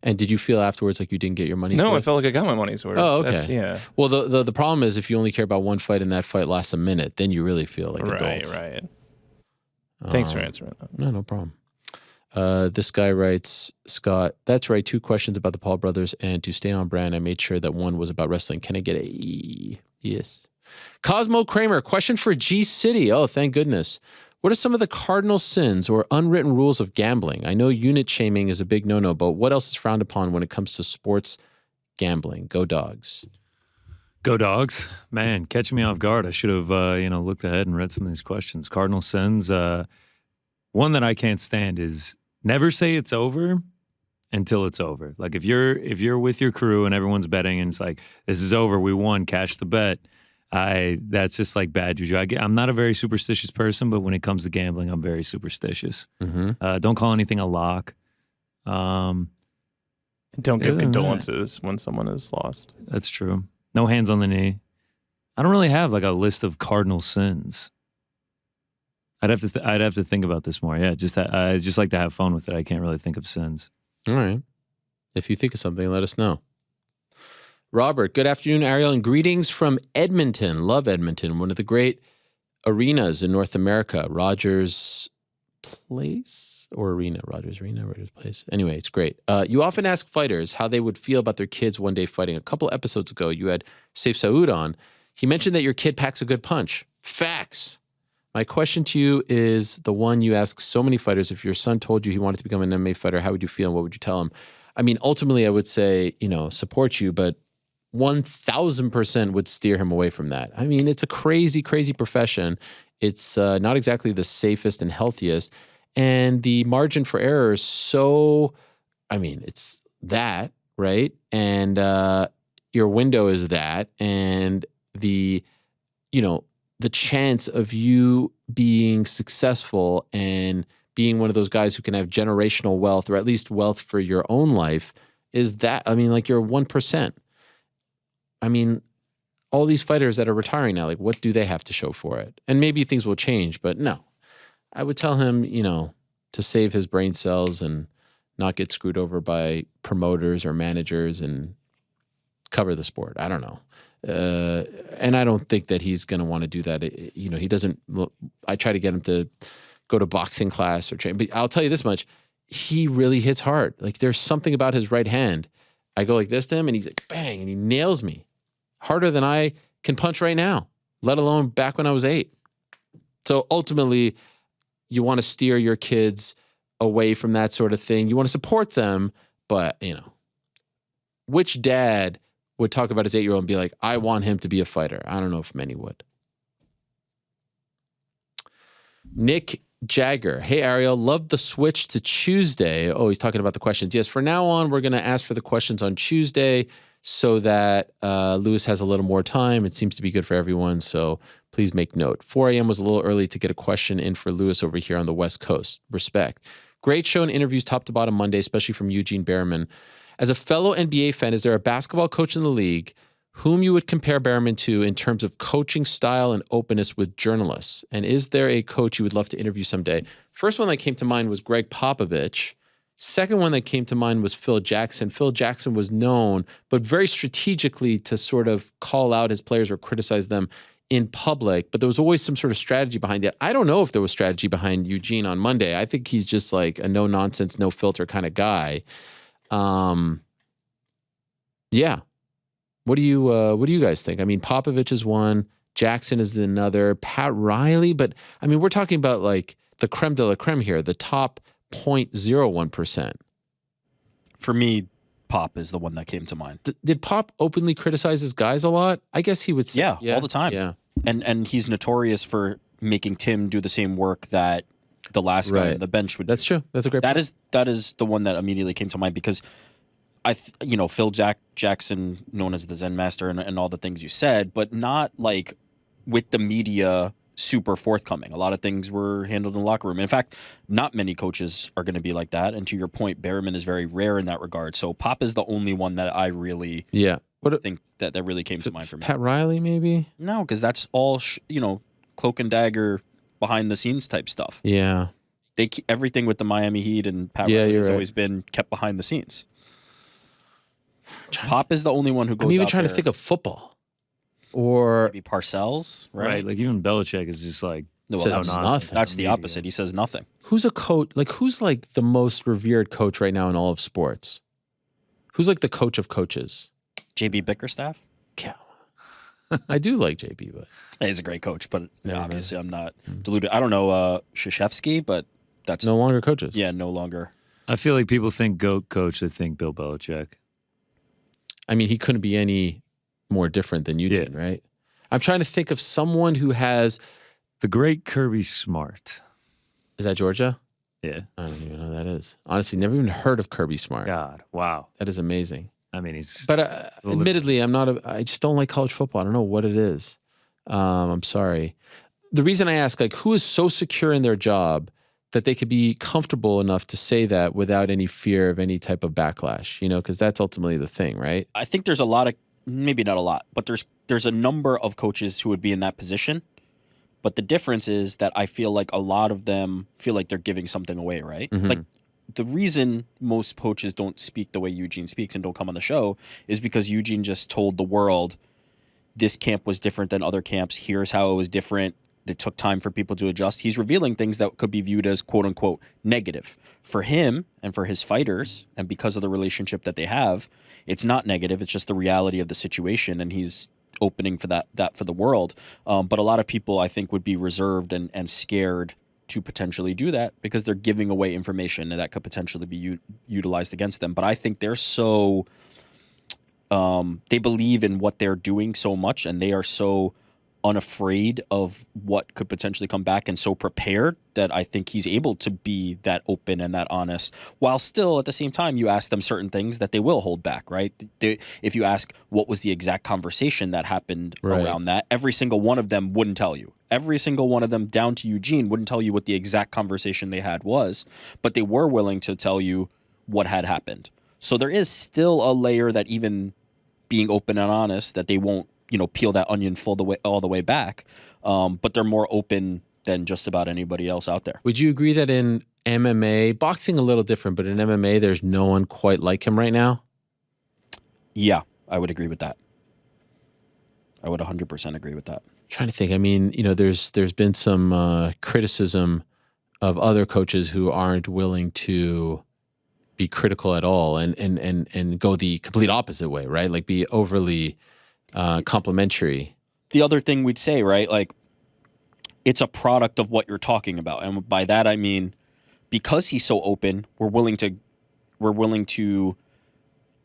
And did you feel afterwards like you didn't get your money's worth? No, I felt like I got my money's worth. Oh, okay. Yeah. Well, the problem is if you only care about one fight and that fight lasts a minute, then you really feel like adults. Right. Thanks for answering that. No problem. This guy writes, Scott, that's right. 2 questions about the Paul brothers, and to stay on brand, I made sure that one was about wrestling. Can I get a E? Yes. Cosmo Kramer, question for G City. Oh, thank goodness. What are some of the cardinal sins or unwritten rules of gambling? I know unit shaming is a big no-no, but what else is frowned upon when it comes to sports gambling? Go Dogs. Go Dogs. Man, catch me off guard. I should have, looked ahead and read some of these questions. Cardinal sins. One that I can't stand is never say it's over until it's over. Like if you're with your crew and everyone's betting and it's like, this is over, we won, cash the bet. That's just like bad juju. I'm not a very superstitious person, but when it comes to gambling, I'm very superstitious. Mm-hmm. Don't call anything a lock. Don't give condolences when someone is lost. That's true. No hands on the knee. I don't really have like a list of cardinal sins. I'd have to think about this more. Yeah, I just like to have fun with it. I can't really think of sins. All right. If you think of something, let us know. Robert, good afternoon, Ariel, and greetings from Edmonton. Love Edmonton, one of the great arenas in North America. Rogers Place or Arena? Rogers Arena, Rogers Place. Anyway, it's great. You often ask fighters how they would feel about their kids one day fighting. A couple episodes ago, you had Saif Saud on. He mentioned that your kid packs a good punch. Facts. My question to you is the one you ask so many fighters. If your son told you he wanted to become an MMA fighter, how would you feel and what would you tell him? I mean, ultimately, I would say, support you, but 1,000% would steer him away from that. I mean, it's a crazy, crazy profession. It's not exactly the safest and healthiest. And the margin for error is so, it's that, right? And your window is that. And the chance of you being successful and being one of those guys who can have generational wealth or at least wealth for your own life is that, you're 1%. All these fighters that are retiring now, like what do they have to show for it? And maybe things will change, but no. I would tell him, to save his brain cells and not get screwed over by promoters or managers and cover the sport. I don't know. And I don't think that he's going to want to do that. He doesn't, I try to get him to go to boxing class or train, but I'll tell you this much. He really hits hard. Like there's something about his right hand. I go like this to him and he's like, bang, and he nails me harder than I can punch right now, let alone back when I was 8. So ultimately, you want to steer your kids away from that sort of thing. You want to support them, but, which dad would talk about his 8-year-old and be like, I want him to be a fighter? I don't know if many would. Nick Jagger. Hey, Ariel, love the switch to Tuesday. Oh, he's talking about the questions. Yes, for now on, we're going to ask for the questions on Tuesday so that Lewis has a little more time. It seems to be good for everyone, so please make note. 4 a.m. was a little early to get a question in for Lewis over here on the West Coast. Respect. Great show and interviews top to bottom Monday, especially from Eugene Behrman. As a fellow NBA fan, is there a basketball coach in the league whom you would compare Behrman to in terms of coaching style and openness with journalists? And is there a coach you would love to interview someday? First one that came to mind was Greg Popovich. Second one that came to mind was Phil Jackson. Phil Jackson was known, but very strategically to sort of call out his players or criticize them in public, but there was always some sort of strategy behind it. I don't know if there was strategy behind Eugene on Monday. I think he's just like a no nonsense, no filter kind of guy. Yeah. What do you guys think? I mean, Popovich is one, Jackson is another, Pat Riley, but I mean, we're talking about like the creme de la creme here, the top 0.01%. For me, Pop is the one that came to mind. Did Pop openly criticize his guys a lot? I guess he would say. Yeah, all the time. Yeah. And he's notorious for making Tim do the same work that the last guy on the bench would do. That's true. That's a great point. That is the one that immediately came to mind because Phil Jackson, known as the Zen Master and all the things you said, but not like with the media super forthcoming. A lot of things were handled in the locker room. In fact, not many coaches are going to be like that. And to your point, Behrman is very rare in that regard. So Pop is the only one that I really think that really came to mind for me. Pat Riley, maybe? No, because that's all, cloak and dagger behind the scenes type stuff. Yeah. Everything with the Miami Heat and Pat Riley has always been kept behind the scenes. Pop is the only one who goes. I'm even trying to think of football, or maybe Parcells, right? Like even Belichick is just like says nothing. That's the opposite. He says nothing. Who's a coach? Like who's like the most revered coach right now in all of sports? Who's like the coach of coaches? JB Bickerstaff. Yeah, I do like JB, but he's a great coach. But obviously, I'm not deluded. I don't know Krzyzewski, but that's no longer coaches. Yeah, no longer. I feel like people think GOAT coach, they think Bill Belichick. I mean, he couldn't be any more different than Eugene, right? I'm trying to think of someone who has the great Kirby Smart. Is that Georgia? Yeah. I don't even know who that is. Honestly, never even heard of Kirby Smart. God, wow. That is amazing. I mean, he's... But admittedly, I just don't like college football. I don't know what it is. I'm sorry. The reason I ask, like, who is so secure in their job that they could be comfortable enough to say that without any fear of any type of backlash, because that's ultimately the thing, right? I think there's a lot of, maybe not a lot, but there's a number of coaches who would be in that position. But the difference is that I feel like a lot of them feel like they're giving something away, right? Mm-hmm. Like the reason most coaches don't speak the way Eugene speaks and don't come on the show is because Eugene just told the world this camp was different than other camps. Here's how it was different. It took time for people to adjust. He's revealing things that could be viewed as quote unquote negative for him and for his fighters. And because of the relationship that they have, it's not negative. It's just the reality of the situation. And he's opening for that for the world. But a lot of people, I think, would be reserved and scared to potentially do that because they're giving away information and that could potentially be utilized against them. But I think they're so, they believe in what they're doing so much and they are so unafraid of what could potentially come back and so prepared that I think he's able to be that open and that honest while still at the same time you ask them certain things that they will hold back, right? If you ask what was the exact conversation that happened around that, every single one of them wouldn't tell you. Every single one of them down to Eugene wouldn't tell you what the exact conversation they had was, but they were willing to tell you what had happened. So there is still a layer that even being open and honest that they won't peel that onion all the way back. But they're more open than just about anybody else out there. Would you agree that in MMA, boxing a little different, but in MMA, there's no one quite like him right now? Yeah, I would agree with that. I would 100% agree with that. I'm trying to think. I mean, there's been some criticism of other coaches who aren't willing to be critical at all and go the complete opposite way, right? Like be overly complimentary. The other thing we'd say, right? Like it's a product of what you're talking about. And by that, I mean, because he's so open, we're willing to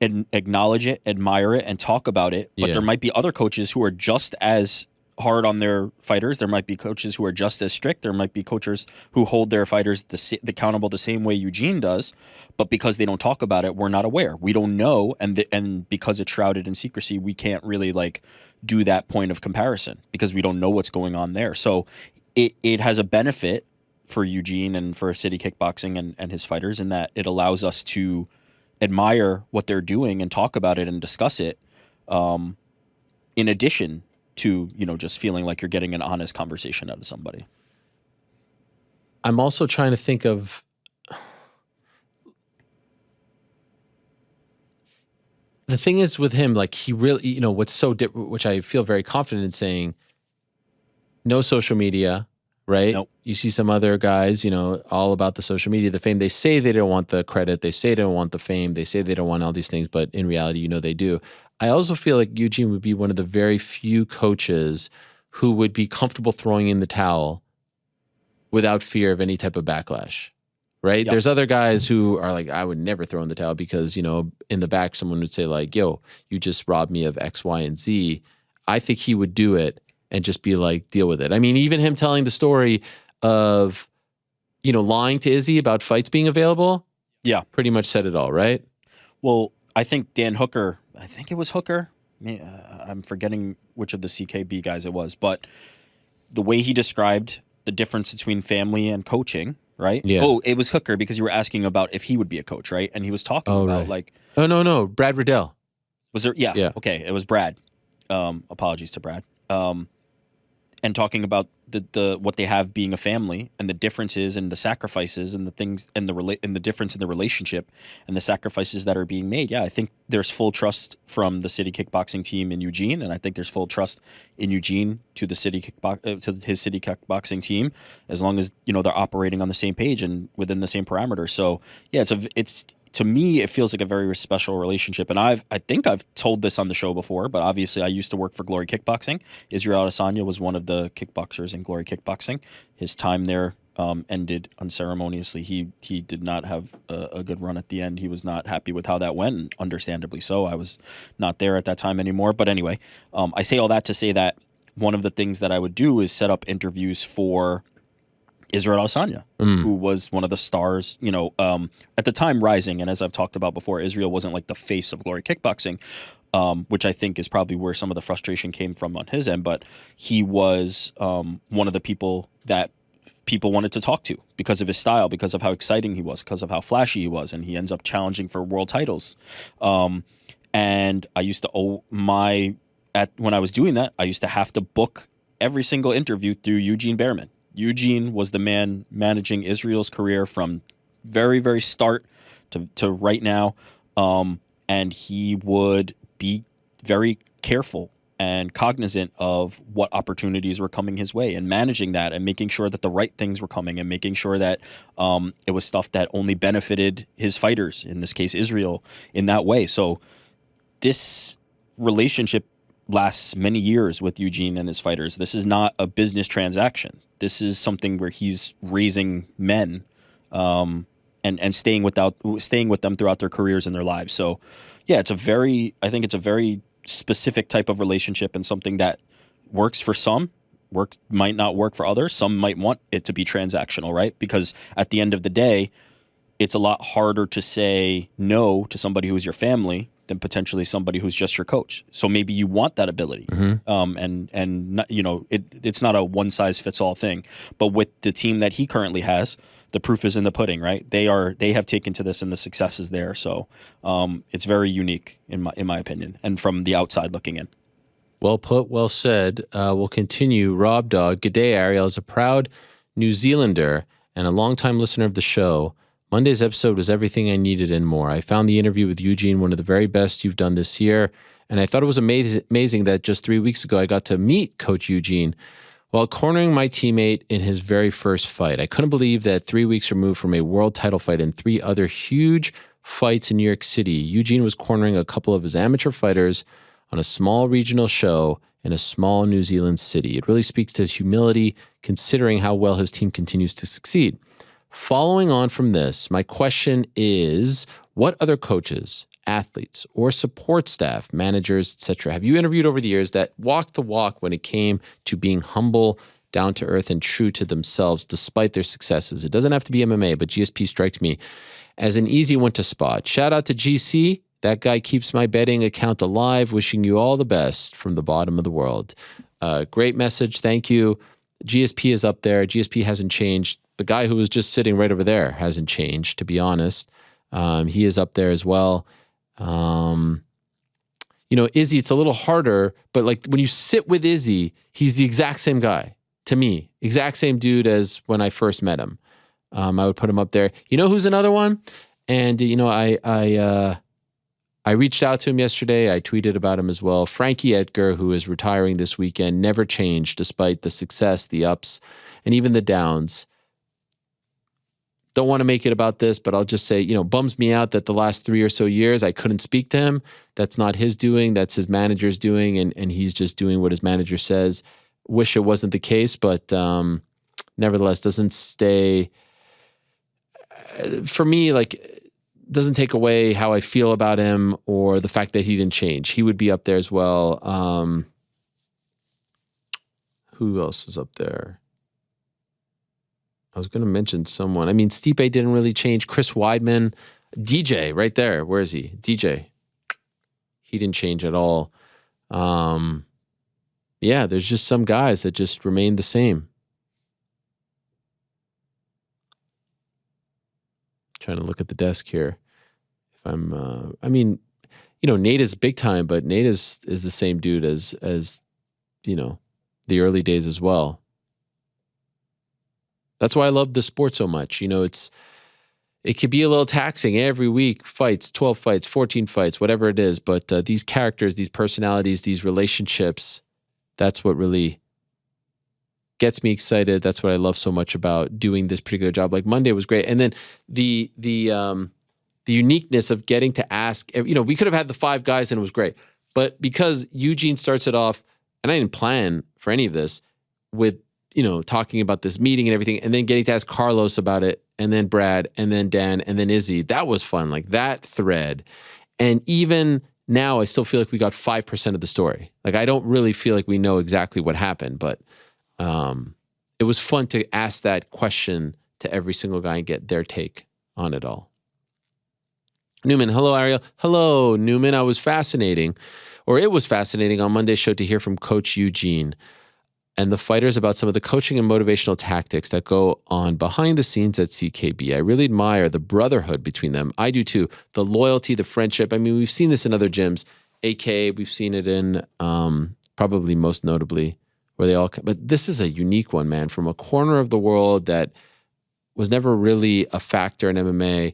acknowledge it, admire it, and talk about it. But there might be other coaches who are just as hard on their fighters. There might be coaches who are just as strict. There might be coaches who hold their fighters accountable the same way Eugene does. But because they don't talk about it, we're not aware. We don't know. And because it's shrouded in secrecy, we can't really do that point of comparison because we don't know what's going on there. So it has a benefit for Eugene and for City Kickboxing and his fighters in that it allows us to admire what they're doing and talk about it and discuss it in addition to, just feeling like you're getting an honest conversation out of somebody. I'm also trying to think of the thing is with him, like he really, what's so which I feel very confident in saying, no social media, right? Nope. You see some other guys, all about the social media, the fame. They say they don't want the credit. They say they don't want the fame. They say they don't want all these things, but in reality, they do. I also feel like Eugene would be one of the very few coaches who would be comfortable throwing in the towel without fear of any type of backlash, right? Yep. There's other guys who are like, I would never throw in the towel because, in the back, someone would say like, yo, you just robbed me of X, Y, and Z. I think he would do it and just be like, deal with it. I mean, even him telling the story of, lying to Izzy about fights being available. Yeah. Pretty much said it all, right? Well, I think Dan Hooker, I think it was Hooker. I'm forgetting which of the CKB guys it was, but the way he described the difference between family and coaching, right? Yeah. Oh, it was Hooker because you were asking about if he would be a coach, right? And he was talking about right. Oh, no, Brad Riddell. Was there? Yeah. Okay, it was Brad. Apologies to Brad. And talking about the what they have being a family and the differences and the sacrifices and the things and the difference in the relationship and the sacrifices that are being made. Yeah, I think there's full trust from the City Kickboxing team in Eugene, and I think there's full trust in Eugene to the to his City Kickboxing team, as long as they're operating on the same page and within the same parameters. So yeah, it's to me, it feels like a very special relationship. And I think I've told this on the show before, but obviously I used to work for Glory Kickboxing. Israel Adesanya was one of the kickboxers in Glory Kickboxing. His time there ended unceremoniously. He did not have a good run at the end. He was not happy with how that went, and understandably so. I was not there at that time anymore. But anyway, I say all that to say that one of the things that I would do is set up interviews for Israel Adesanya, who was one of the stars, at the time rising. And as I've talked about before, Israel wasn't like the face of Glory Kickboxing, which I think is probably where some of the frustration came from on his end. But he was one of the people that people wanted to talk to because of his style, because of how exciting he was, because of how flashy he was. And he ends up challenging for world titles. And I used to when I was doing that, I used to have to book every single interview through Eugene Behrman. Eugene was the man managing Israel's career from very, very start to right now. And he would be very careful and cognizant of what opportunities were coming his way and managing that and making sure that the right things were coming and making sure that it was stuff that only benefited his fighters, in this case, Israel, in that way. So this relationship lasts many years with Eugene and his fighters. This is not a business transaction. This is something where he's raising men and staying with them throughout their careers and their lives. So yeah, I think it's a very specific type of relationship and something that works for some, might not work for others. Some might want it to be transactional, right? Because at the end of the day, it's a lot harder to say no to somebody who's your family than potentially somebody who's just your coach. So maybe you want that ability, and not, it's not a one size fits all thing. But with the team that he currently has, the proof is in the pudding, right? They have taken to this, and the success is there. So it's very unique in my opinion, and from the outside looking in. Well put, well said. We'll continue. Rob Dog, good day, Ariel. As a proud New Zealander and a longtime listener of the show, Monday's episode was everything I needed and more. I found the interview with Eugene one of the very best you've done this year, and I thought it was amazing that just 3 weeks ago I got to meet Coach Eugene while cornering my teammate in his very first fight. I couldn't believe that 3 weeks removed from a world title fight and 3 other huge fights in New York City, Eugene was cornering a couple of his amateur fighters on a small regional show in a small New Zealand city. It really speaks to his humility, considering how well his team continues to succeed. Following on from this, my question is, what other coaches, athletes, or support staff, managers, etc., have you interviewed over the years that walked the walk when it came to being humble, down to earth, and true to themselves despite their successes? It doesn't have to be MMA, but GSP strikes me as an easy one to spot. Shout out to GC. That guy keeps my betting account alive. Wishing you all the best from the bottom of the world. Great message. Thank you. GSP is up there. GSP hasn't changed. The guy who was just sitting right over there hasn't changed, to be honest. He is up there as well. Izzy, it's a little harder, but like when you sit with Izzy, he's the exact same guy to me. Exact same dude as when I first met him. I would put him up there. You know who's another one? And, I reached out to him yesterday. I tweeted about him as well. Frankie Edgar, who is retiring this weekend, never changed despite the success, the ups, and even the downs. Don't want to make it about this, but I'll just say, bums me out that the last 3 or so years I couldn't speak to him. That's not his doing. That's his manager's doing, and he's just doing what his manager says. Wish it wasn't the case, but nevertheless, doesn't stay... For me, doesn't take away how I feel about him or the fact that he didn't change. He would be up there as well. Who else is up there? I was going to mention someone. I mean, Stipe didn't really change. Chris Weidman, DJ right there. Where is he? DJ. He didn't change at all. Yeah, there's just some guys that just remain the same. Trying to look at the desk here. If I'm, Nate is big time, but Nate is the same dude as the early days as well. That's why I love the sport so much. It could be a little taxing every week, fights, 12 fights, 14 fights, whatever it is. But these characters, these personalities, these relationships, that's what really gets me excited. That's what I love so much about doing this particular job. Like Monday was great. And then the uniqueness of getting to ask, we could have had the 5 guys and it was great. But because Eugene starts it off, and I didn't plan for any of this, with, talking about this meeting and everything, and then getting to ask Carlos about it, and then Brad, and then Dan, and then Izzy. That was fun, like that thread. And even now, I still feel like we got 5% of the story. Like, I don't really feel like we know exactly what happened, but it was fun to ask that question to every single guy and get their take on it all. Newman, hello, Ariel. Hello, Newman. It was fascinating on Monday's show to hear from Coach Eugene and the fighters about some of the coaching and motivational tactics that go on behind the scenes at CKB. I really admire the brotherhood between them. I do too. The loyalty, the friendship. I mean, we've seen this in other gyms. AK, we've seen it in probably most notably where they all, but this is a unique one, man, from a corner of the world that was never really a factor in MMA.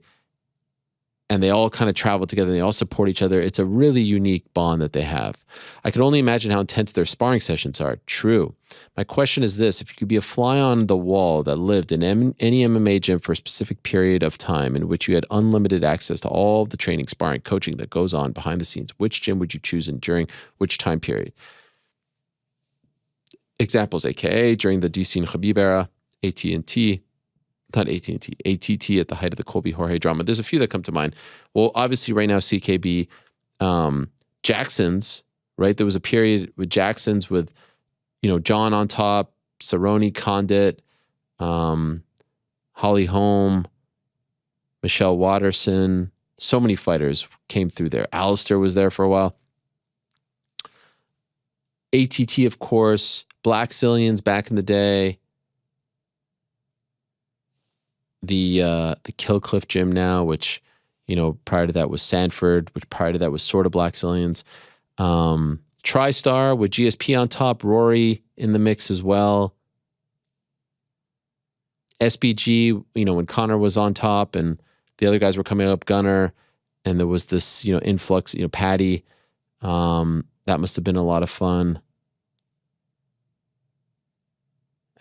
And they all kind of travel together. They all support each other. It's a really unique bond that they have. I could only imagine how intense their sparring sessions are. True. My question is this. If you could be a fly on the wall that lived in any MMA gym for a specific period of time in which you had unlimited access to all of the training, sparring, coaching that goes on behind the scenes, which gym would you choose and during which time period? Examples, AKA during the DC and Khabib era, AT&T, not AT&T, ATT at the height of the Colby Jorge drama. There's a few that come to mind. Well, obviously right now CKB, Jackson's, right? There was a period with Jackson's with, John on top, Cerrone, Condit, Holly Holm, Michelle Watterson. So many fighters came through there. Alistair was there for a while. ATT, of course, Black Zillions back in the day. The Killcliff gym now, which, prior to that was Sanford, which prior to that was sort of Black Zillions. TriStar with GSP on top, Rory in the mix as well. SBG, when Connor was on top and the other guys were coming up, Gunner, and there was this, influx, Patty. That must have been a lot of fun.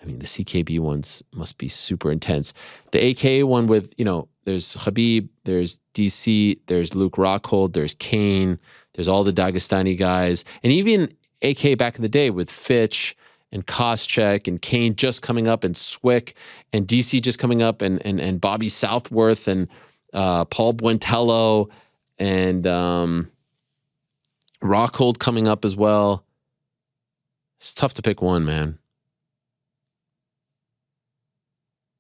I mean, the CKB ones must be super intense. The AK one with, there's Khabib, there's DC, there's Luke Rockhold, there's Kane, there's all the Dagestani guys. And even AK back in the day with Fitch and Koscheck and Kane just coming up and Swick and DC just coming up and Bobby Southworth and Paul Buentello and Rockhold coming up as well. It's tough to pick one, man.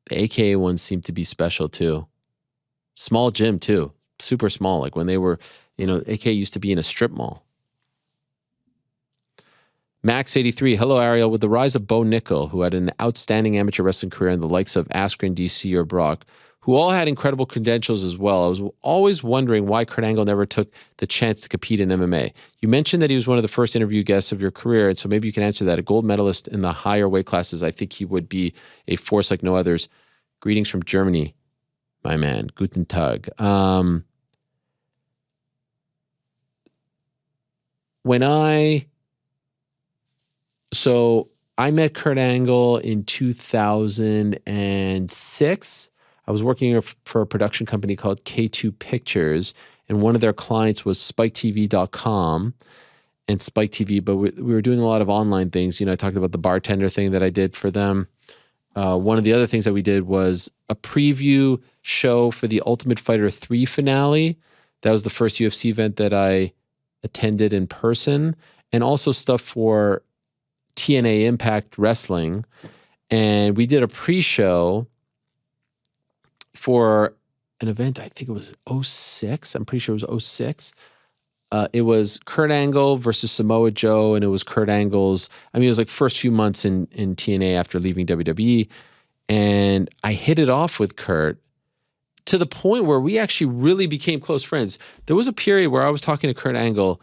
The AKA ones seem to be special too. Small gym too. Super small. Like when they were, AK used to be in a strip mall. Max83, hello Ariel. With the rise of Bo Nickel, who had an outstanding amateur wrestling career, and the likes of Askren, DC, or Brock, who all had incredible credentials as well, I was always wondering why Kurt Angle never took the chance to compete in MMA. You mentioned that he was one of the first interview guests of your career, and so maybe you can answer that. A gold medalist in the higher weight classes, I think he would be a force like no others. Greetings from Germany, my man. Guten Tag. So I met Kurt Angle in 2006. I was working for a production company called K2 Pictures, and one of their clients was SpikeTV.com and Spike TV, but we were doing a lot of online things. I talked about the bartender thing that I did for them. One of the other things that we did was a preview show for the Ultimate Fighter 3 finale. That was the first UFC event that I attended in person, and also stuff for TNA Impact Wrestling. And we did a pre-show for an event, I think it was 06. I'm pretty sure it was 06. It was Kurt Angle versus Samoa Joe, and it was Kurt Angle's, it was like first few months in TNA after leaving WWE. And I hit it off with Kurt to the point where we actually really became close friends. There was a period where I was talking to Kurt Angle,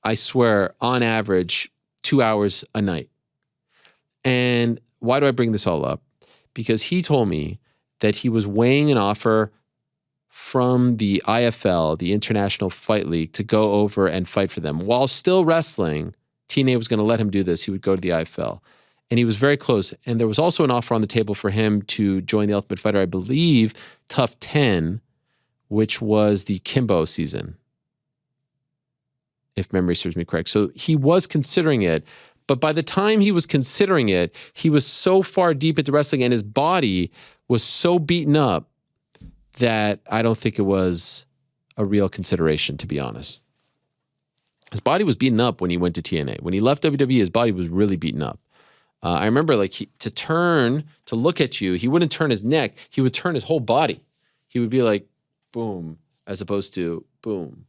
I swear, on average, 2 hours a night. And why do I bring this all up? Because he told me that he was weighing an offer from the IFL, the International Fight League, to go over and fight for them. While still wrestling, TNA was going to let him do this. He would go to the IFL. And he was very close. And there was also an offer on the table for him to join the Ultimate Fighter, I believe, Tough 10, which was the Kimbo season, if memory serves me correct. So he was considering it. But by the time he was considering it, he was so far deep into wrestling and his body was so beaten up that I don't think it was a real consideration, to be honest. His body was beaten up when he went to TNA. When he left WWE, his body was really beaten up. I remember to look at you, he wouldn't turn his neck. He would turn his whole body. He would be like, boom, as opposed to boom.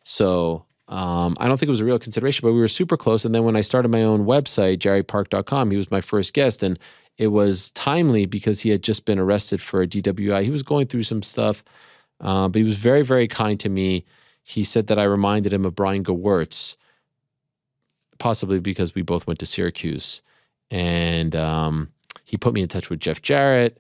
So I don't think it was a real consideration, but we were super close. And then when I started my own website, jerrypark.com, he was my first guest. And it was timely because he had just been arrested for a DWI. He was going through some stuff, but he was very, very kind to me. He said that I reminded him of Brian Gewirtz, possibly because we both went to Syracuse. And he put me in touch with Jeff Jarrett.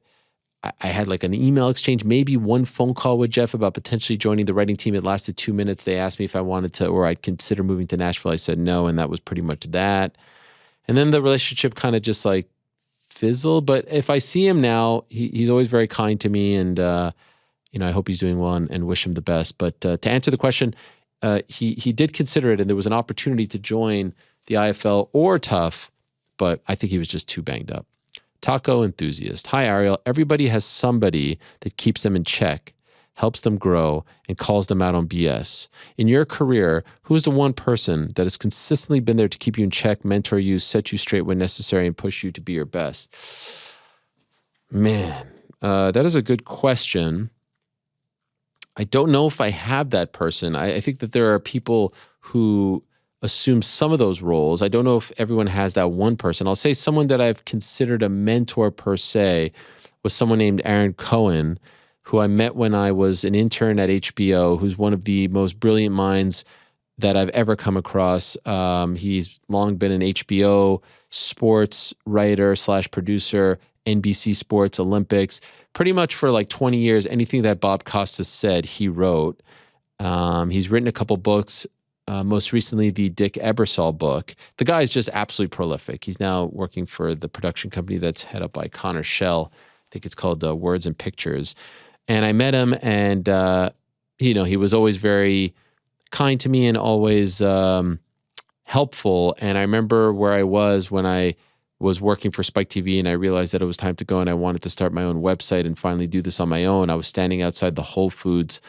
I had like an email exchange, maybe one phone call with Jeff about potentially joining the writing team. It lasted 2 minutes. They asked me if I wanted to, or I'd consider moving to Nashville. I said no, and that was pretty much that. And then the relationship kind of just like fizzled. But if I see him now, he's always very kind to me, and I hope he's doing well and wish him the best. But to answer the question, he did consider it, and there was an opportunity to join the IFL or Tough, but I think he was just too banged up. Taco enthusiast. Hi, Ariel. Everybody has somebody that keeps them in check, helps them grow, and calls them out on BS. In your career, who is the one person that has consistently been there to keep you in check, mentor you, set you straight when necessary, and push you to be your best? Man, that is a good question. I don't know if I have that person. I think that there are people who assume some of those roles. I don't know if everyone has that one person. I'll say someone that I've considered a mentor per se was someone named Aaron Cohen, who I met when I was an intern at HBO, who's one of the most brilliant minds that I've ever come across. He's long been an HBO sports writer / producer, NBC Sports, Olympics. Pretty much for like 20 years, anything that Bob Costas said, he wrote. He's written a couple books. Most recently, the Dick Ebersol book. The guy is just absolutely prolific. He's now working for the production company that's head up by Connor Schell. I think it's called Words and Pictures. And I met him, and he was always very kind to me and always helpful. And I remember where I was when I was working for Spike TV, and I realized that it was time to go, and I wanted to start my own website and finally do this on my own. I was standing outside the Whole Foods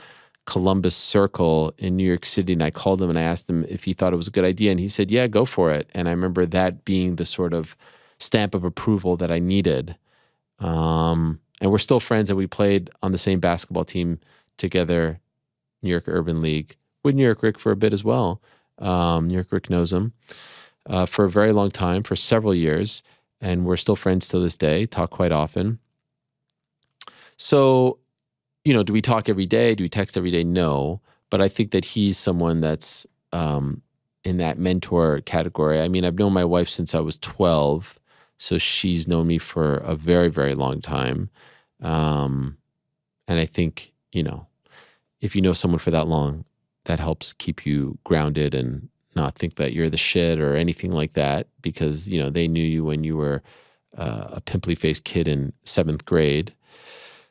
Columbus Circle in New York City, and I called him and I asked him if he thought it was a good idea, and he said, yeah, go for it. And I remember that being the sort of stamp of approval that I needed. And we're still friends, and we played on the same basketball team together, New York Urban League, with New York Rick for a bit as well. New York Rick knows him for a very long time, for several years, and we're still friends to this day, talk quite often. So, do we talk every day? Do we text every day? No. But I think that he's someone that's in that mentor category. I mean, I've known my wife since I was 12, so she's known me for a very, very long time. And I think, if you know someone for that long, that helps keep you grounded and not think that you're the shit or anything like that because, you know, they knew you when you were a pimply-faced kid in 7th grade.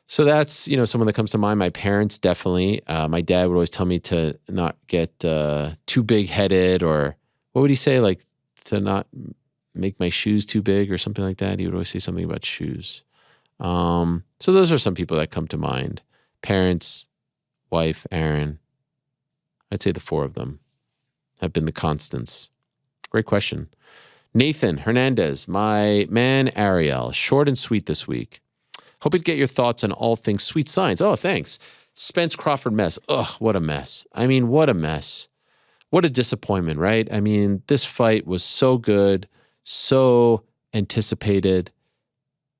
So that's, you know, someone that comes to mind. My parents, definitely. My dad would always tell me to not get too big-headed, or what would he say? Like, to not make my shoes too big or something like that. He would always say something about shoes. So those are some people that come to mind. Parents, wife, Aaron. I'd say the 4 of them have been the constants. Great question. Nathan Hernandez, my man Ariel, short and sweet this week. Hoping to get your thoughts on all things sweet science. Oh, thanks. Spence Crawford mess. Ugh, what a mess. I mean, what a mess. What a disappointment, right? I mean, this fight was so good, so anticipated.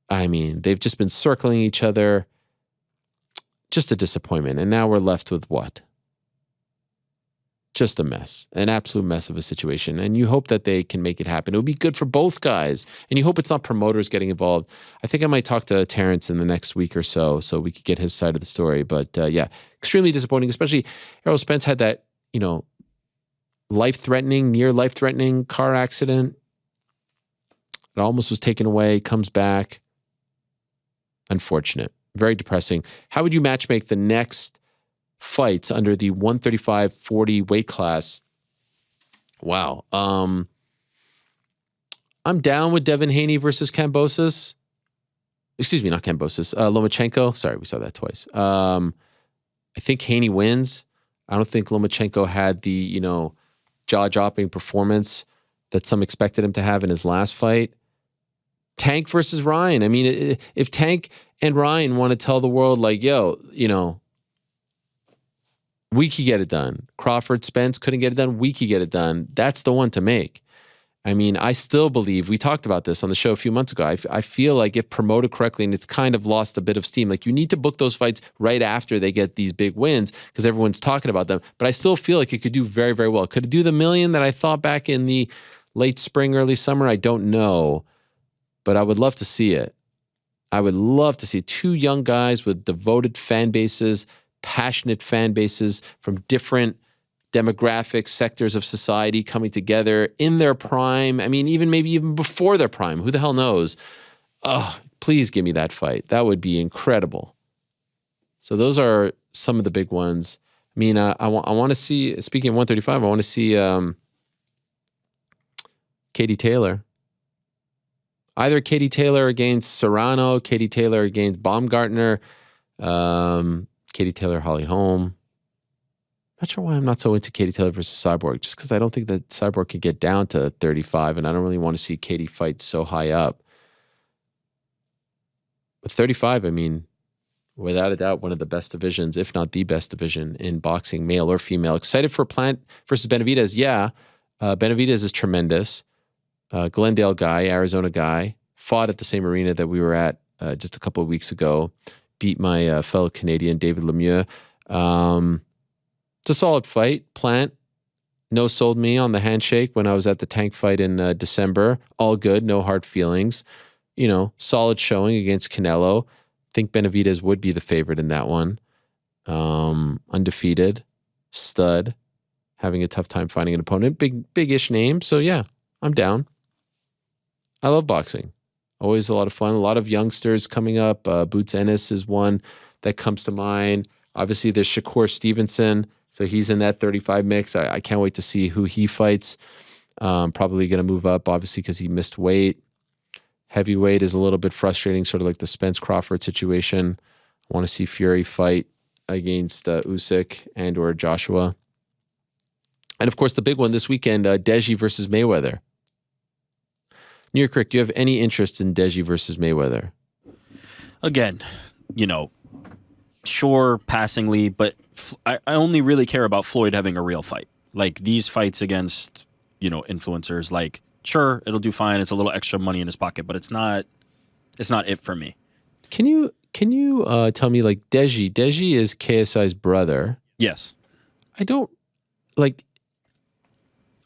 I mean, they've just been circling each other. Just a disappointment. And now we're left with what? Just a mess, an absolute mess of a situation. And you hope that they can make it happen. It would be good for both guys. And you hope it's not promoters getting involved. I think I might talk to Terrence in the next week or so we could get his side of the story. But yeah, extremely disappointing, especially Errol Spence had that, you know, near life-threatening car accident. It almost was taken away, comes back. Unfortunate. Very depressing. How would you matchmake the next fights under the 135-40 weight class? Wow. I'm down with Devin Haney versus Kambosos. Excuse me, not Kambosos. Lomachenko. Sorry, we saw that twice. I think Haney wins. I don't think Lomachenko had the, you know, jaw-dropping performance that some expected him to have in his last fight. Tank versus Ryan. I mean, if Tank and Ryan want to tell the world, like, yo, you know, we could get it done. Crawford, Spence couldn't get it done. We could get it done. That's the one to make. I mean, I still believe, we talked about this on the show a few months ago. I feel like if promoted correctly, and it's kind of lost a bit of steam, like you need to book those fights right after they get these big wins because everyone's talking about them. But I still feel like it could do very, very well. Could it do the million that I thought back in the late spring, early summer? I don't know. But I would love to see it. I would love to see 2 young guys with devoted fan bases, passionate fan bases from different demographic sectors of society coming together in their prime. I mean, maybe even before their prime. Who the hell knows? Oh, please give me that fight. That would be incredible. So those are some of the big ones. I mean, I want to see, speaking of 135, I want to see Katie Taylor. Either Katie Taylor against Serrano, Katie Taylor against Baumgartner, Katie Taylor, Holly Holm. Not sure why I'm not so into Katie Taylor versus Cyborg, just because I don't think that Cyborg can get down to 35, and I don't really want to see Katie fight so high up. But 35, I mean, without a doubt, one of the best divisions, if not the best division in boxing, male or female. Excited for Plant versus Benavidez? Yeah. Benavidez is tremendous. Glendale guy, Arizona guy, fought at the same arena that we were at just a couple of weeks ago. Beat my fellow Canadian, David Lemieux. It's a solid fight. Plant no-sold me on the handshake when I was at the Tank fight in December. All good, no hard feelings. You know, solid showing against Canelo. Think Benavidez would be the favorite in that one. Undefeated, stud, having a tough time finding an opponent. Big-ish name, so yeah, I'm down. I love boxing. Always a lot of fun. A lot of youngsters coming up. Boots Ennis is one that comes to mind. Obviously, there's Shakur Stevenson. So he's in that 35 mix. I can't wait to see who he fights. Probably going to move up, obviously, because he missed weight. Heavyweight is a little bit frustrating, sort of like the Spence Crawford situation. I want to see Fury fight against Usyk and or Joshua. And, of course, the big one this weekend, Deji versus Mayweather. New York Rick, do you have any interest in Deji versus Mayweather? Again, you know, sure, passingly, but I only really care about Floyd having a real fight. Like these fights against, you know, influencers, like, sure, it'll do fine. It's a little extra money in his pocket, but it's not it for me. Can you tell me, like, Deji is KSI's brother. Yes. I don't, like,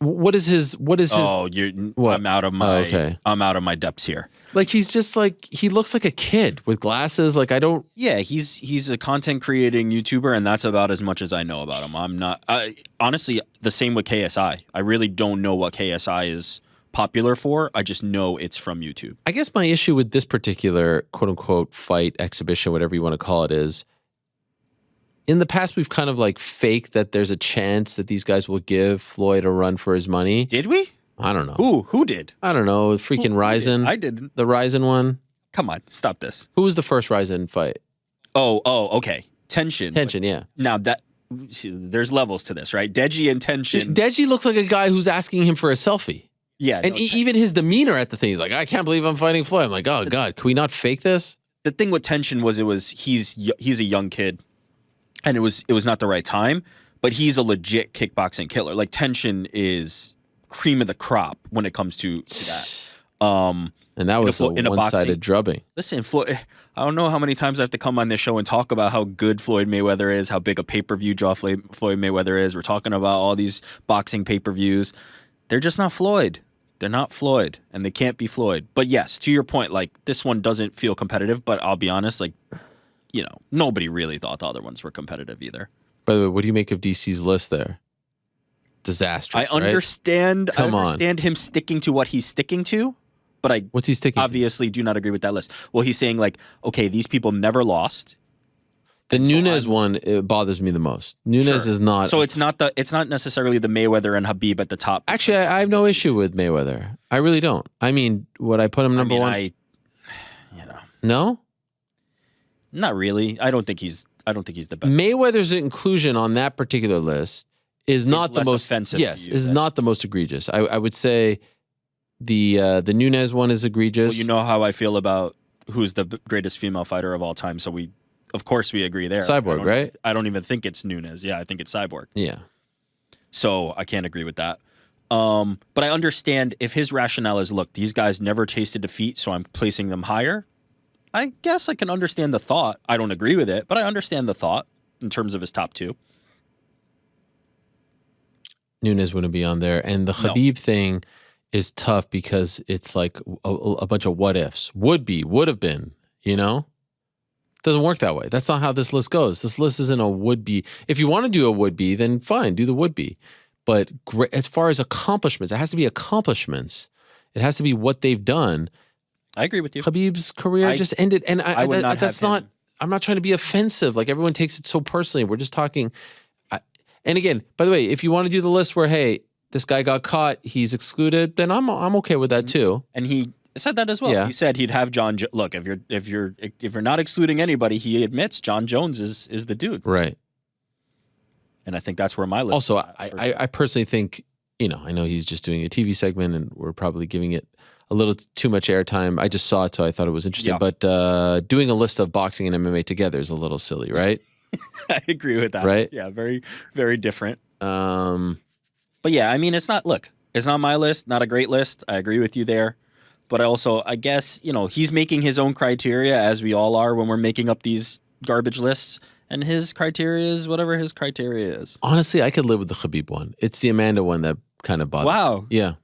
What is his? Oh, What? I'm out of my. Oh, okay. I'm out of my depths here. Like he's just like he looks like a kid with glasses. Like I don't. Yeah, he's a content creating YouTuber, and that's about as much as I know about him. I'm not. Honestly, the same with KSI. I really don't know what KSI is popular for. I just know it's from YouTube. I guess my issue with this particular quote unquote fight exhibition, whatever you want to call it, is in the past we've kind of like faked that there's a chance that these guys will give Floyd a run for his money. Did we? I don't know. Who did? I don't know. Freaking Ryzen. I didn't. The Ryzen one. Come on, stop this. Who was the first Ryzen fight? Oh, okay. Tension. Yeah. Now see, there's levels to this, right? Deji and Tension. Deji looks like a guy who's asking him for a selfie. Yeah. And even his demeanor at the thing, he's like, I can't believe I'm fighting Floyd. I'm like, oh God, can we not fake this? The thing with Tension was he's a young kid, and it was not the right time, but he's a legit kickboxing killer. Like Tension is cream of the crop when it comes to that. And that was a one-sided drubbing. Listen, Floyd, I don't know how many times I have to come on this show and talk about how good Floyd Mayweather is, how big a pay-per-view draw Floyd Mayweather is. We're talking about all these boxing pay-per-views. They're just not Floyd. They're not Floyd, and they can't be Floyd. But yes, to your point, like this one doesn't feel competitive, but I'll be honest, like, you know, nobody really thought the other ones were competitive either. By the way, what do you make of DC's list there? Disastrous. I understand. Come I understand him sticking to what he's sticking to, but what's he sticking? Obviously, do not agree with that list. Well, he's saying like, okay, these people never lost. The Nunes one it bothers me the most. Nunes is not. So it's not necessarily the Mayweather and Habib at the top. Actually, I have no issue with Mayweather. I really don't. I mean, would I put him number one? No. Not really. I don't think he's the best. Mayweather's inclusion on that particular list is not the most offensive. Yes, is not the most egregious. I would say the Nunes one is egregious. Well, you know how I feel about who's the greatest female fighter of all time, so of course we agree there. Cyborg, right? I don't even think it's Nunes. Yeah, I think it's Cyborg. Yeah. So I can't agree with that. But I understand if his rationale is, look, these guys never tasted defeat, so I'm placing them higher. I guess I can understand the thought. I don't agree with it, but I understand the thought in terms of his top two. Nunes wouldn't be on there. And the Khabib thing is tough because it's like a bunch of what ifs. Would have been, you know? It doesn't work that way. That's not how this list goes. This list isn't a would be. If you want to do a would be, then fine, do the would be. But as far as accomplishments, it has to be accomplishments. It has to be what they've done. I agree with you. Khabib's career just ended. And that's not, him. I'm not trying to be offensive. Like everyone takes it so personally. We're just talking. And again, by the way, if you want to do the list where, hey, this guy got caught, he's excluded, then I'm okay with that too. And he said that as well. Yeah. He said he'd have look, if you're not excluding anybody, he admits John Jones is the dude. Right. And I think that's where my list. Also, I personally think, you know, I know he's just doing a TV segment and we're probably giving it a little too much airtime. I just saw it, so I thought it was interesting. Yeah. But doing a list of boxing and MMA together is a little silly, right? I agree with that. Right? Yeah, very, very different. But yeah, I mean, it's not my list, not a great list. I agree with you there. But I guess, you know, he's making his own criteria, as we all are when we're making up these garbage lists. And his criteria is whatever his criteria is. Honestly, I could live with the Khabib one. It's the Amanda one that kind of bothers me. Wow. Yeah.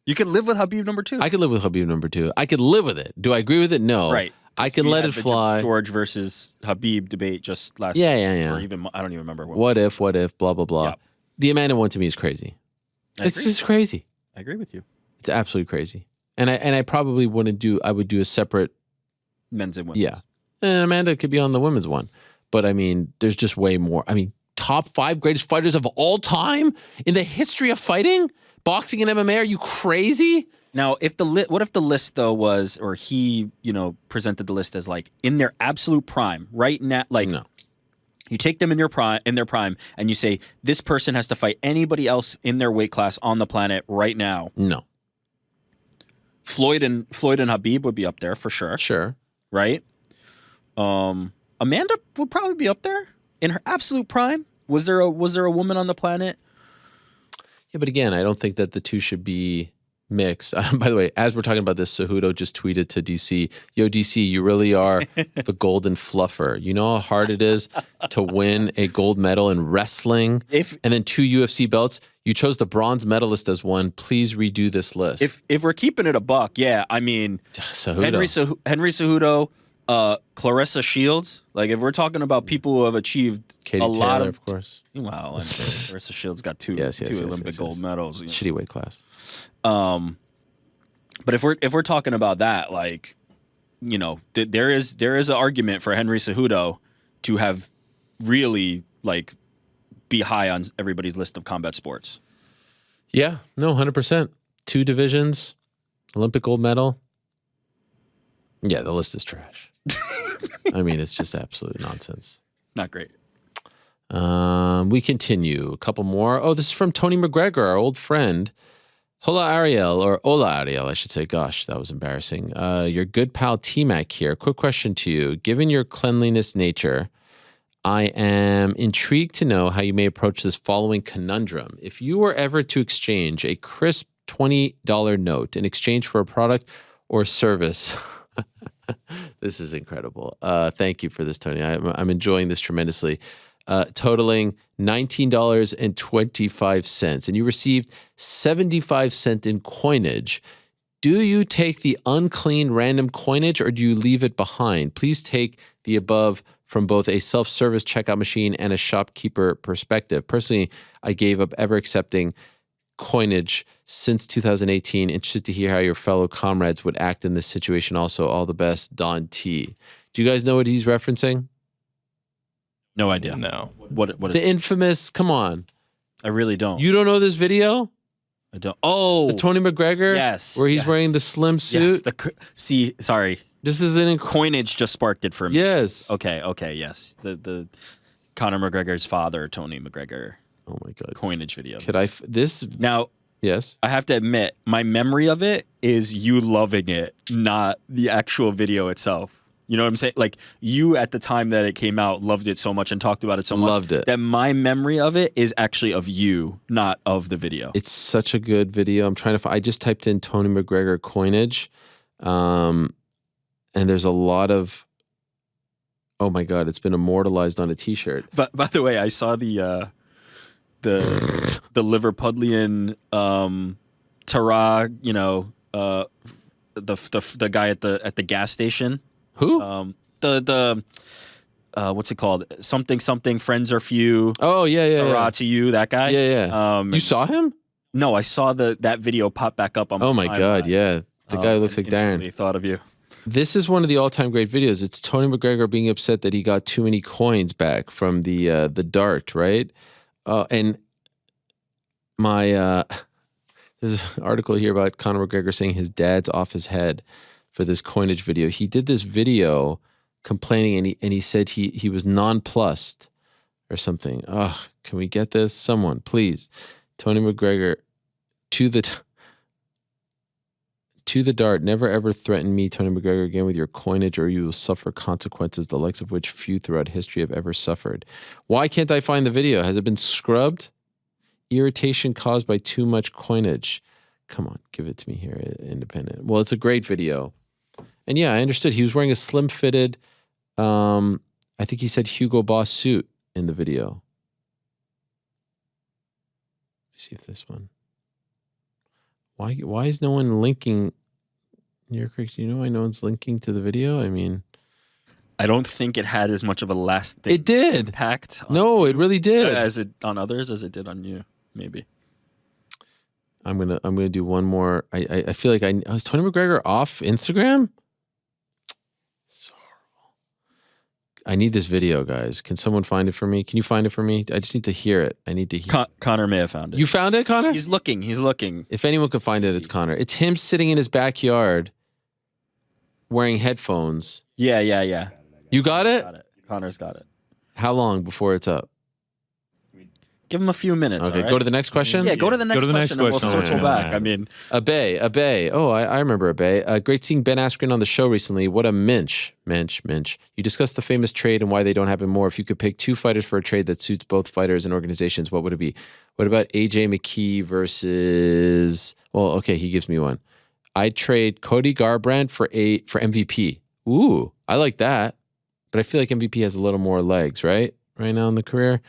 You could live with Habib number 2? I could live with Habib number 2. I could live with it. Do I agree with it? No. Right. I can let it fly. George versus Habib debate just last Yeah. Or even, I don't even remember. What if, blah, blah, blah. Yep. The Amanda one to me is crazy. It's just crazy. I agree with you. It's absolutely crazy. And I probably I would do a separate. Men's and women's. Yeah. And Amanda could be on the women's one. But I mean, there's just way more. I mean, top 5 greatest fighters of all time in the history of fighting? Boxing and MMA? Are you crazy? Now, what if the list though was, or he, you know, presented the list as like in their absolute prime right now? Like, no. You take them in their prime, and you say this person has to fight anybody else in their weight class on the planet right now. No. Floyd and Habib would be up there for sure. Sure. Right. Amanda would probably be up there in her absolute prime. Was there a woman on the planet? Yeah, but again, I don't think that the two should be mix. By the way, as we're talking about this, Cejudo just tweeted to DC, "Yo, DC, you really are the golden fluffer. You know how hard it is to win a gold medal in wrestling and then 2 UFC belts? You chose the bronze medalist as one. Please redo this list." If we're keeping it a buck, yeah, I mean, Cejudo. Henry Cejudo, Clarissa Shields. Like, if we're talking about people who have achieved Katie a lot Taylor, of course. Wow, and Clarissa Shields got two Yes, Olympic gold medals. Shitty weight class. But if we're talking about that, like, you know, there is an argument for Henry Cejudo to have really like be high on everybody's list of combat sports. Yeah, no, 100%. 2 divisions, Olympic gold medal. Yeah, the list is trash. I mean, it's just absolute nonsense. Not great. We continue. A couple more. Oh, this is from Tony McGregor, our old friend. Hola Ariel, or Hola Ariel, I should say. Gosh, that was embarrassing. Your good pal T-Mac here. Quick question to you. Given your cleanliness nature, I am intrigued to know how you may approach this following conundrum. If you were ever to exchange a crisp $20 note in exchange for a product or service... This is incredible. Thank you for this, Tony. I'm enjoying this tremendously. Totaling $19.25, and you received 75 cents in coinage. Do you take the unclean random coinage or do you leave it behind? Please take the above from both a self-service checkout machine and a shopkeeper perspective. Personally, I gave up ever accepting coinage since 2018. Interested to hear how your fellow comrades would act in this situation. Also, all the best, Don T. Do you guys know what he's referencing? No idea. No. What The infamous, come on. I really don't. You don't know this video? I don't. Oh, The Tony McGregor? yes, Where he's yes. wearing the slim suit? Yes. Sorry. This is an Coinage just sparked it for me. Yes. Okay, yes. The Conor McGregor's father, Tony McGregor, Oh my God. coinage video. Could I, this, Now, yes. I have to admit, my memory of it is you loving it, not the actual video itself. You know what I'm saying? Like, you at the time that it came out loved it so much and talked about it so much. Loved it. That my memory of it is actually of you, not of the video. It's such a good video. I'm trying to find, I just typed in Tony McGregor coinage. And there's a lot of, oh my God, it's been immortalized on a t-shirt. But by the way, I saw the Liverpudlian Tara, you know, the guy at the gas station. Who? The what's it called? Something friends are few. Oh, yeah. Tara to you, that guy. Yeah. You saw him? No, I saw that video pop back up on my Oh my God, timeline. yeah. The guy looks like Instantly Darren. thought of you. This is one of the all-time great videos. It's Tony McGregor being upset that he got too many coins back from the dart, right? And my there's an article here about Conor McGregor saying his dad's off his head for this coinage video. He did this video complaining, and he said he was nonplussed or something. Ugh, can we get this? Someone, please. Tony McGregor to the dart. Never ever threaten me, Tony McGregor, again with your coinage, or you will suffer consequences the likes of which few throughout history have ever suffered. Why can't I find the video? Has it been scrubbed? Irritation caused by too much coinage. Come on, give it to me here, independent. Well, it's a great video. And yeah, I understood. He was wearing a slim-fitted, I think he said Hugo Boss suit in the video. Let me see if this one. Why is no one linking? You're correct. You know why no one's linking to the video? I mean, I don't think it had as much of a lasting it did. impact. No, it really did. As it on others as it did on you, maybe. I'm gonna do one more. I feel like was Tony McGregor off Instagram? So horrible. I need this video, guys. Can someone find it for me? Can you find it for me? I just need to hear it. I need to hear. Connor may have found it. You found it, Connor? He's looking. If anyone can find it, it's Connor. It's him sitting in his backyard, wearing headphones. Yeah. You got it? Got it. Connor's got it. How long before it's up? Give him a few minutes. Okay, all right? go to the next question. Yeah, go to the next question. And we'll question. circle back. I mean, Abe. Oh, I remember Abe. Great seeing Ben Askren on the show recently. What a minch. You discussed the famous trade and why they don't happen more. If you could pick two fighters for a trade that suits both fighters and organizations, what would it be? What about AJ McKee versus... Well, okay, he gives me one. I'd trade Cody Garbrandt for MVP. Ooh, I like that. But I feel like MVP has a little more legs, right? Right now in the career.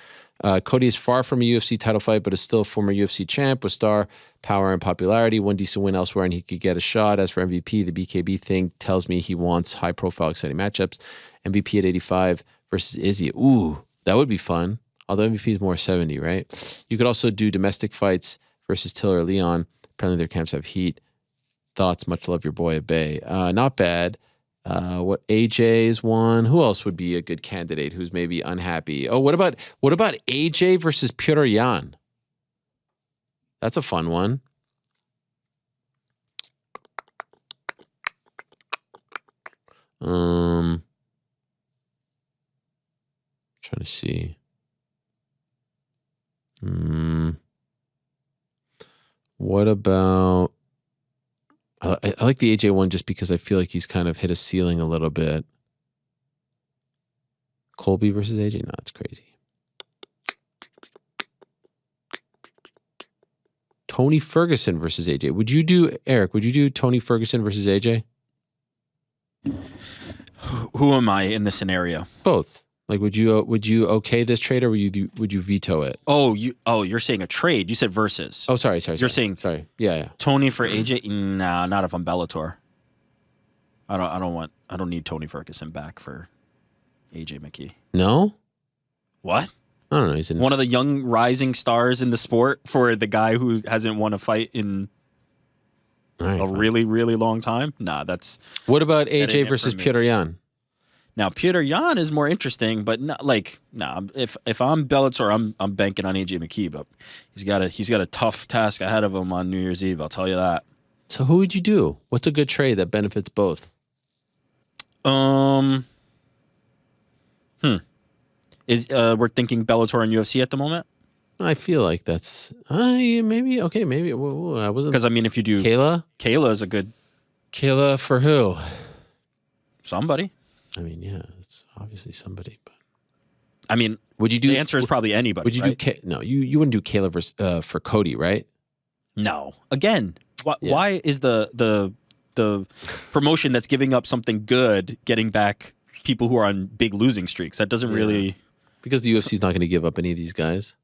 Cody is far from a UFC title fight, but is still a former UFC champ with star power and popularity. One decent win elsewhere, and he could get a shot. As for MVP, the BKB thing tells me he wants high-profile, exciting matchups. MVP at 85 versus Izzy. Ooh, that would be fun. Although MVP is more 70, right? You could also do domestic fights versus Till or Leon. Apparently their camps have heat. Thoughts? Much love, your boy Abe. Not bad. What AJ's one? Who else would be a good candidate who's maybe unhappy? Oh, what about AJ versus Petr Yan? That's a fun one. Trying to see. What about... I like the AJ one just because I feel like he's kind of hit a ceiling a little bit. Colby versus AJ? No, that's crazy. Tony Ferguson versus AJ. Would you do Tony Ferguson versus AJ? who am I in this scenario? Both. Like, would you okay this trade, or would you veto it? You're saying a trade. You said versus. Oh, sorry. You're saying sorry. Yeah. Tony for AJ? Nah, not if I'm Bellator. I don't need Tony Ferguson back for AJ McKee. No? What? I don't know. He's one of the young rising stars in the sport for the guy who hasn't won a fight in really, really long time. Nah, that's... What about AJ versus Petr Yan? Now, Petr Yan is more interesting, but not if I'm Bellator, I'm banking on AJ McKee, but he's got a tough task ahead of him on New Year's Eve, I'll tell you that. So who would you do? What's a good trade that benefits both? We're thinking Bellator and UFC at the moment? I feel like that's maybe okay. Maybe I wasn't, because I mean, if you do Kayla is a good Kayla for who? Somebody. I mean, yeah, it's obviously somebody. But I mean, would you do? The answer is probably anybody. Would you do? No, you wouldn't do Kayla versus, for Cody, right? No. Again, why is the promotion that's giving up something good getting back people who are on big losing streaks? That doesn't really... Because the UFC is not going to give up any of these guys.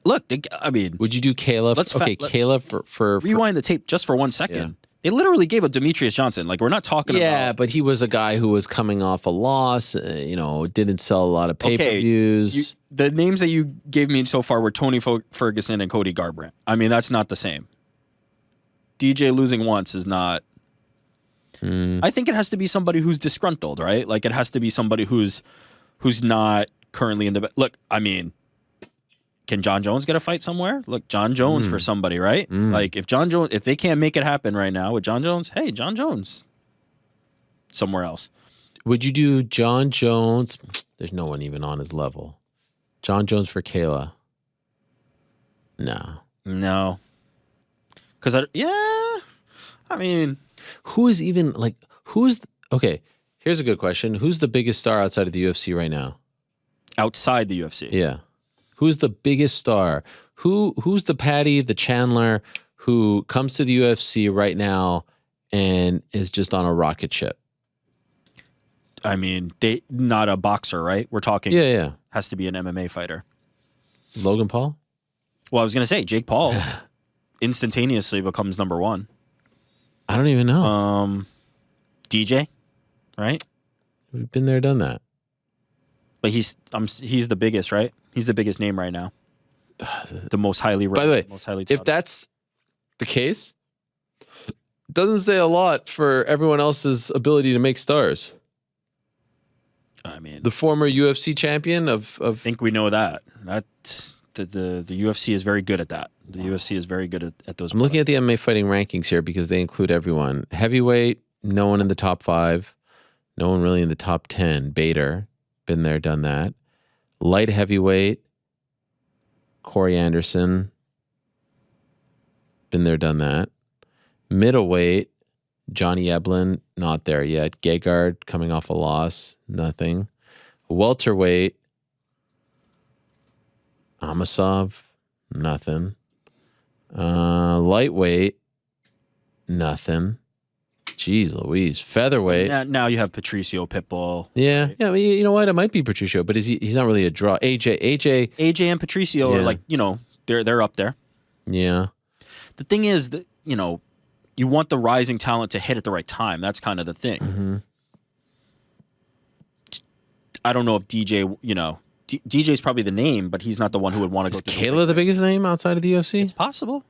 Look, I mean... Would you do Kayla? Kayla for... Rewind the tape just for 1 second. Yeah. They literally gave up Demetrius Johnson. Like, we're not talking about... Yeah, but he was a guy who was coming off a loss, didn't sell a lot of pay-per-views. The names that you gave me so far were Tony Ferguson and Cody Garbrandt. I mean, that's not the same. DJ losing once is not... I think it has to be somebody who's disgruntled, right? Like, it has to be somebody who's not currently in the... Look, I mean, can John Jones get a fight somewhere? Look, John Jones for somebody, right? Like, if they can't make it happen right now with John Jones, hey, John Jones somewhere else. Would you do John Jones? There's no one even on his level. John Jones for Kayla? No. Because, I mean... Okay, here's a good question. Who's the biggest star outside of the UFC right now? Outside the UFC? Yeah. Who's the biggest star? Who's the Patty, the Chandler, who comes to the UFC right now and is just on a rocket ship? I mean, not a boxer, right? We're talking... Yeah. Has to be an MMA fighter. Logan Paul? Well, I was going to say, Jake Paul instantaneously becomes number one. I don't even know. DJ, right? We've been there, done that. But he's the biggest, right? He's the biggest name right now. The most highly rated. By the way, most highly if that's the case, it doesn't say a lot for everyone else's ability to make stars. I mean, the former UFC champion of I think we know that. The UFC is very good at that. The UFC is very good at those. I'm looking at the MMA fighting rankings here because they include everyone. Heavyweight, no one in the top 5. No one really in the top 10. Bader, been there, done that. Light heavyweight, Corey Anderson. Been there, done that. Middleweight, Johnny Eblin, not there yet. Gegard coming off a loss, nothing. Welterweight, Amasov, nothing. Lightweight, nothing. Jeez Louise. Featherweight. Now you have Patricio Pitbull. Yeah. Right? Yeah, I mean, you know what? It might be Patricio, but he's not really a draw. AJ and Patricio are like, they're up there. Yeah. The thing is that, you want the rising talent to hit at the right time. That's kind of the thing. Mm-hmm. I don't know if DJ, DJ's probably the name, but he's not the one who would want to go. Is Kayla the biggest name outside of the UFC? It's possible.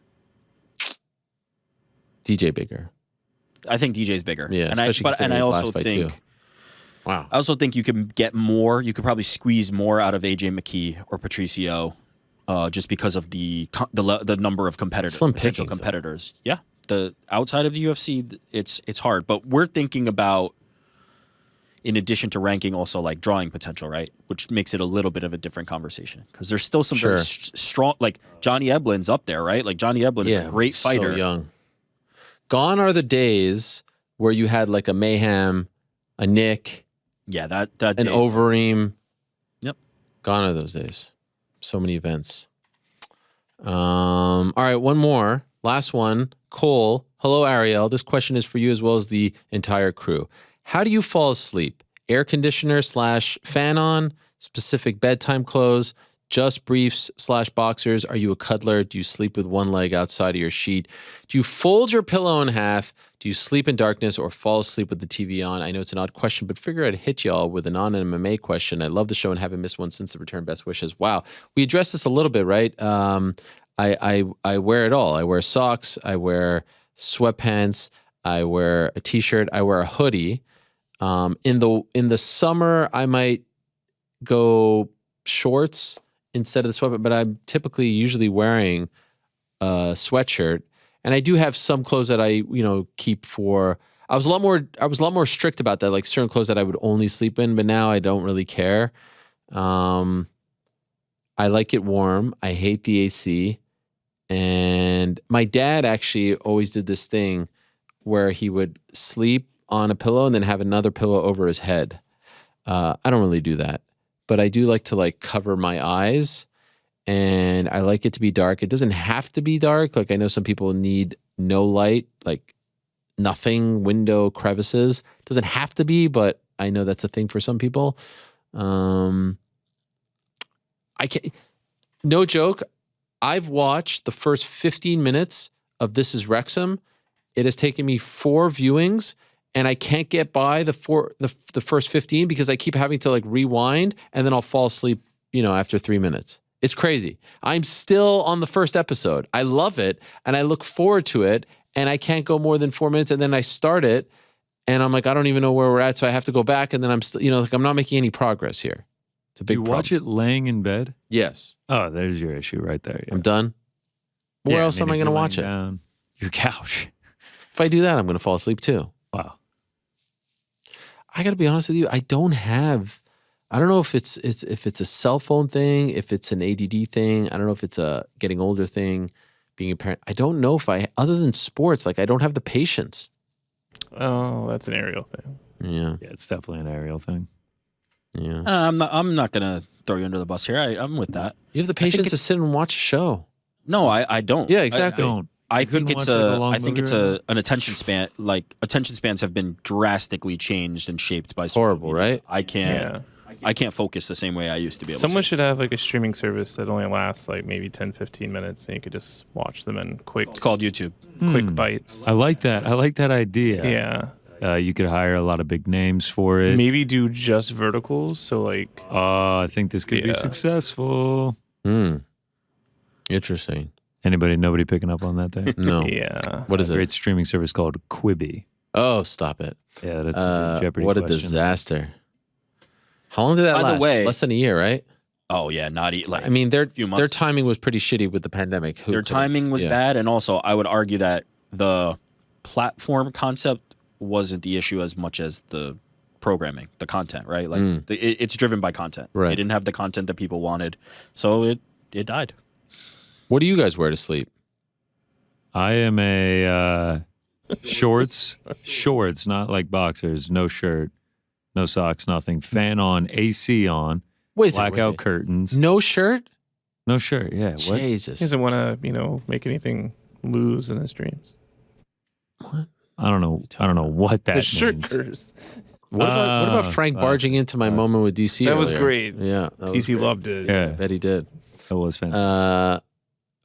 DJ bigger. I think DJ's bigger. Yeah, and especially I his also last fight think. too. Wow. I also think you can get more. You could probably squeeze more out of AJ McKee or Patricio, just because of the number of potential pickings, competitors. Yeah, the outside of the UFC, it's hard. But we're thinking about, in addition to ranking, also like drawing potential, right? Which makes it a little bit of a different conversation because there's still some very strong. Like Johnny Eblin's up there, right? Like Johnny Eblin is a great fighter. So young. Gone are the days where you had like a Mayhem, a Nick. Yeah, that an day. Overeem. Yep. Gone are those days. So many events. All right, one more. Last one. Cole. Hello, Ariel. This question is for you as well as the entire crew. How do you fall asleep? Air conditioner / fan on? Specific bedtime clothes? Just briefs / boxers? Are you a cuddler? Do you sleep with one leg outside of your sheet? Do you fold your pillow in half? Do you sleep in darkness or fall asleep with the TV on? I know it's an odd question, but figure I'd hit y'all with a non-MMA question. I love the show and haven't missed one since the return. Best wishes. Wow. We addressed this a little bit, right? I wear it all. I wear socks. I wear sweatpants. I wear a t-shirt. I wear a hoodie. In the summer, I might go shorts instead of the sweatpants, but I'm typically usually wearing a sweatshirt. And I do have some clothes that I, keep for. I was a lot more strict about that, like certain clothes that I would only sleep in, but now I don't really care. I like it warm. I hate the AC. And my dad actually always did this thing where he would sleep on a pillow and then have another pillow over his head. I don't really do that, but I do like to cover my eyes, and I like it to be dark. It doesn't have to be dark. Like I know some people need no light, like nothing, window crevices. It doesn't have to be, but I know that's a thing for some people. I can't. No joke. I've watched the first 15 minutes of This Is Wrexham. It has taken me 4 viewings, and I can't get by the first 15 because I keep having to rewind, and then I'll fall asleep, after 3 minutes. It's crazy. I'm still on the first episode. I love it, and I look forward to it, and I can't go more than 4 minutes, and then I start it, and I'm like, I don't even know where we're at, so I have to go back, and then I'm still, I'm not making any progress here. It's a big problem. Watch it laying in bed? Yes. Oh, there's your issue right there. Yeah. I'm done. Where else am I going to watch it? Down, your couch. If I do that, I'm going to fall asleep too. Wow. I got to be honest with you. I don't know if it's a cell phone thing, if it's an ADD thing. I don't know if it's a getting older thing, being a parent. I don't know if other than sports, I don't have the patience. Oh, that's an Ariel thing. Yeah. Yeah, it's definitely an Ariel thing. Yeah. I'm not gonna throw you under the bus here. I'm with that. You have the patience to sit and watch a show. No, I don't. Yeah, exactly. I think it's an attention span. Attention spans have been drastically changed and shaped by social horrible, media. right? I can't focus the same way I used to be able Someone to. should have a streaming service that only lasts maybe 10-15 minutes, and you could just watch them in It's called YouTube. quick bites. I like that. I like that idea. Yeah. You could hire a lot of big names for it. Maybe do just verticals. So I think this could be successful. Interesting. Nobody picking up on that thing? No. Yeah. What is it? Great streaming service called Quibi. Oh, stop it. Yeah, that's a Jeopardy what question. a disaster. How long did that last? By the way, less than a year, right? Oh yeah, their timing was pretty shitty with the pandemic. Their timing was bad, and also I would argue that the platform concept wasn't the issue as much as the programming, the content, right? It's driven by content. Right. They didn't have the content that people wanted, so it died. What do you guys wear to sleep? I am a shorts, not like boxers. No shirt, no socks, nothing. Fan on, AC on. Wait a second, blackout curtains. No shirt? No shirt. Yeah. What? Jesus. He doesn't want to, make anything lose in his dreams. I don't know what that The shirt means. curse. What about Frank barging into my moment with DC? That was earlier? great. Yeah. That was TC great. loved it. Yeah, I bet he did. that was fantastic.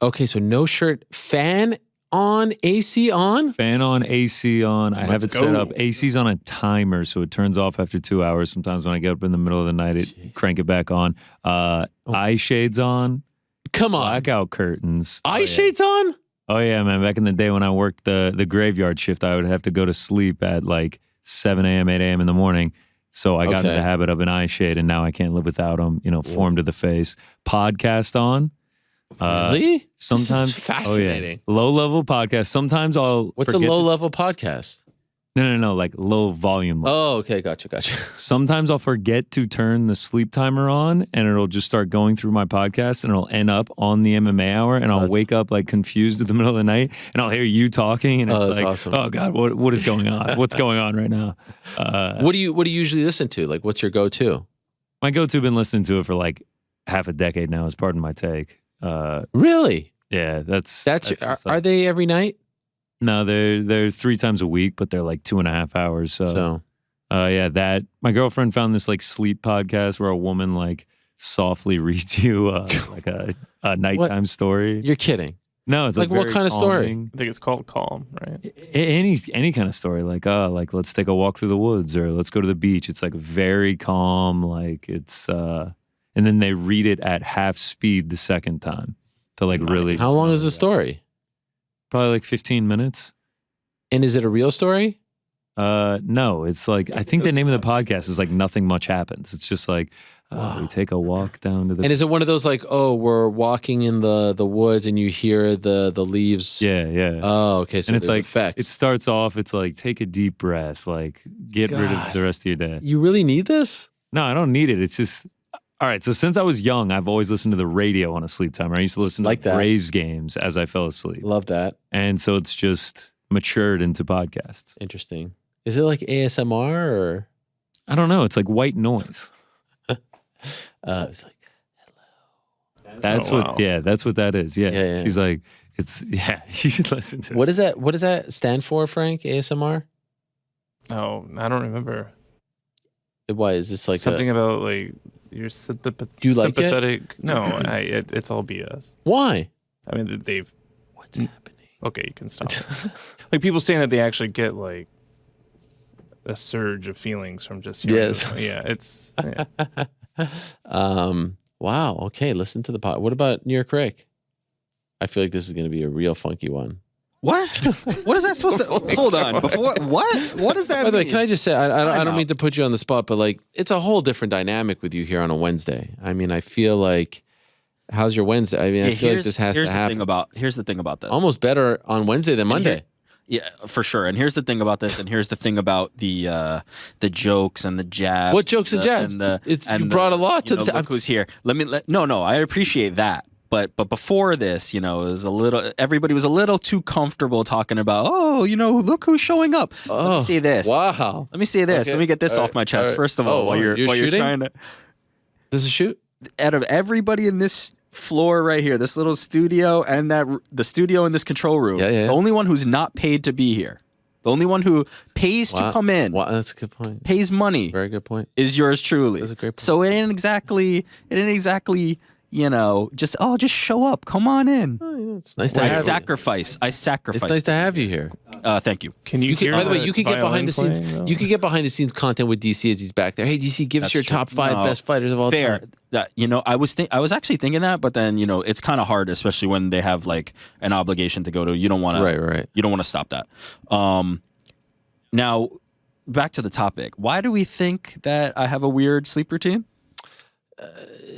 Okay, so no shirt, fan on, AC on. Fan on, AC on. I have it Let's set go. up. AC's on a timer, so it turns off after 2 hours. Sometimes when I get up in the middle of the night, crank it back on. Eye shades on. Come on, Blackout curtains. eye shades on. Oh yeah, man. Back in the day when I worked the graveyard shift, I would have to go to sleep at like 7 a.m., 8 a.m. in the morning. So I got into Okay. the habit of an eye shade, and now I can't live without them. Form to the face. Podcast on. Really? Sometimes This is fascinating. Oh, yeah. Low level podcast. Sometimes I'll What's a forget low to- level podcast? No, like low volume. Oh, okay, gotcha. Sometimes I'll forget to turn the sleep timer on, and it'll just start going through my podcast, and it'll end up on the MMA Hour, and I'll wake up like confused in the middle of the night, and I'll hear you talking, and it's that's like, awesome. oh God, what is going on? What's going on right now? What do you usually listen to? Like, what's your go-to? My go-to, been listening to it for like half a decade now. Is pardon my take. Really? Yeah, that's are they every night? No, they're 3 times a week, but they're like 2.5 hours. So yeah, that my girlfriend found this like sleep podcast where a woman like softly reads you like a nighttime story. You're kidding. No, it's Like what very kind of story? calming. I think it's called Calm, right? Any kind of story, like let's take a walk through the woods or let's go to the beach. It's like very calm, like it's and then they read it at half speed the second time to like really. How long is the story? Probably like 15 minutes. And is it a real story? No, it's like I think the name of the podcast is like Nothing Much Happens. It's just like we take a walk down to the And is it one of those like, oh, we're walking in the woods and you hear the leaves? yeah. Oh, okay. So And it's there's like effects. it starts off. It's like take a deep breath, like get rid of the rest of your day. You really need this? No, I don't need it. It's just all right. So since I was young, I've always listened to the radio on a sleep timer. I used to listen Like to that. Braves games as I fell asleep, Love that. and so it's just matured into podcasts. Interesting. Is it like ASMR or? I don't know. It's like white noise. It's like, That's Oh, what. wow. Yeah, that's what that is. Yeah. Yeah. She's like, it's yeah. You should listen to it. what does that stand for, Frank? ASMR? Oh, I don't remember. Why is this like Something about like you're sympathetic. Do you like it? sympathetic. No, it's all BS. why? I mean, they've. What's happening? Okay, you can stop. Like people saying that they actually get like a surge of feelings from just hearing Yes. this. Yeah, it's. Yeah. Wow. Okay. Listen to the pod. What about New York Rick? I feel like this is going to be a real funky one. What? What is that supposed to? Hold on. Before what? What does that By the way, mean? can I just say, I Time don't mean out. to put you on the spot, but like, it's a whole different dynamic with you here on a Wednesday. I mean, I feel like, how's your Wednesday? I mean, I feel like this has to here's happen. Here's the thing about this. Almost better on Wednesday than Monday. Yeah, for sure. And here's the thing about this, and here's the thing about the jokes and the jabs. What jokes and jabs? You brought a lot to the look who's here. No, I appreciate that. But before this, it was a little. Everybody was a little too comfortable talking about. Oh, look who's showing up. Let me say this. Wow. Let me say this. Okay. Let me get this All off right. my chest. All right. First of all, while you're shooting? trying to. This is a shoot? Out of everybody in this floor right here, this little studio and the studio in this control room, Yeah. the only one who's not paid to be here, the only one who pays to come in, Wow, that's a good point. pays money, Very good point. is yours truly. That's a great point. So it ain't exactly, just show up, come on in. It's nice to I have you. sacrifice. It's nice to have you here. Thank you. Can you? By the way, you can get behind the scenes. Playing, You can get behind the scenes content with DC as he's back there. Hey, DC, give us That's your true. top 5 No, best fighters of all Fair. time. That I was actually thinking that, but then it's kind of hard, especially when they have like an obligation to go to. You don't want to. Right. You don't want to stop that. Now, back to the topic. Why do we think that I have a weird sleep routine?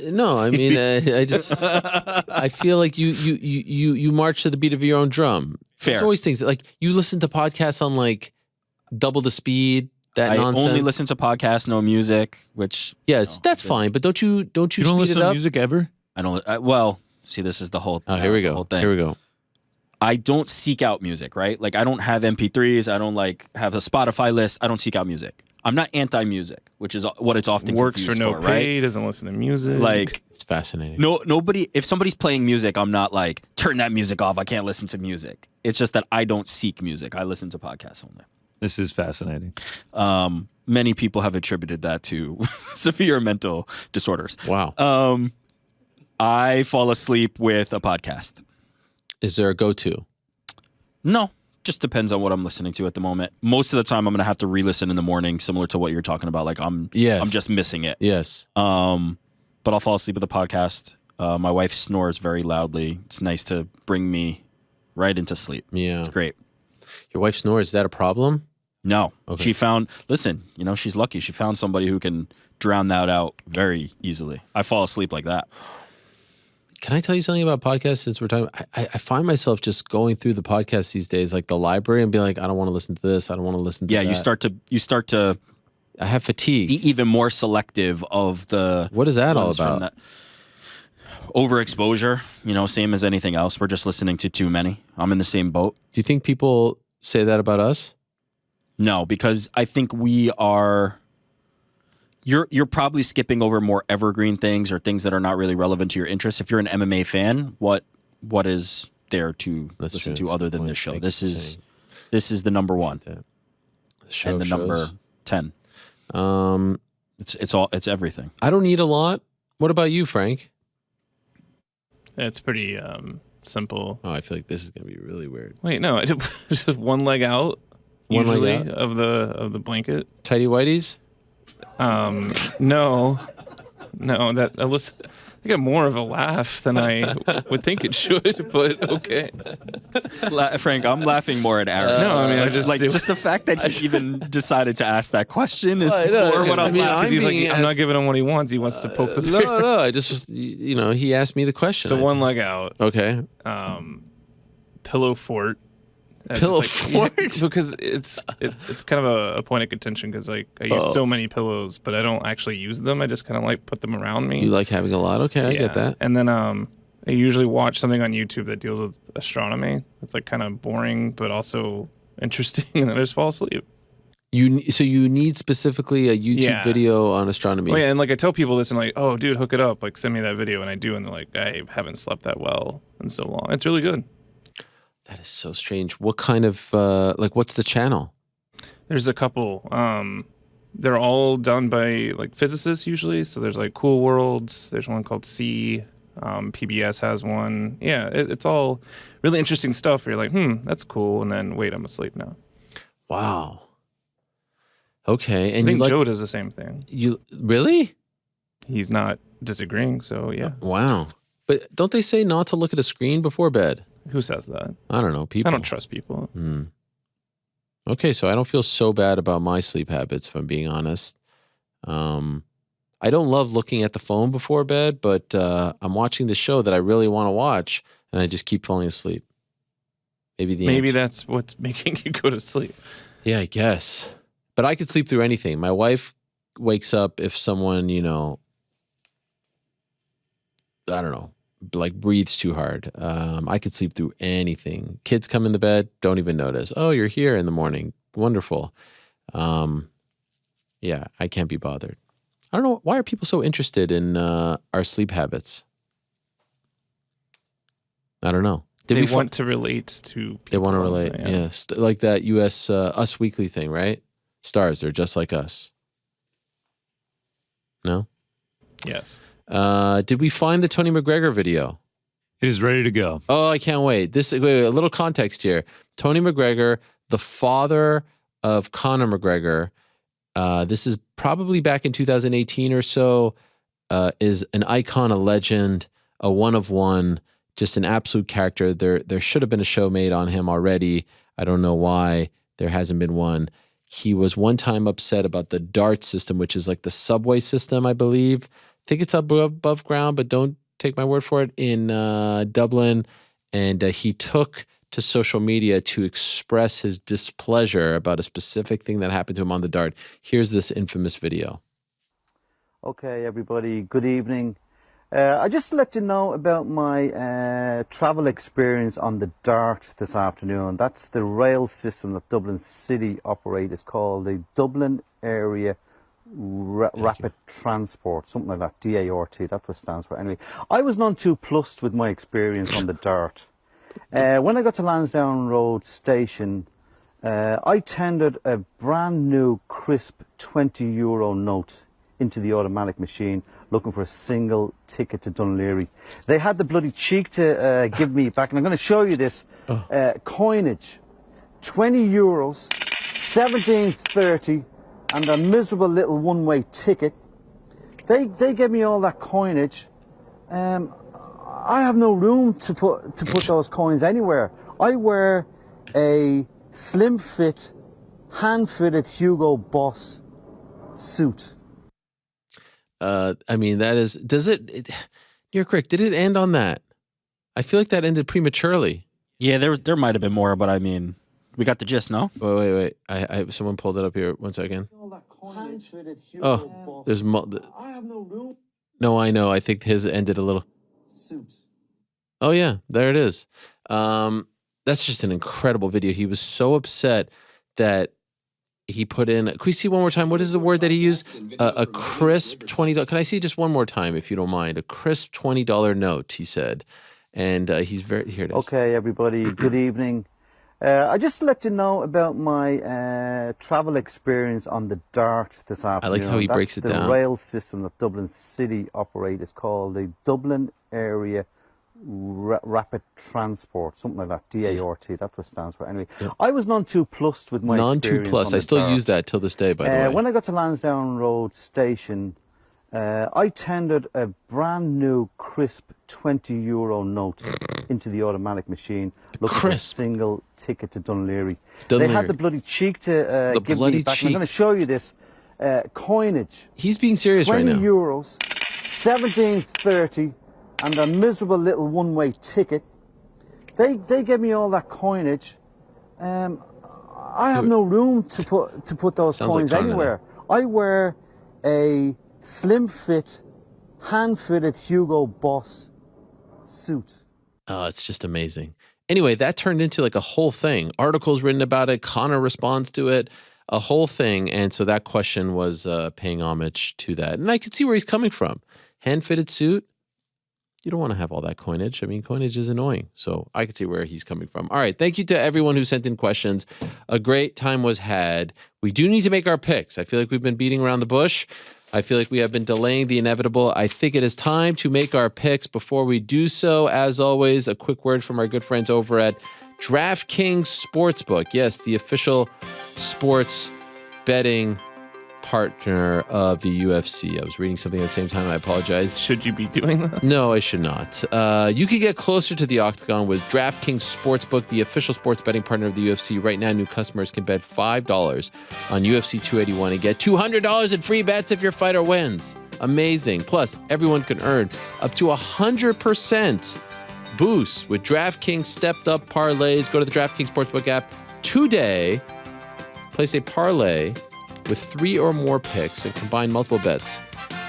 No, I mean, I feel like you march to the beat of your own drum. Fair. There's always things like you listen to podcasts on like double the speed. That I nonsense. only listen to podcasts, no music, which Yes, that's fine. But don't you You don't speed listen it to up? music ever? I don't. Well, See, this is the whole. Oh, here we go. Whole thing. Here we go. I don't seek out music, right? Like I don't have MP3s. I don't like have a Spotify list. I don't seek out music. I'm not anti-music, which is what it's often Works for confused no pay, right? doesn't listen to music. Like It's fascinating. nobody. If somebody's playing music, I'm not like turn that music off. I can't listen to music. It's just that I don't seek music. I listen to podcasts only. This is fascinating. Many people have attributed that to severe mental disorders. Wow. I fall asleep with a podcast. Is there a go-to? No, just depends on what I'm listening to at the moment. Most of the time, I'm gonna have to re-listen in the morning, similar to what you're talking about. Like I'm just missing it. Yes. But I'll fall asleep with a podcast. My wife snores very loudly. It's nice to bring me right into sleep. Yeah. It's great. Your wife snores. Is that a problem? No, Okay. she found. Listen, she's lucky. She found somebody who can drown that out very easily. I fall asleep like that. Can I tell you something about podcasts since we're talking? I find myself just going through the podcasts these days, like the library, and being like, I don't want to listen to this. I don't want to listen to that. Yeah, you start to I have fatigue. be even more selective of the. What is that all ones from about? that. Overexposure, same as anything else. We're just listening to too many. I'm in the same boat. Do you think people say that about us? No, because I think we are. You're probably skipping over more evergreen things or things that are not really relevant to your interests. If you're an MMA fan, what is there to That's listen true. to That's a other good than point. this show? Thank This you for is saying this is the number one that. The show and the shows. number 10. It's everything. I don't need a lot. What about you, Frank? It's pretty simple. Oh, I feel like this is gonna be really weird. Wait, no, just one leg out. One leg usually out? of the blanket. Tighty whities? No, that I got more of a laugh than I would think it should, but okay. Frank, I'm laughing more at Aaron. No, I mean, I It's just- like just the fact that he even decided to ask that question is I know. more what I I'm mean, laughing. I'm He's like, being I'm not asked- giving him what he wants. He wants to poke the bear. No. I just he asked me the question. So one leg out. Okay. Pillow fort. Pillow Just like- fort? because it's kind of a point of contention because like I use so many pillows, but I don't actually use them. I just kind of like put them around me. You like having a lot? Okay, I get that. And then I usually watch something on YouTube that deals with astronomy. It's like kind of boring, but also interesting, and then I just fall asleep. You need specifically a YouTube video on astronomy. Oh yeah, and like I tell people this, and like, oh dude, hook it up, like send me that video, and I do, and they're like, I haven't slept that well in so long. It's really good. That is so strange. What kind of what's the channel? There's a couple. They're all done by like physicists usually. So there's like Cool Worlds. There's one called C. PBS has one. Yeah, it's all really interesting stuff. Where you're like, that's cool, and then wait, I'm asleep now. Wow. Okay, I and think you Joe does the same thing. You really? He's not disagreeing, so yeah. Wow. But don't they say not to look at a screen before bed? Who says that? I don't know. People. I don't trust people. Okay, so I don't feel so bad about my sleep habits, if I'm being honest. I don't love looking at the phone before bed, but I'm watching the show that I really want to watch, and I just keep falling asleep. Maybe answer. That's what's making you go to sleep. Yeah, I guess. But I could sleep through anything. My wife wakes up if someone, I don't know, like breathes too hard. I could sleep through anything. Kids come in the bed, don't even notice. Oh, you're here in the morning. Wonderful. Yeah, I can't be bothered. I don't know. Why are people so interested in our sleep habits? I don't know. They want to relate to people. They want to relate. Yeah. Like that US Us Weekly thing, right? Stars, they're just like us. No? Yes. Did we find the Tony McGregor video? It is ready to go. Oh, I can't wait. Wait, a little context here. Tony McGregor, the father of Conor McGregor, this is probably back in 2018 or so, is an icon, a legend, a one of one, just an absolute character. There should have been a show made on him already. I don't know why there hasn't been one. He was one time upset about the DART system, which is like the subway system, I believe. I think it's above ground, but don't take my word for it, in Dublin. And he took to social media to express his displeasure about a specific thing that happened to him on the DART. Here's this infamous video. Okay, everybody, good evening. I just let you know about my travel experience on the Dart this afternoon. That's the rail system that Dublin City operate. It's called the Dublin Area Rapid Transport, something like that, DART, that's what it stands for. Anyway, I was none too plussed with my experience on the Dart. When I got to Lansdowne Road Station, I tendered a brand new crisp €20 note into the automatic machine looking for a single ticket to Dunleary. They had the bloody cheek to give me back, and I'm going to show you this coinage. €20, 17.30, and a miserable little one-way ticket. They gave me all that coinage. I have no room to put those coins anywhere. I wear a slim fit, hand-fitted Hugo Boss suit. I mean, that is, you're correct. Did it end on that? I feel like that ended prematurely. Yeah, there might have been more, but I mean, we got the gist, no? Wait. Someone pulled it up here. 1 second. Oh, there's I have no room. No, I know. I think his ended a little. Suit. Oh yeah, there it is. That's just an incredible video. He was so upset that he put in. Can we see one more time? What is the word that he used? A crisp $20. Can I see just one more time, if you don't mind? A crisp $20 note. He said, and he's very here. It is. Okay, everybody. Good evening. I just let you know about my travel experience on the Dart this afternoon. I like how he breaks it down. The rail system that Dublin City operate is called the Dublin Area Rapid Transport, something like that, DART, that's what it stands for. Anyway, I was none too plussed with my experience. I still use that till this day, by the way. When I got to Lansdowne Road Station, I tendered a brand new crisp €20 note into the automatic machine looking for a single ticket to Dunleary. They had the bloody cheek to give me back. I'm going to show you this coinage. He's being serious right now. €20, 17.30, and a miserable little one-way ticket. They gave me all that coinage. I have no room to put those coins anywhere. I wear a slim fit, hand-fitted Hugo Boss suit. Oh, it's just amazing. Anyway, that turned into like a whole thing. Articles written about it. Connor responds to it. A whole thing. And so that question was paying homage to that. And I could see where he's coming from. Hand-fitted suit. You don't want to have all that coinage. I mean, coinage is annoying. So I can see where he's coming from. All right. Thank you to everyone who sent in questions. A great time was had. We do need to make our picks. I feel like we've been beating around the bush. I feel like we have been delaying the inevitable. I think it is time to make our picks. Before we do so, as always, a quick word from our good friends over at DraftKings Sportsbook. Yes, the official sports betting partner of the UFC. I was reading something at the same time. I apologize. Should you be doing that? No, I should not. You can get closer to the octagon with DraftKings Sportsbook, the official sports betting partner of the UFC. Right now, new customers can bet $5 on UFC 281 and get $200 in free bets if your fighter wins. Amazing. Plus, everyone can earn up to 100% boost with DraftKings stepped up parlays. Go to the DraftKings Sportsbook app today. Place a parlay with 3 or more picks and combine multiple bets,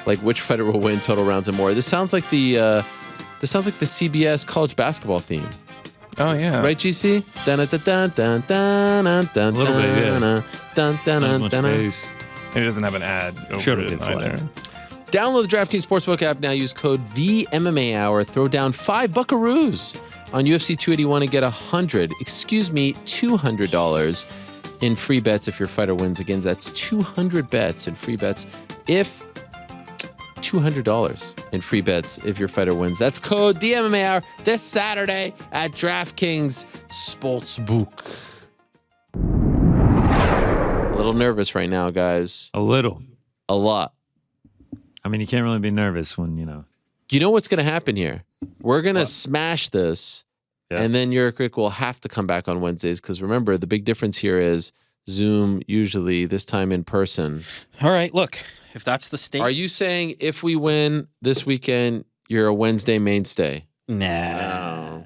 like which fighter will win, total rounds, and more. This sounds like the CBS college basketball theme. Oh yeah, right, GC? A little bit, yeah. Not as much bass. It doesn't have an ad over it either. Download the DraftKings Sportsbook app now. Use code the MMA Hour. Throw down $5 buckaroos on UFC 281 and get $200 in free bets if your fighter wins. Again, that's 200 bets in free bets if $200 in free bets if your fighter wins. That's code the MMA Hour this Saturday at DraftKings Sportsbook. A little nervous right now, guys. A little. A lot. I mean, you can't really be nervous when, You know what's going to happen here? We're going to smash this. Yeah. And then Jurek will have to come back on Wednesdays because remember, the big difference here is Zoom usually, this time in person. All right, look, if that's the state. Are you saying if we win this weekend, you're a Wednesday mainstay? Nah.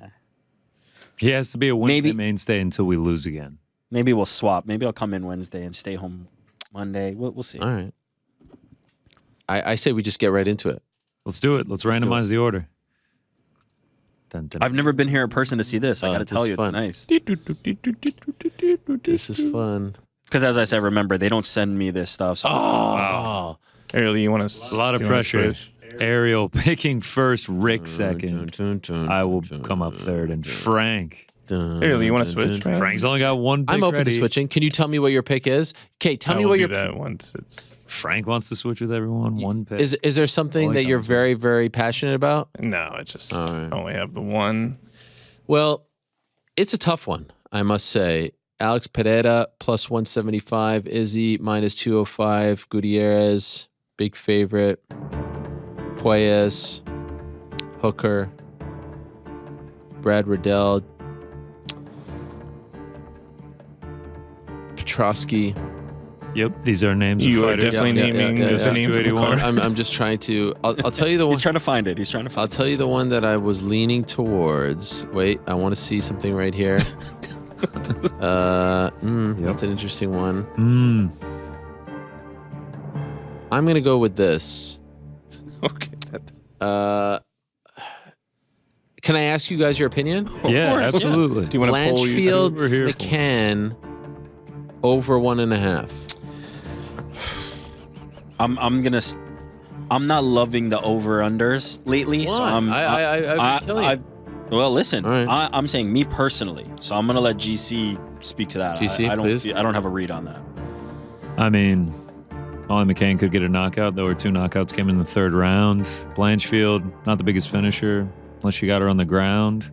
He has to be a Wednesday mainstay until we lose again. Maybe we'll swap. Maybe I'll come in Wednesday and stay home Monday. We'll see. All right. I say we just get right into it. Let's do it. Let's randomize the order. Dun, dun, I've never been here in person to see this. I got to tell you, fun. it's nice. This is fun. Because as I said, remember, they don't send me this stuff. So Oh. Ariel, you want to? A lot of pressure. Ariel picking first, Rick second. I will come up third, and Frank. Ariel, you want to switch, man? Frank's only got one pick I'm open ready. to switching. Can you tell me what your pick is? Okay, tell me what your that once it's. Frank wants to switch with everyone. One pick. is there something Only that you're comes very, very passionate about? No, I just All right. only have the one. Well, it's a tough one, I must say. Alex Pereira plus 175, Izzy minus 205, Gutierrez, big favorite, Puelles, Hooker, Brad Riddell, Petrosky. Yep, these are names You of are fighters. definitely naming the names of the card. I'm just trying to. I'll tell you the one. he's trying to find it. He's trying to find I'll tell you the one that I was leaning towards. Wait, I want to see something right here. That's an interesting one. I'm gonna go with this. Okay. Can I ask you guys your opinion? Yeah, absolutely. Do you want to pull you? Blanchfield That's what we're here for. McCann over 1.5. I'm not loving the over-unders lately. So Why? I've been killing it. Well, listen, All right. I'm saying me personally. So I'm going to let GC speak to that. GC, I don't please. I don't have a read on that. I mean, Ollie McCain could get a knockout. There were 2 knockouts came in the 3rd round. Blanchfield, not the biggest finisher, unless you got her on the ground.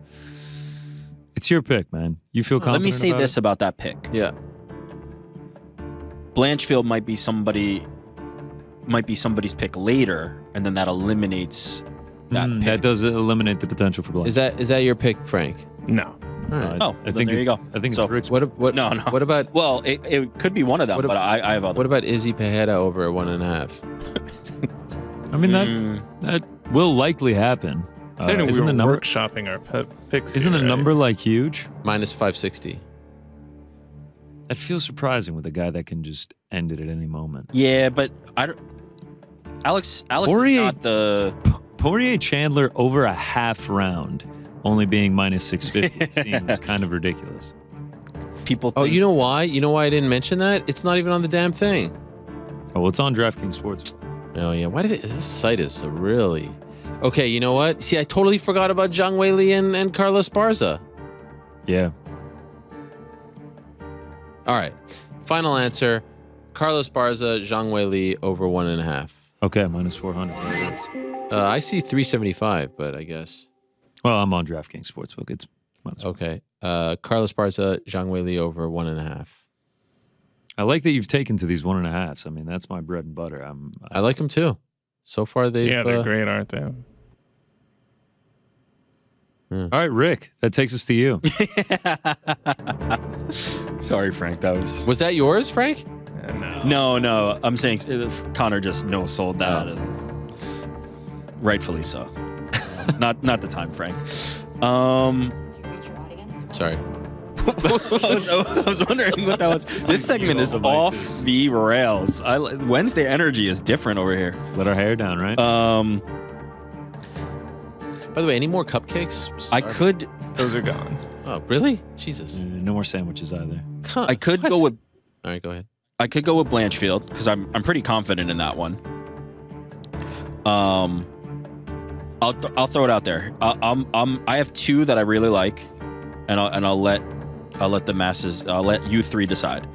It's your pick, man. You feel confident Let me say about this it? about that pick. Yeah. Blanchfield might be somebody's pick later, and then that eliminates that pick. That does eliminate the potential for Blanchfield. Is that your pick, Frank? No. All right. Oh, I then think there you go. I think So- it's Rick's. What? No. What about Well, it could be one of them, What but I have other. what about Izzy Pereira over 1.5? I mean, that will likely happen. I know we Isn't were the number workshopping our picks. Isn't here, the right? number like huge? Minus 560. That feels surprising with a guy that can just end it at any moment. Yeah, but I don't. Alex is Poirier- not the. Poirier Chandler over a half round, only being minus 650 seems kind of ridiculous. People. Oh, think- you know why? You know why I didn't mention that? It's not even on the damn thing. Oh, it's on DraftKings Sports. Oh yeah. Why did this site is so really? Okay, you know what? See, I totally forgot about Zhang Weili and Carlos Barza. Yeah. All right. Final answer: Carlos Barza, Zhang Weili over 1.5. Okay, minus 400. There it is. I see 375, but I guess Well, I'm on DraftKings Sportsbook. It's minus. okay. Carlos Barza, Zhang Weili over 1.5. I like that you've taken to these 1.5s. I mean, that's my bread and butter. I like them too. So far, they've Yeah, they're great, aren't they? All right, Rick, that takes us to you. Sorry, Frank. That was. Was that yours, Frank? No. I'm saying Connor just no sold that. and rightfully so. not the time, Frank. Sorry. I was wondering what that was. This segment is off the rails. Wednesday energy is different over here. Let our hair down, right? By the way, any more cupcakes? I could Those are gone. Oh, really? Jesus. No more sandwiches either. I could go with All right, go ahead. I could go with Blanchfield because I'm pretty confident in that one. I'll throw it out there. I have 2 that I really like, and I'll let the masses. I'll let you 3 decide.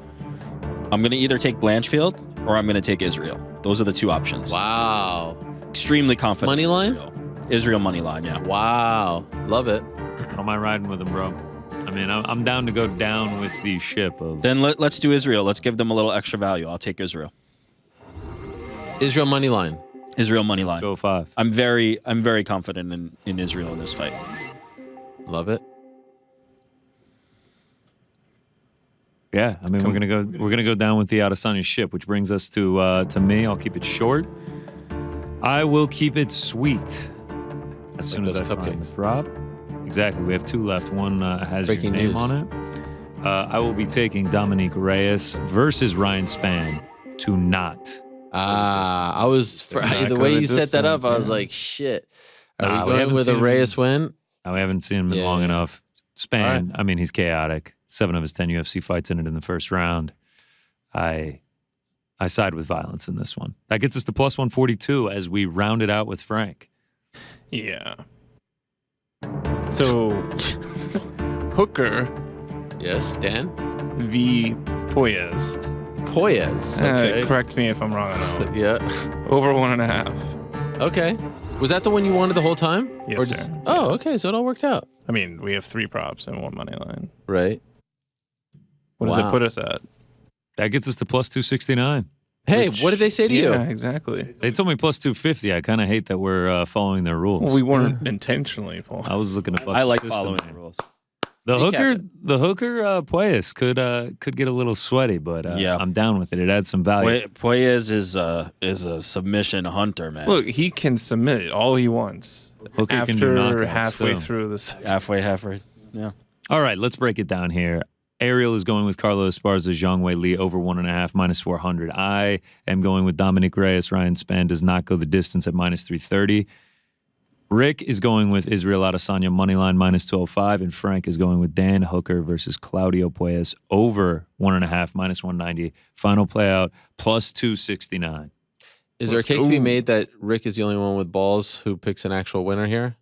I'm gonna either take Blanchfield or I'm gonna take Israel. Those are the 2 options. Wow. Extremely confident. Money line? Israel money line. Yeah. Wow. Love it. How am I riding with him, bro? I mean, I'm down to go down with the ship of. Then let's do Israel. Let's give them a little extra value. I'll take Israel. Israel money line. Israel money line. 205. I'm very confident in Israel in this fight. Love it. Yeah, I mean, we're gonna go down with the Adesanya ship, which brings us to me. I'll keep it short. I will keep it sweet. As soon as I those find cupcakes. the prop. Exactly. We have 2 left. One has Breaking your name news. on it. I will be taking Dominique Reyes versus Ryan Spann to not I was not the go way the you set that up. distance, I was yeah. like, shit. Are Nah, we we going haven't with a seen him. Reyes win? No, we haven't seen him in long Yeah. enough. Span, I mean, he's chaotic. 7 of his 10 UFC fights ended in the first round. I side with violence in this one. That gets us to plus 142 as we round it out with Frank. Yeah. So, Hooker Yes, Dan. v. Poyes. Poyes. Okay. Correct me if I'm wrong on that. Yeah. Over 1.5. Okay. Was that the one you wanted the whole time? Yes, Or sir. Oh, okay. So it all worked out. I mean, we have 3 props and 1 money line. Right. What does Wow. it put us at? That gets us to plus 269. Hey, what did they say to Yeah, you? exactly. They told me plus 250. I kind of hate that we're following their rules. Well, we weren't intentionally, Paul. I was looking at I like the system. following the rules. The Recap hooker Pueyas could get a little sweaty, but Yeah. I'm down with it. It adds some value. Poyes is a submission hunter, man. Look, he can submit all he wants. Hooker can do After knockouts, halfway too. through this. halfway. Yeah. All right, let's break it down here. Ariel is going with Carlos Esparza, Zhang Wei Li over 1.5 minus 400. I am going with Dominic Reyes. Ryan Spann does not go the distance at minus 330. Rick is going with Israel Adesanya moneyline minus 12.5, and Frank is going with Dan Hooker versus Claudio Pueyas over 1.5 minus 190. Final playout plus 269. Is there a Let's case to be go. made that Rick is the only one with balls who picks an actual winner here?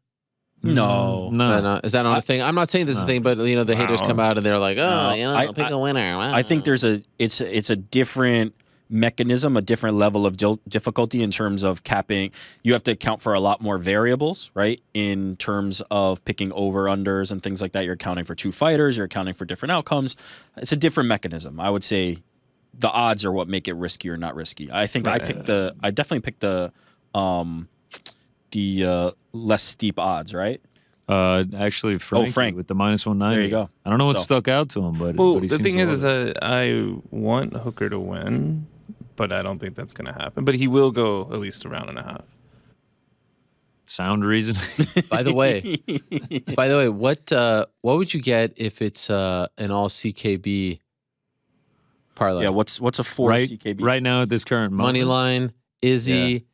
No. No. Is that not a thing? I'm not saying this is a thing, but the haters come out and they're like, No, pick a winner. I think there's it's a different mechanism, a different level of difficulty in terms of capping. You have to account for a lot more variables, right? In terms of picking over-unders and things like that. You're accounting for 2 fighters. You're accounting for different outcomes. It's a different mechanism. I would say the odds are what make it risky or not risky. I think I definitely picked the less steep odds, right? Actually, Frank with the minus 190. There you go. I don't know what So- stuck out to him, but Well, but he the seems thing to is love it. that I want Hooker to win, but I don't think that's going to happen. But he will go at least a round and a half. Sound reason. By the way, what would you get if it's an all CKB parlay? Yeah, what's a 4 right, CKB? right now at this current moment. Money line, Izzy,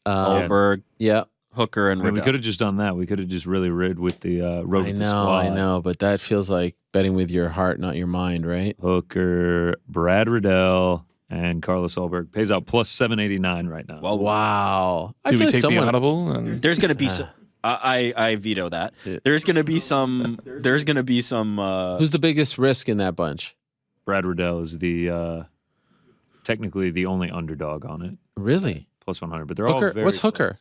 Goldberg, yeah. Hooker, and I mean, we Riddell. could have just done that. We could have just really rid with the rode with the squad. I know, but that feels like betting with your heart, not your mind, right? Hooker, Brad Riddell, and Carlos Ulberg pays out plus 789 right now. Well, Wow. I Do feel we like take someone, the audible? And there's going to be some. I veto that. Yeah. There's going to be some. There's going to be some. Who's the biggest risk in that bunch? Brad Riddell is the technically the only underdog on it, Really? plus 100. But they're all Hooker? very What's Hooker?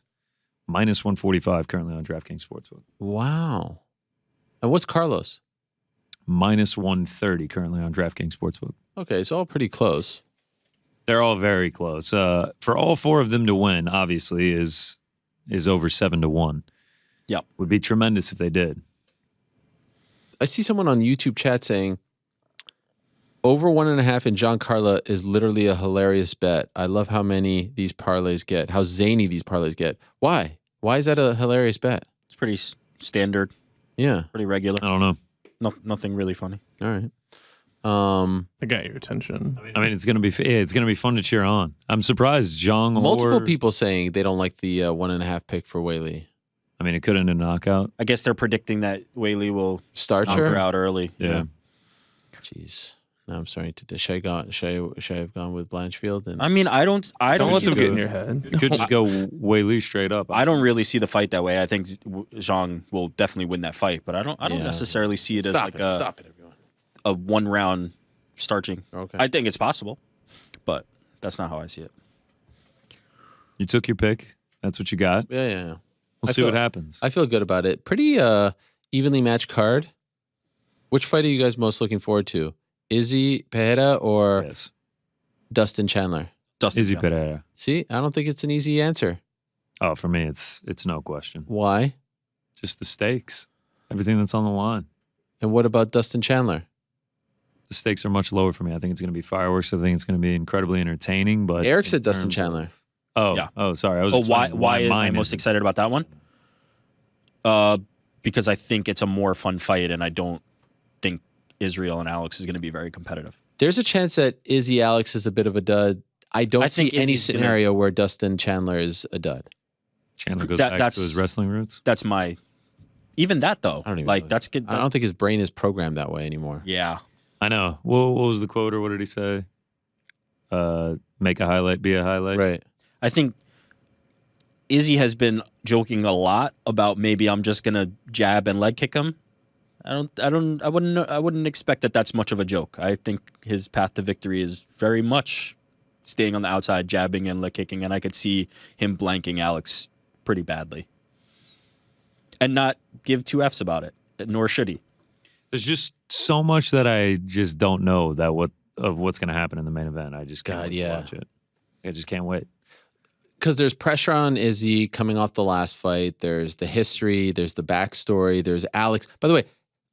minus 145 currently on DraftKings Sportsbook. Wow. And what's Carlos? Minus 130 currently on DraftKings Sportsbook. Okay, it's all pretty close. They're all very close. For all 4 of them to win, obviously, is over 7-1. Yep. Would be tremendous if they did. I see someone on YouTube chat saying over 1.5 in John Carla is literally a hilarious bet. I love how many these parlays get, how zany these parlays get. Why? Why is that a hilarious bet? It's pretty standard, Yeah. pretty regular. I don't know. Nothing really funny. All right. I got your attention. I mean, it's gonna be fun to cheer on. I'm surprised Zhang Multiple or, people saying they don't like the 1.5 pick for Weili. I mean, it could end in a knockout. I guess they're predicting that Weili will Start knock her her? out early. Yeah. Jeez. Now I'm starting to. Should I have gone with Blanchfield? And I mean, I don't Don't let see them the- get in your head. You could just go Weili straight up. I don't really see the fight that way. I think Zhang will definitely win that fight, but I don't Yeah. necessarily see it as Stop like it. a Stop it, everyone. a 1 round starching. Okay. I think it's possible, but that's not how I see it. You took your pick. That's what you got. Yeah. We'll I see feel- what happens. I feel good about it. Pretty evenly matched card. Which fight are you guys most looking forward to? Izzy Pereira or Yes. Dustin Chandler? Dustin Izzy Johnson. Pereira. See, I don't think it's an easy answer. Oh, for me, it's no question. Why? Just the stakes, everything that's on the line. And what about Dustin Chandler? The stakes are much lower for me. I think it's going to be fireworks. I think it's going to be incredibly entertaining. But Eric in said Dustin terms of- Chandler. Oh, Yeah. oh, sorry. I was. Oh, why explaining am I mine most isn't. excited about that one? Because I think it's a more fun fight, and I don't think Israel and Alex is going to be very competitive. There's a chance that Izzy Alex is a bit of a dud. I don't I see think any Izzy's gonna- scenario where Dustin Chandler is a dud. Chandler goes That- back that's- to his wrestling roots. That's my. Even that though, I don't even like know. that's good. I don't think his brain is programmed that way anymore. Yeah. I know. What was the quote, or what did he say? Make a highlight, be a highlight. Right. I think Izzy has been joking a lot about maybe I'm just gonna jab and leg kick him. I wouldn't expect that that's much of a joke. I think his path to victory is very much staying on the outside, jabbing and leg kicking, and I could see him blanking Alex pretty badly. And not give two Fs about it, nor should he. There's just so much that I just don't know what's going to happen in the main event. I just can't wait to watch it. I just can't wait. Because there's pressure on Izzy coming off the last fight. There's the history. There's the backstory. There's Alex. By the way,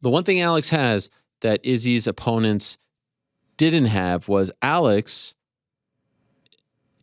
the one thing Alex has that Izzy's opponents didn't have was Alex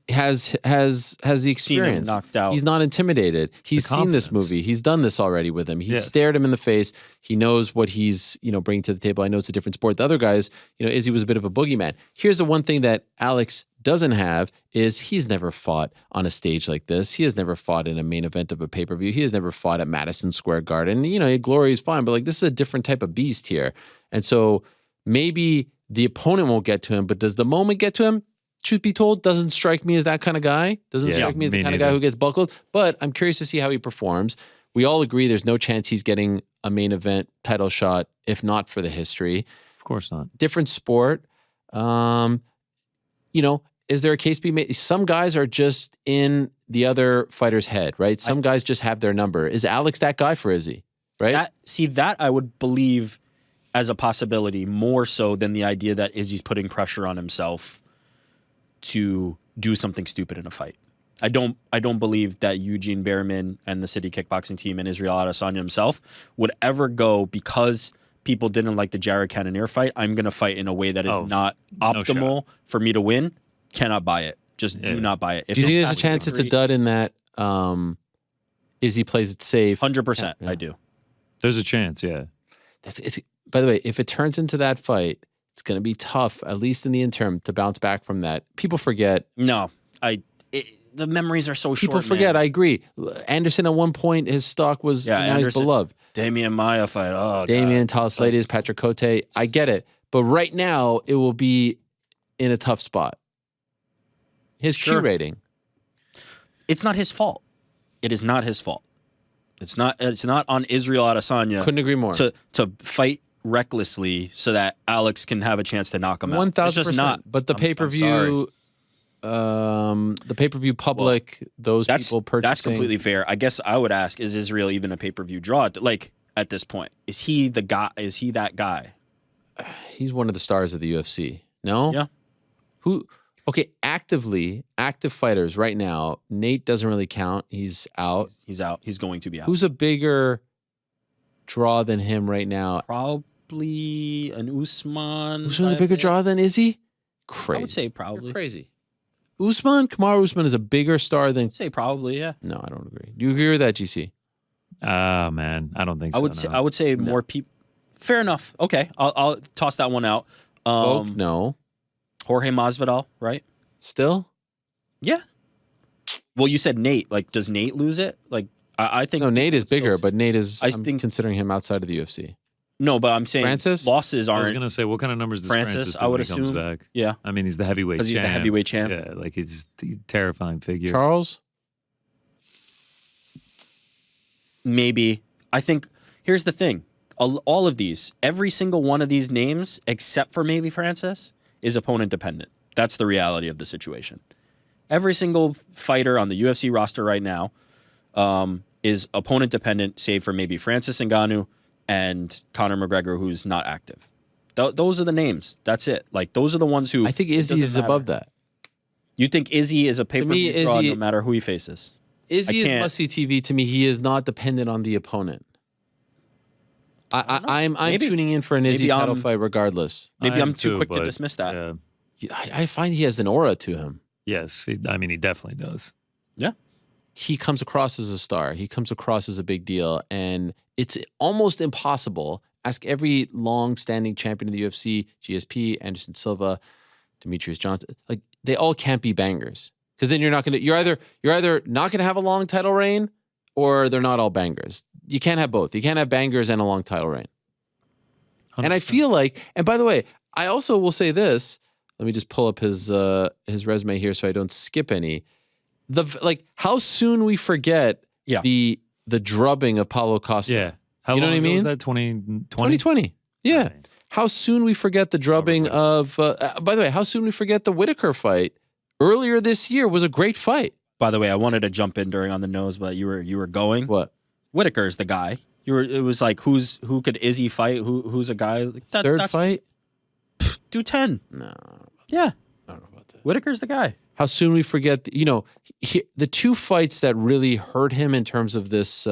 has the experience. knocked out. He's not intimidated. He's seen this confidence. movie. He's done this already with him. He's Yes. stared him in the face. He knows what he's bringing to the table. I know it's a different sport. The other guys, Izzy was a bit of a boogeyman. Here's the one thing that Alex doesn't have is he's never fought on a stage like this. He has never fought in a main event of a pay-per-view. He has never fought at Madison Square Garden. Glory is fine, but this is a different type of beast here. And so maybe the opponent won't get to him, but does the moment get to him? Truth be told, doesn't strike me as that kind of guy. Doesn't strike me as the kind of guy who gets buckled. But I'm curious to see how he performs. We all agree there's no chance he's getting a main event title shot, if not for the history. Of course not. Different sport. Is there a case to be made? Some guys are just in the other fighter's head, right? Some guys just have their number. Is Alex that guy for Izzy? Right? That I would believe as a possibility more so than the idea that Izzy's putting pressure on himself to do something stupid in a fight. I don't believe that Eugene Behrman and the City Kickboxing team and Israel Adesanya himself would ever go because people didn't like the Jared Cannonier fight. I'm going to fight in a way that is not optimal for me to win. Cannot buy it. Just do not buy it. Do you think there's a chance it's a dud in that Izzy plays it safe? 100%. Yeah. I do. There's a chance, yeah. By the way, if it turns into that fight, it's going to be tough, at least in the interim, to bounce back from that. People forget. No, the memories are so short. People forget. I agree. Anderson at one point, his stock was now he's beloved. Damian Maia fight. Oh, Damian, Talis, Patrick Cote. I get it, but right now it will be in a tough spot. His Q rating. It's not his fault. It is not his fault. It's not on Israel Adesanya. Couldn't agree more. To fight recklessly so that Alex can have a chance to knock him out. 1,000%. It's just not. But the pay-per-view, public, those people purchasing. That's completely fair. I guess I would ask: is Israel even a pay-per-view draw? Like at this point, is he the guy? Is he that guy? He's one of the stars of the UFC. No. Yeah. Who? Okay, active fighters right now. Nate doesn't really count. He's out. He's out. He's going to be out. Who's a bigger draw than him right now? Probably an Usman. Who's a bigger draw than Izzy? Crazy. I would say probably. You're crazy. Kamaru Usman is a bigger star than. I'd say probably, yeah. No, I don't agree. Do you agree with that, GC? Man, I don't think so. I would say more people. Fair enough. Okay, I'll toss that one out. No. Jorge Masvidal, right? Still? Yeah. Well, you said Nate. Like, does Nate lose it? Like, I think. No, Nate is bigger, but Nate is. I'm considering him outside of the UFC. No, but I'm saying Francis? losses I aren't. was gonna say, what kind of numbers does Francis do I would when he assume. comes back? Yeah. I mean, he's the heavyweight champ. Because he's the heavyweight champ. Yeah, like he's a terrifying figure. Charles? Maybe. I think. Here's the thing. All of these, every single one of these names, except for maybe Francis, is opponent dependent. That's the reality of the situation. Every single fighter on the UFC roster right now is opponent dependent, save for maybe Francis Ngannou and Conor McGregor, who's not active. Those are the names. That's it. Like, those are the ones who. I think Izzy is above that. You think Izzy is a pay-per-view draw no matter who he faces? Izzy is must-see TV to me. He is not dependent on the opponent. I'm tuning in for an Izzy title fight regardless. Maybe I'm too quick to dismiss that. Yeah. I find he has an aura to him. Yes, he definitely does. Yeah. He comes across as a star. He comes across as a big deal. And it's almost impossible. Ask every long-standing champion of the UFC, GSP, Anderson Silva, Demetrius Johnson. Like they all can't be bangers because then you're either not gonna have a long title reign or they're not all bangers. You can't have both. You can't have bangers and a long title reign. 100%. And I feel like, and by the way, I also will say this. Let me just pull up his resume here so I don't skip any. How soon we forget the drubbing of Paulo Costa. Yeah. How you know long what I ago mean? was that 2020? 2020. Yeah. Right. How soon we forget the drubbing of, by the way, how soon we forget the Whitaker fight earlier this year was a great fight. By the way, I wanted to jump in during On the Nose, but you were going. What? Whitaker's the guy. It was like who could Izzy fight? Who's a guy? Third fight? Do 10. No. Yeah. I don't know about that. Whitaker's the guy. How soon we forget, the two fights that really hurt him in terms of this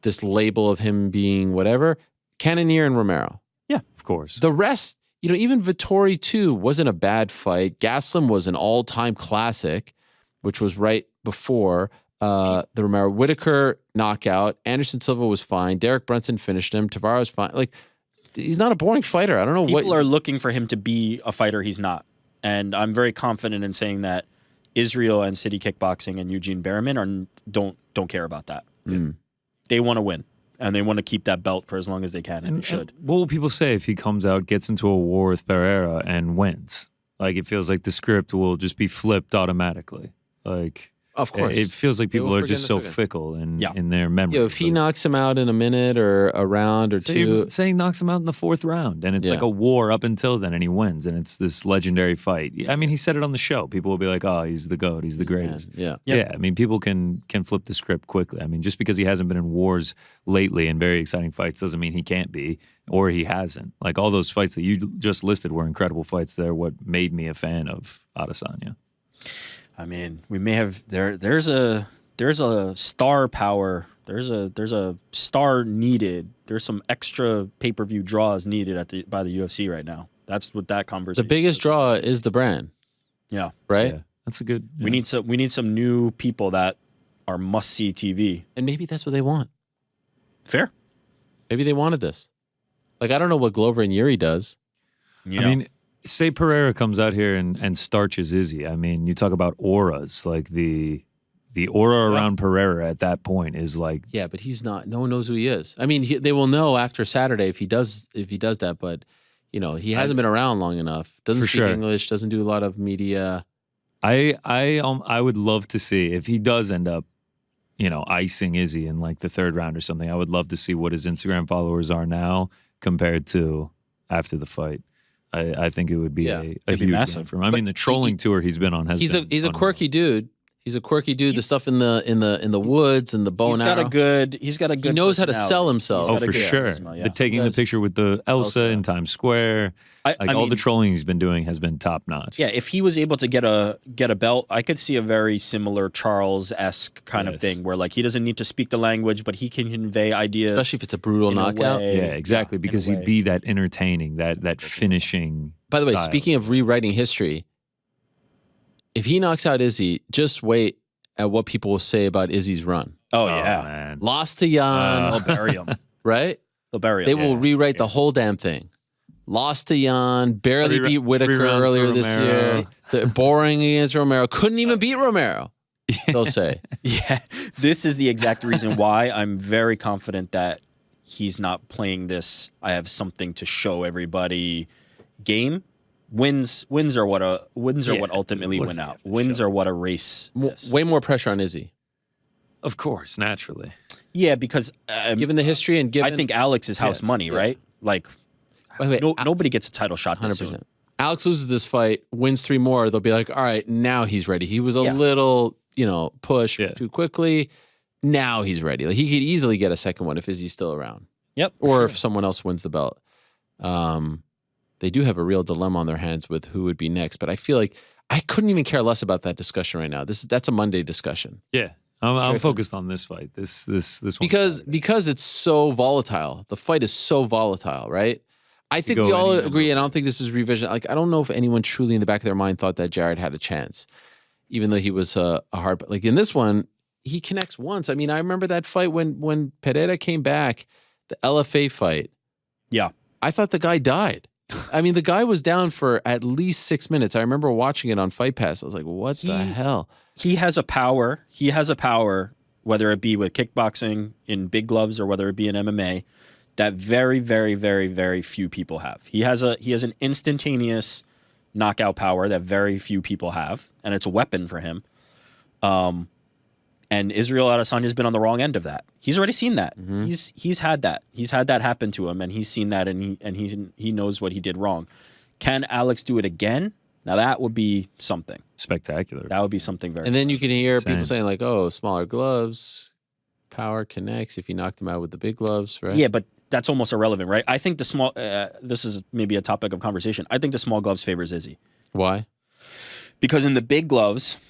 this label of him being whatever, Cannonier and Romero. Yeah, of course. The rest, even Vettori too wasn't a bad fight. Gaslam was an all-time classic, which was right before the Romero. Whitaker knockout. Anderson Silva was fine. Derek Brunson finished him. Tavares fine. Like, he's not a boring fighter. I don't know People are looking for him to be a fighter he's not. And I'm very confident in saying that Israel and City Kickboxing and Eugene Berriman don't care about that. Mm. They want to win. And they want to keep that belt for as long as they can, and they should. What will people say if he comes out, gets into a war with Pereira, and wins? Like, it feels like the script will just be flipped automatically. Like, of course. It feels like people are just so fickle in their memory. If he knocks him out in a minute or a round or two. Say he knocks him out in the 4th round, and it's like a war up until then, and he wins, and it's this legendary fight. I mean, he said it on the show. People will be like, oh, he's the GOAT. He's the greatest. Yeah. Yeah, I mean, people can flip the script quickly. I mean, just because he hasn't been in wars lately and very exciting fights doesn't mean he can't be, or he hasn't. Like, all those fights that you just listed were incredible fights. They're what made me a fan of Adesanya. I mean, we may have there's a star power. There's a star needed. There's some extra pay-per-view draws needed by the UFC right now. That's what that conversation. The biggest draw is the brand. Yeah. Right? Yeah, that's a good. Yeah. We need some new people that are must-see TV. And maybe that's what they want. Fair. Maybe they wanted this. Like, I don't know what Glover and Yuri does. I mean, say Pereira comes out here and starches Izzy. I mean, you talk about auras. Like, the aura around Pereira at that point is like... Yeah, but he's not... No one knows who he is. I mean, they will know after Saturday if he does that, but, he hasn't been around long enough. Doesn't speak English, doesn't do a lot of media. I would love to see, if he does end up, icing Izzy in, like, the 3rd round or something, I would love to see what his Instagram followers are now compared to after the fight. I think it would be a huge win for him. I mean, the trolling tour he's been on has been he's a quirky dude. He's a quirky dude. The stuff in the woods and the bow and arrow. He's got a good. He knows how to sell himself. Oh, for sure. Taking the picture with the Elsa in Times Square. All the trolling he's been doing has been top notch. Yeah, if he was able to get a belt, I could see a very similar Charles-esque kind of thing, where like he doesn't need to speak the language, but he can convey ideas. Especially if it's a brutal knockout. Yeah, exactly. Because he'd be that entertaining, that finishing. By the way, style. Speaking of rewriting history, if he knocks out Izzy, just wait at what people will say about Izzy's run. Oh yeah, man. Lost to Jan. They'll bury him. Right? They'll bury him. They will rewrite the whole damn thing. Lost to Jan, barely beat Whitaker earlier this year. Boring against Romero. Couldn't even beat Romero, they'll say. Yeah, this is the exact reason why I'm very confident that he's not playing this I have something to show everybody game. Wins are what ultimately win out. Wins are what a race is. Way more pressure on Izzy. Of course, naturally. Yeah, because given the history and given... I think Alex is house money, right? Like, by the way, nobody gets a title shot this 100%. Soon. Alex loses this fight, wins 3 more. They'll be like, all right, now he's ready. He was a little, pushed too quickly. Now he's ready. Like, he could easily get a second one if Izzy's still around. Yep. Or if someone else wins the belt. They do have a real dilemma on their hands with who would be next. But I feel like I couldn't even care less about that discussion right now. That's a Monday discussion. Yeah. I'm focused on this fight. This one. Because it's so volatile. The fight is so volatile, right? I think we all agree, and I don't think this is revision. Like, I don't know if anyone truly in the back of their mind thought that Jared had a chance, even though he was a hard. Like in this one, he connects once. I mean, I remember that fight when Pereira came back, the LFA fight. Yeah, I thought the guy died. I mean, the guy was down for at least 6 minutes. I remember watching it on Fight Pass. I was like, what the hell? He has a power. He has a power, whether it be with kickboxing in big gloves or whether it be in MMA, that very, very, very, very few people have. He has an instantaneous knockout power that very few people have, and it's a weapon for him. And Israel Adesanya's been on the wrong end of that. He's already seen that. Mm-hmm. He's had that. He's had that happen to him, and he's seen that, and he knows what he did wrong. Can Alex do it again? Now that would be something spectacular. That would be something very. And then special. you can hear people saying like, "Oh, smaller gloves, power connects if you knocked him out with the big gloves, right?" Yeah, but that's almost irrelevant, right? I think the small. This is maybe a topic of conversation. I think the small gloves favors Izzy. Why? Because in the big gloves,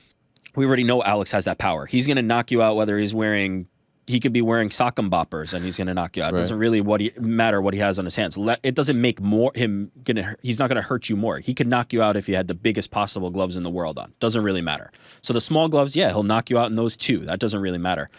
we already know Alex has that power. He's going to knock you out whether he could be wearing sock and boppers and he's going to knock you out. It doesn't really matter what he has on his hands. It doesn't make he's not going to hurt you more. He could knock you out if you had the biggest possible gloves in the world on. Doesn't really matter. So the small gloves, yeah, he'll knock you out in those too. That doesn't really matter.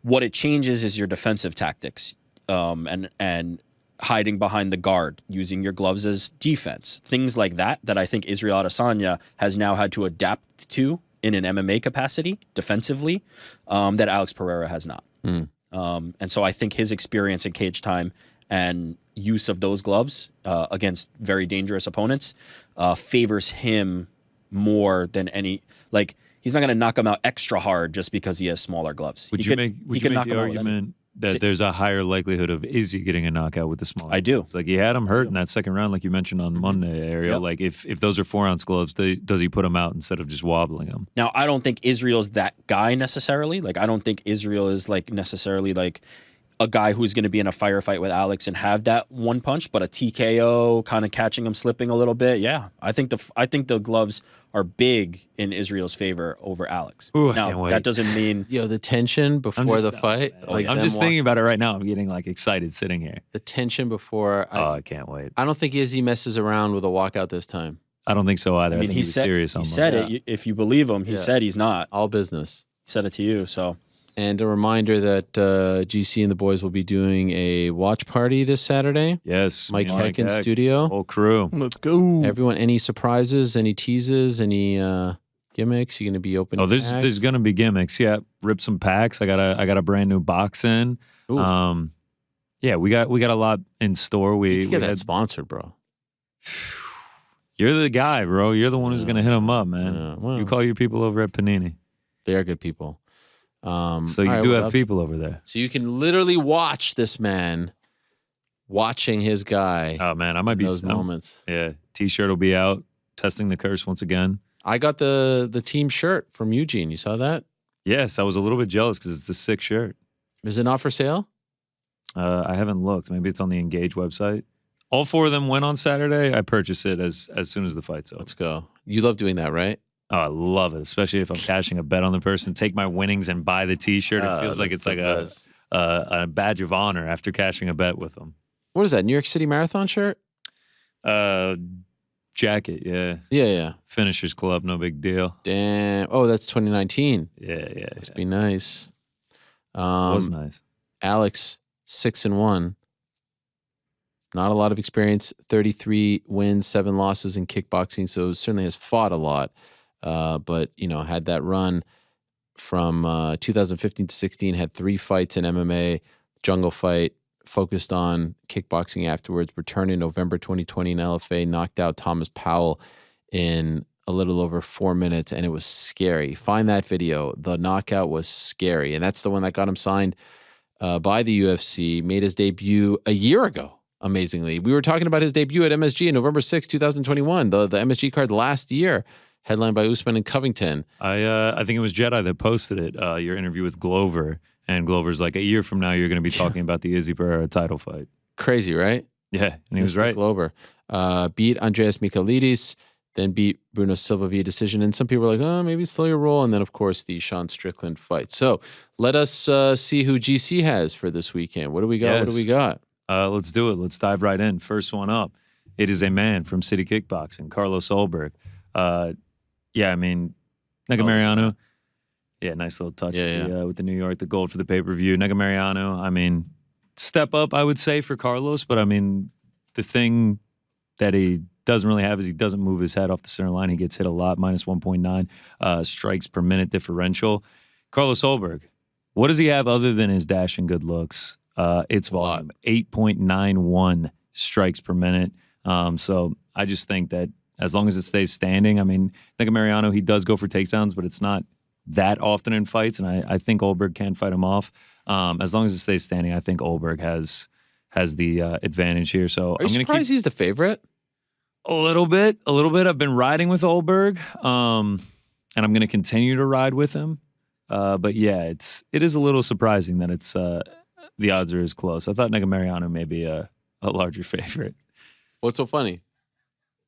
What it changes is your defensive tactics and hiding behind the guard, using your gloves as defense. Things like that I think Israel Adesanya has now had to adapt to in an MMA capacity, defensively, that Alex Pereira has not. And so I think his experience in cage time and use of those gloves against very dangerous opponents favors him more than any. Like, he's not going to knock him out extra hard just because he has smaller gloves. Would you make the argument that there's a higher likelihood of Izzy getting a knockout with the smaller? I do. It's like he had him hurt in that second round, like you mentioned on Monday, Ariel. Yep. Like if those are 4-ounce gloves, does he put him out instead of just wobbling him? Now, I don't think Israel's that guy necessarily. Like, I don't think Israel is like necessarily like a guy who's going to be in a firefight with Alex and have that one punch, but a TKO kind of catching him slipping a little bit. Yeah, I think the gloves are big in Israel's favor over Alex. Ooh, now, that doesn't mean the tension before the fight. Like I'm just thinking about it right now. I'm getting like excited sitting here. The tension before. I can't wait. I don't think Izzy messes around with a walkout this time. I don't think so either. I mean, he was serious on He said it. If you believe him, he said he's not. All business. He said it to you, so. And a reminder that GC and the boys will be doing a watch party this Saturday. Yes. Mike Heck in studio. Whole crew. Let's go. Everyone, any surprises, any teases, any gimmicks? You're going to be opening packs? There's going to be gimmicks. Yeah. Rip some packs. I got a brand new box in. Yeah, we got a lot in store. We get that sponsored, bro. You're the guy, bro. You're the one who's going to hit them up, man. Well, you call your people over at Panini. They are good people. So you do have people over there. So you can literally watch this man watching his guy. Oh man, I might be those moments. Yeah, T-shirt will be out. Testing the curse once again. I got the team shirt from Eugene. You saw that? Yes, I was a little bit jealous because it's a sick shirt. Is it not for sale? I haven't looked. Maybe it's on the Engage website. All 4 of them went on Saturday. I purchased it as soon as the fight's over. Let's go. You love doing that, right? Oh, I love it, especially if I'm cashing a bet on the person. Take my winnings and buy the T-shirt. It feels like it's like a badge of honor after cashing a bet with them. What is that? New York City Marathon shirt? Jacket, yeah. Yeah. Finishers Club, no big deal. Damn. Oh, that's 2019. Yeah. Must be nice. It was nice. Alex, 6-1. Not a lot of experience. 33 wins, 7 losses in kickboxing. So certainly has fought a lot. But, had that run from 2015 to 16, had 3 fights in MMA, jungle fight, focused on kickboxing afterwards, returned in November 2020 in LFA, knocked out Thomas Powell in a little over 4 minutes, and it was scary. Find that video. The knockout was scary, and that's the one that got him signed by the UFC, made his debut a year ago. Amazingly, we were talking about his debut at MSG on November 6, 2021, the MSG card last year, headlined by Usman and Covington. I think it was Jedi that posted it, your interview with Glover, and Glover's like, a year from now, you're going to be talking about the Izzy Pereira title fight. Crazy, right? Yeah, and he was right. Glover beat Andreas Michailidis, then beat Bruno Silva via decision, and some people were like, oh, maybe slow your roll, and then, of course, the Sean Strickland fight. So let us see who GC has for this weekend. What do we got? Yes. What do we got? Let's do it. Let's dive right in. First one up. It is a man from City Kickboxing, Carlos Solberg. Yeah, I mean, Nega Mariano. Yeah, nice little touch with the New York, the gold for the pay-per-view. Nega Mariano, I mean, step up, I would say, for Carlos. But, I mean, the thing that he doesn't really have is he doesn't move his head off the center line. He gets hit a lot, minus 1.9 strikes per minute differential. Carlos Holberg, what does he have other than his dash and good looks? It's volume, 8.91 strikes per minute. So I just think that as long as it stays standing, I mean, I think of Mariano, he does go for takedowns, but it's not that often in fights, and I think Holberg can fight him off. As long as it stays standing, I think Holberg has the advantage here. So Are you surprised he's the favorite? A little bit. I've been riding with Holberg, and I'm going to continue to ride with him. But yeah, it is a little surprising that it's the odds are as close. I thought Nega Mariano may be a larger favorite. What's so funny?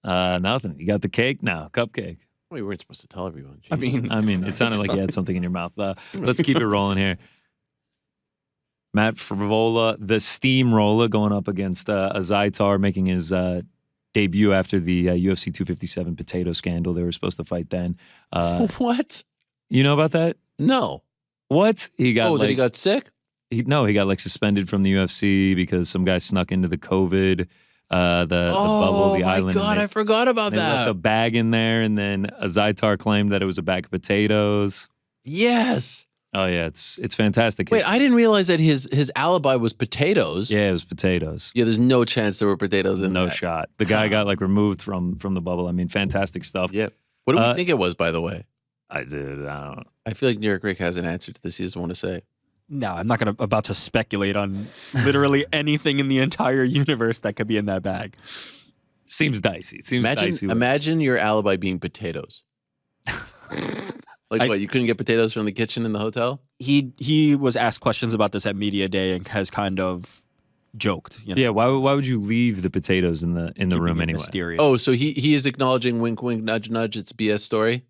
Nothing. You got the cake now, cupcake. Well, we weren't supposed to tell everyone. I mean, It sounded like you had something in your mouth. Let's keep it rolling here. Matt Frivola, the steamroller, going up against Azaitar, making his debut after the UFC 257 potato scandal. They were supposed to fight then. What? You know about that? No. What? He got that he got sick? He got like suspended from the UFC because some guy snuck into the COVID, the bubble, the island. Oh my God, I forgot about they that. left a bag in there, and then Azaitar claimed that it was a bag of potatoes. Yes. Oh yeah, it's fantastic. Wait, I didn't realize that his alibi was potatoes. Yeah, it was potatoes. Yeah, there's no chance there were potatoes in No that. shot. The guy got like removed from the bubble. I mean, fantastic stuff. Yep. What do we think it was, by the way? I don't know. I feel like New York Rick has an answer to this. He doesn't want to say. No, I'm not about to speculate on literally anything in the entire universe that could be in that bag. Seems dicey. It seems dicey. Imagine your alibi being potatoes. Like what? You couldn't get potatoes from the kitchen in the hotel? He was asked questions about this at media day and has kind of joked. You know? Yeah. Why would you leave the potatoes in the room anyway? Mysterious. Oh, so he is acknowledging wink, wink, nudge, nudge. It's BS story.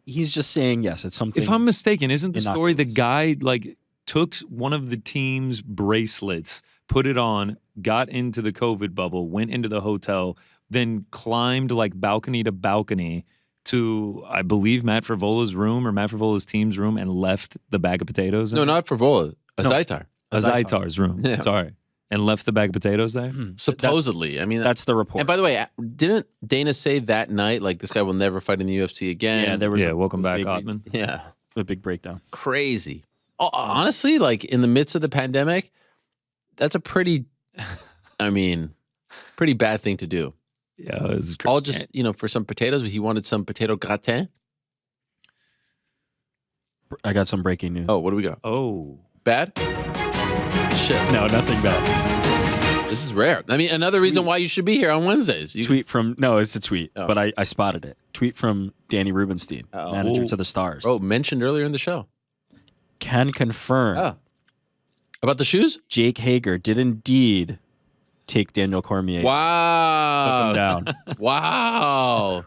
He's just saying yes. It's something. If I'm mistaken, isn't the story the innocuous. guy like took one of the team's bracelets, put it on, got into the COVID bubble, went into the hotel, then climbed like balcony to balcony to, I believe, Matt Frivola's room or Matt Frivola's team's room and left the bag of potatoes? No, not for Vola. Azaitar. Azaitar's room. Yeah. Sorry. And left the bag of potatoes there? Supposedly. I mean, That's the report. And by the way, didn't Dana say that night, like, this guy will never fight in the UFC again? Yeah, there was welcome back, big, Ottman. Yeah. a big breakdown. Crazy. Honestly, like, in the midst of the pandemic, that's a pretty bad thing to do. Yeah, it was great. All just, for some potatoes. He wanted some potato gratin. I got some breaking news. Oh, what do we got? Oh. Bad? Shit. No, nothing bad. This is rare. I mean, another reason why you should be here on Wednesdays. Tweet from, no, it's a tweet, but I spotted it. Tweet from Danny Rubenstein, manager to the Stars. Oh, mentioned earlier in the show. Can confirm. About the shoes? Jake Hager did indeed take Daniel Cormier. Wow. Took him down. Wow.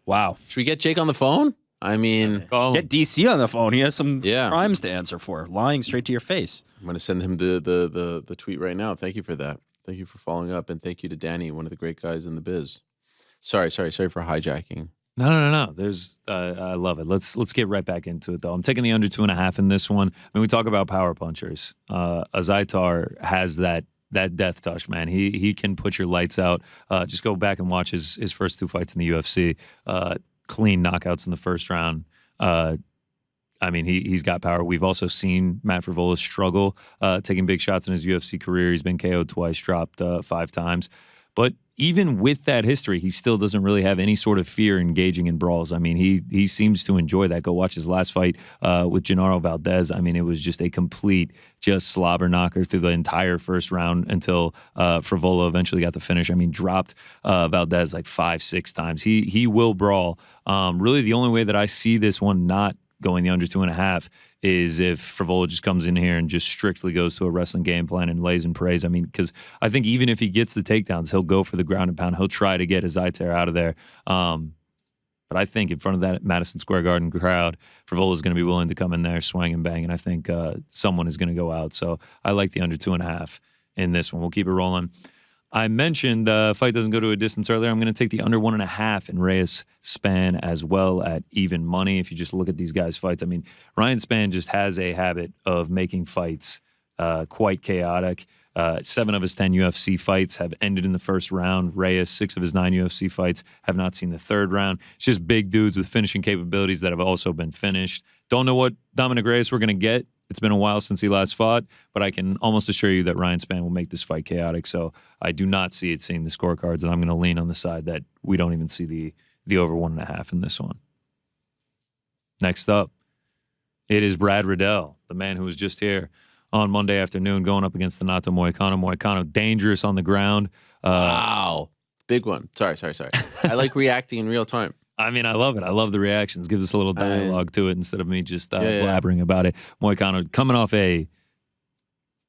Wow. Should we get Jake on the phone? I mean, Get DC on the phone. He has some Yeah. crimes to answer for. Lying straight to your face. I'm going to send him the tweet right now. Thank you for that. Thank you for following up, and thank you to Danny, one of the great guys in the biz. Sorry for hijacking. No. There's, I love it. Let's get right back into it though. I'm taking the under 2.5 in this one. I mean, we talk about power punchers. Azaitar has that death touch, man. He can put your lights out. Just go back and watch his first 2 fights in the UFC. Clean knockouts in the first round. I mean, he's got power. We've also seen Matt Frivola struggle taking big shots in his UFC career. He's been KO'd twice, dropped 5 times. But even with that history, he still doesn't really have any sort of fear engaging in brawls. I mean, he seems to enjoy that. Go watch his last fight with Genaro Valdez. I mean, it was just a complete slobber knocker through the entire first round until Frivola eventually got the finish. I mean, dropped Valdez like 5-6 times. He will brawl. Really, the only way that I see this one not going the under 2.5 is if Frivola just comes in here and just strictly goes to a wrestling game plan and lays and prays. I mean, because I think even if he gets the takedowns, he'll go for the ground and pound. He'll try to get his Azaitar out of there. But I think in front of that Madison Square Garden crowd, Frivola is going to be willing to come in there, swing and bang, and I think someone is going to go out. So I like the under 2.5 in this one. We'll keep it rolling. I mentioned fight doesn't go to a distance earlier. I'm going to take the under 1.5 in Reyes Spann as well at even money. If you just look at these guys' fights, I mean, Ryan Spann just has a habit of making fights quite chaotic. 7 of his 10 UFC fights have ended in the first round. Reyes, 6 of his 9 UFC fights have not seen the third round. It's just big dudes with finishing capabilities that have also been finished. Don't know what Dominic Reyes we're going to get. It's been a while since he last fought, but I can almost assure you that Ryan Spann will make this fight chaotic. So I do not see it seeing the scorecards, and I'm going to lean on the side that we don't even see the over 1.5 in this one. Next up, it is Brad Riddell, the man who was just here on Monday afternoon going up against Donato Moicano. Moicano dangerous on the ground. Wow. Big one. Sorry. I like reacting in real time. I mean, I love it. I love the reactions. Gives us a little dialogue to it instead of me just blabbering about it. Moicano coming off a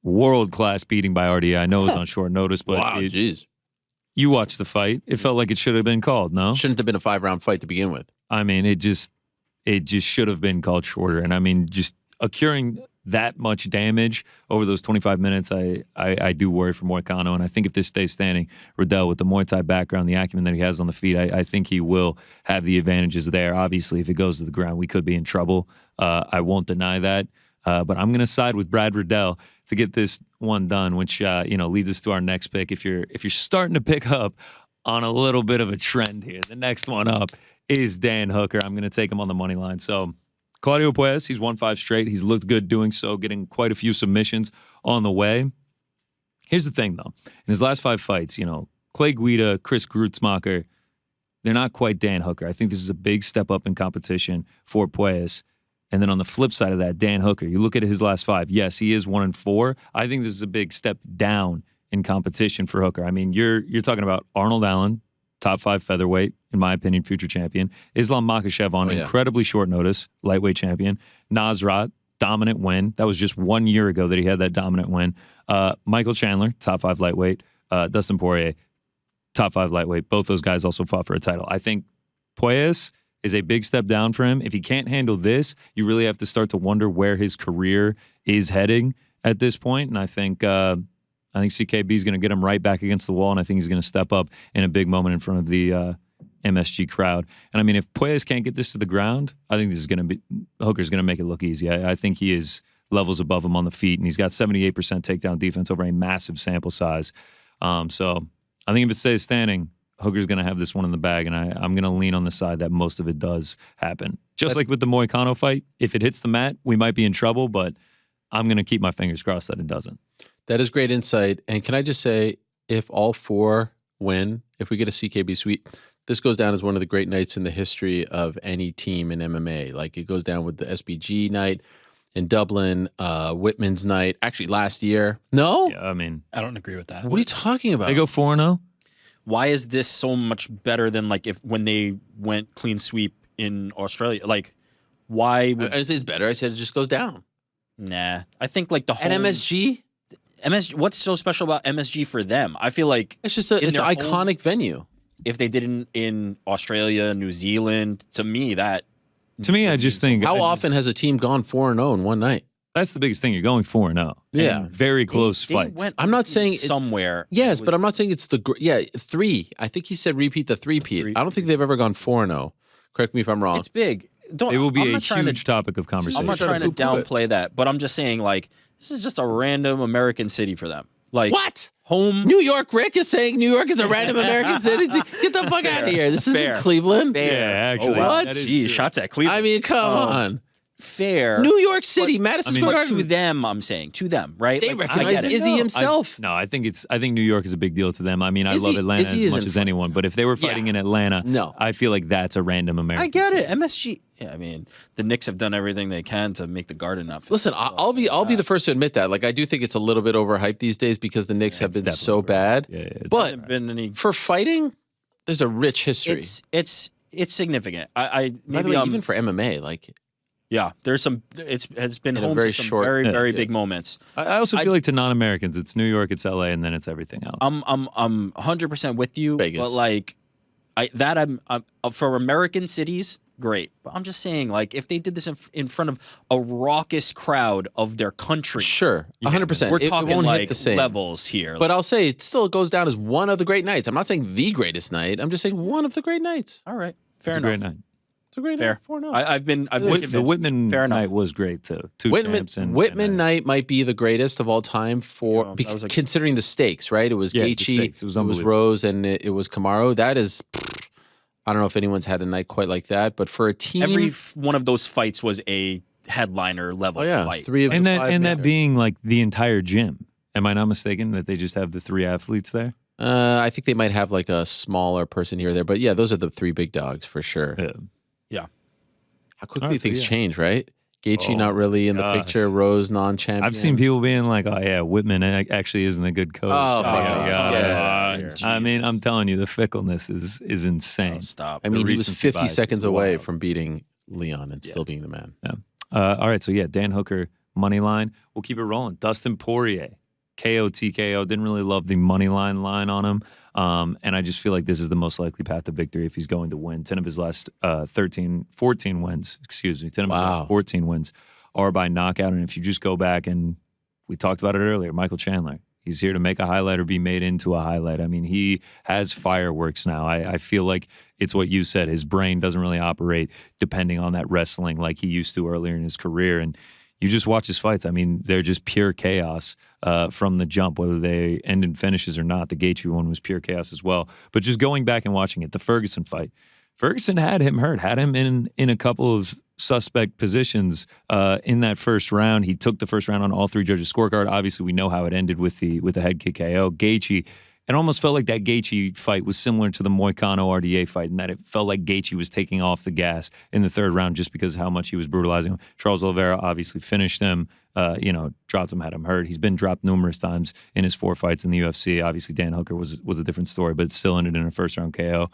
world-class beating by RDA. I know it was on short notice, but wow, jeez. You watched the fight. It felt like it should have been called, no? Shouldn't have been a 5-round fight to begin with. I mean, it just should have been called shorter. And I mean, just occurring that much damage over those 25 minutes, I do worry for Moicano. And I think if this stays standing, Riddell, with the Muay Thai background, the acumen that he has on the feet, I think he will have the advantages there. Obviously, if it goes to the ground, we could be in trouble. I won't deny that. But I'm going to side with Brad Riddell to get this one done, which leads us to our next pick. If you're starting to pick up on a little bit of a trend here, the next one up is Dan Hooker. I'm going to take him on the money line. So Claudio Puelles, he's won 5 straight. He's looked good doing so, getting quite a few submissions on the way. Here's the thing, though. In his last 5 fights, Clay Guida, Chris Grutzmacher, they're not quite Dan Hooker. I think this is a big step up in competition for Puelles. And then on the flip side of that, Dan Hooker, you look at his last 5. Yes, he is 1-4. I think this is a big step down in competition for Hooker. I mean, you're talking about Arnold Allen, top 5 featherweight, in my opinion, future champion. Islam Makhachev on incredibly short notice, lightweight champion. Nasrat, dominant win. That was just 1 year ago that he had that dominant win. Michael Chandler, top 5 lightweight. Dustin Poirier, top 5 lightweight. Both those guys also fought for a title. I think Puelles is a big step down for him. If he can't handle this, you really have to start to wonder where his career is heading at this point. And I think CKB is going to get him right back against the wall, and I think he's going to step up in a big moment in front of the MSG crowd. And I mean, if Puelles can't get this to the ground, I think Hooker's going to make it look easy. I think he is levels above him on the feet, and he's got 78% takedown defense over a massive sample size. So I think if it stays standing, Hooker's going to have this one in the bag, and I'm going to lean on the side that most of it does happen. Just like with the Moicano fight, if it hits the mat, we might be in trouble, but I'm going to keep my fingers crossed that it doesn't. That is great insight. And can I just say, if all 4 win, if we get a CKB sweep, this goes down as one of the great nights in the history of any team in MMA. Like, it goes down with the SBG night in Dublin, Whitman's night, actually last year. No? Yeah, I mean, I don't agree with that. What are you talking about? They go 4-0. Why is this so much better than when they went clean sweep in Australia? Like, why? I didn't say it's better. I said it just goes down. Nah, I think the whole At MSG. What's so special about MSG for them? I feel like It's just it's an iconic venue. If they did it in Australia, New Zealand, to me I just think How often has a team gone 4-0 in one night? that's the biggest thing. You're going 4-0. Yeah. And very close they fights. went I'm not saying somewhere. Yes, but I'm not saying it's 3. I think he said repeat the 3-peat. I don't think they've ever gone 4-0. Correct me if I'm wrong. It's big. It will be a huge topic of conversation. I'm not trying to downplay that, but I'm just saying this is just a random American city for them. What? Home. New York, Rick is saying New York is a random American city. Get the fuck out of here. This isn't Cleveland. Fair. Yeah, actually. What? Geez, shots at Cleveland. I mean, come on. Fair. New York City, Madison Square But Garden. to them, I'm saying. To them, right? They recognize I get it. Izzy himself. I think New York is a big deal to them. I mean, I Izzy- love Atlanta Izzy as much isn't as anyone, but if they were fighting in Atlanta, No. I feel like that's a random American I get city. it. MSG. Yeah, I mean, the Knicks have done everything they can to make the Garden not. Listen, I'll be the first to admit that. I do think it's a little bit overhyped these days because the Knicks have been so bad. Yeah, but hasn't been any. for fighting, there's a rich history. It's significant. By the way, even for MMA, yeah, there's some. It's been In a home very to some short- very yeah. big moments. I also feel like to non-Americans, it's New York, it's LA, and then it's everything else. I'm 100% with you. Vegas. But I'm for American cities, great. But I'm just saying, if they did this in front of a raucous crowd of their country, sure, 100%. we're It talking won't hit the same levels here. But I'll say it still goes down as one of the great nights. I'm not saying the greatest night. I'm just saying one of the great nights. all right, fair It's a enough. great night. It's a great Fair. night. 4-0. I've been The convinced. Whitman Fair enough. night was great too. Two champs and Whitman night might be the greatest of all time for Yeah, that was considering the stakes, right? It was Yeah, the Gaethje, stakes. It was unbelievable. Rose, and it was Kamaru. That is, I don't know if anyone's had a night quite like that, but for a team, Every one of those fights was a headliner level fight. 3 of and the that 5 and that matters. being like the entire gym. Am I not mistaken that they just have the 3 athletes there? I think they might have like a smaller person here or there, but yeah, those are the 3 big dogs for sure. Yeah. How quickly Alright, so things yeah. change, right? Gaethje Oh, not really in the gosh. picture. Rose non-champion. I've seen people being like, "Oh yeah, Whitman actually isn't a good coach." Oh, fuck yeah, off. yeah, Get yeah. out of here. I mean, I'm telling you, the fickleness is insane. Oh, stop. I mean, he was recency 50 bias seconds is away wild. from beating Leon and still being the man. All right, so yeah, Dan Hooker money line. We'll keep it rolling. Dustin Poirier, KO TKO. Didn't really love the money line on him, and I just feel like this is the most likely path to victory if he's going to win. 10 of his last 14 wins. Excuse me, 10 of his last 14 wins are by knockout. And if you just go back and we talked about it earlier, Michael Chandler. He's here to make a highlight or be made into a highlight. I mean, he has fireworks now. I feel like it's what you said. His brain doesn't really operate depending on that wrestling like he used to earlier in his career. And you just watch his fights. I mean, they're just pure chaos from the jump, whether they end in finishes or not. The Gaethje one was pure chaos as well. But just going back and watching it, the Ferguson fight, Ferguson had him hurt, had him in a couple of suspect positions in that first round. He took the first round on all 3 judges' scorecard. Obviously, we know how it ended with the head kick KO. Gaethje, it almost felt like that Gaethje fight was similar to the Moicano RDA fight in that it felt like Gaethje was taking off the gas in the 3rd round just because of how much he was brutalizing him. Charles Oliveira obviously finished him, dropped him, had him hurt. He's been dropped numerous times in his 4 fights in the UFC. Obviously, Dan Hooker was a different story, but it still ended in a first-round KO.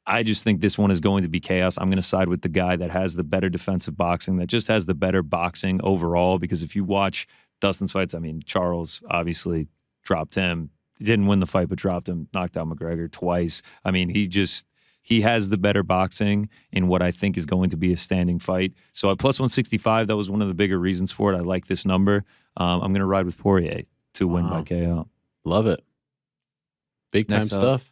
I just think this one is going to be chaos. I'm going to side with the guy that has the better defensive boxing, that just has the better boxing overall, because if you watch Dustin's fights, I mean, Charles obviously dropped him. He didn't win the fight, but dropped him, knocked out McGregor twice. I mean, he has the better boxing in what I think is going to be a standing fight. So at plus 165, that was one of the bigger reasons for it. I like this number. I'm going to ride with Poirier to win by KO. Love it. Big time Next up. stuff.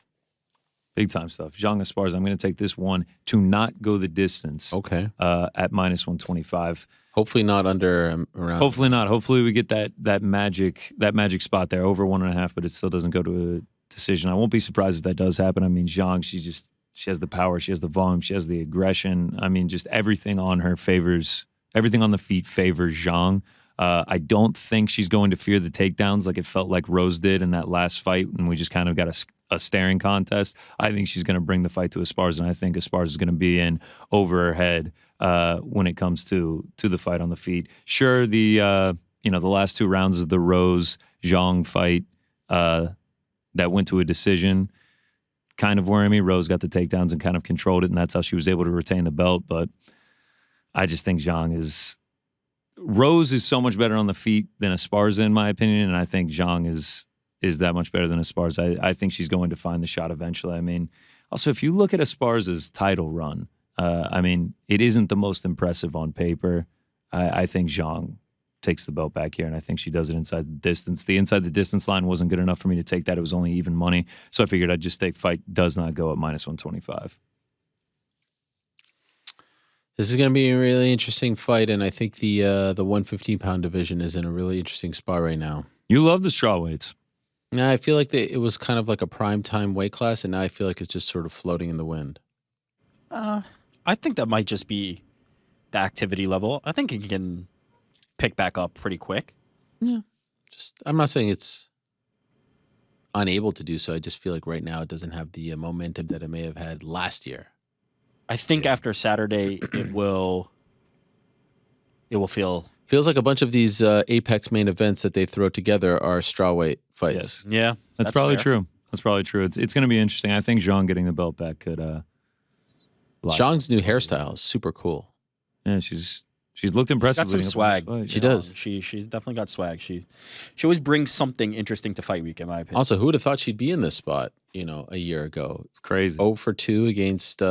Big time stuff. Jean Esparza, I'm going to take this one to not go the distance. Okay. At minus 125. Hopefully not under around. Hopefully not. Hopefully we get that magic spot there over 1.5, but it still doesn't go to a decision. I won't be surprised if that does happen. I mean, Zhang, she has the power, she has the volume, she has the aggression. I mean, just everything on her favors, everything on the feet favors Zhang. I don't think she's going to fear the takedowns like it felt like Rose did in that last fight, and we just kind of got a staring contest. I think she's going to bring the fight to Esparza, and I think Esparza is going to be in over her head when it comes to the fight on the feet. Sure, the last 2 rounds of the Rose Zhang fight that went to a decision kind of worry me. Rose got the takedowns and kind of controlled it, and that's how she was able to retain the belt. But I just think Rose is so much better on the feet than Esparza, in my opinion, and I think Zhang is that much better than Esparza. I think she's going to find the shot eventually. I mean, also, if you look at Esparza's title run, I mean, it isn't the most impressive on paper. I think Zhang takes the belt back here, and I think she does it inside the distance. The inside the distance line wasn't good enough for me to take that. It was only even money, so I figured I'd just take fight does not go at minus 125. This is going to be a really interesting fight, and I think the 115-pound division is in a really interesting spot right now. You love the strawweights. Yeah, I feel like it was kind of like a prime time weight class, and now I feel like it's just sort of floating in the wind. I think that might just be the activity level. I think it can pick back up pretty quick. Yeah. I'm not saying it's unable to do so. I just feel like right now it doesn't have the momentum that it may have had last year. I think after Saturday it will feel. Feels like a bunch of these Apex main events that they throw together are strawweight fights. Yes. Yeah, That's probably fair. true. That's probably true. It's going to be interesting. I think Zhang getting the belt back could. Zhang's new hairstyle is super cool. Yeah, she's looked impressive. Got some leading up to swag. this fight. She does. She's definitely got swag. She always brings something interesting to fight week, in my opinion. Also, who would have thought she'd be in this spot, a year ago? It's crazy. 0 for 2 against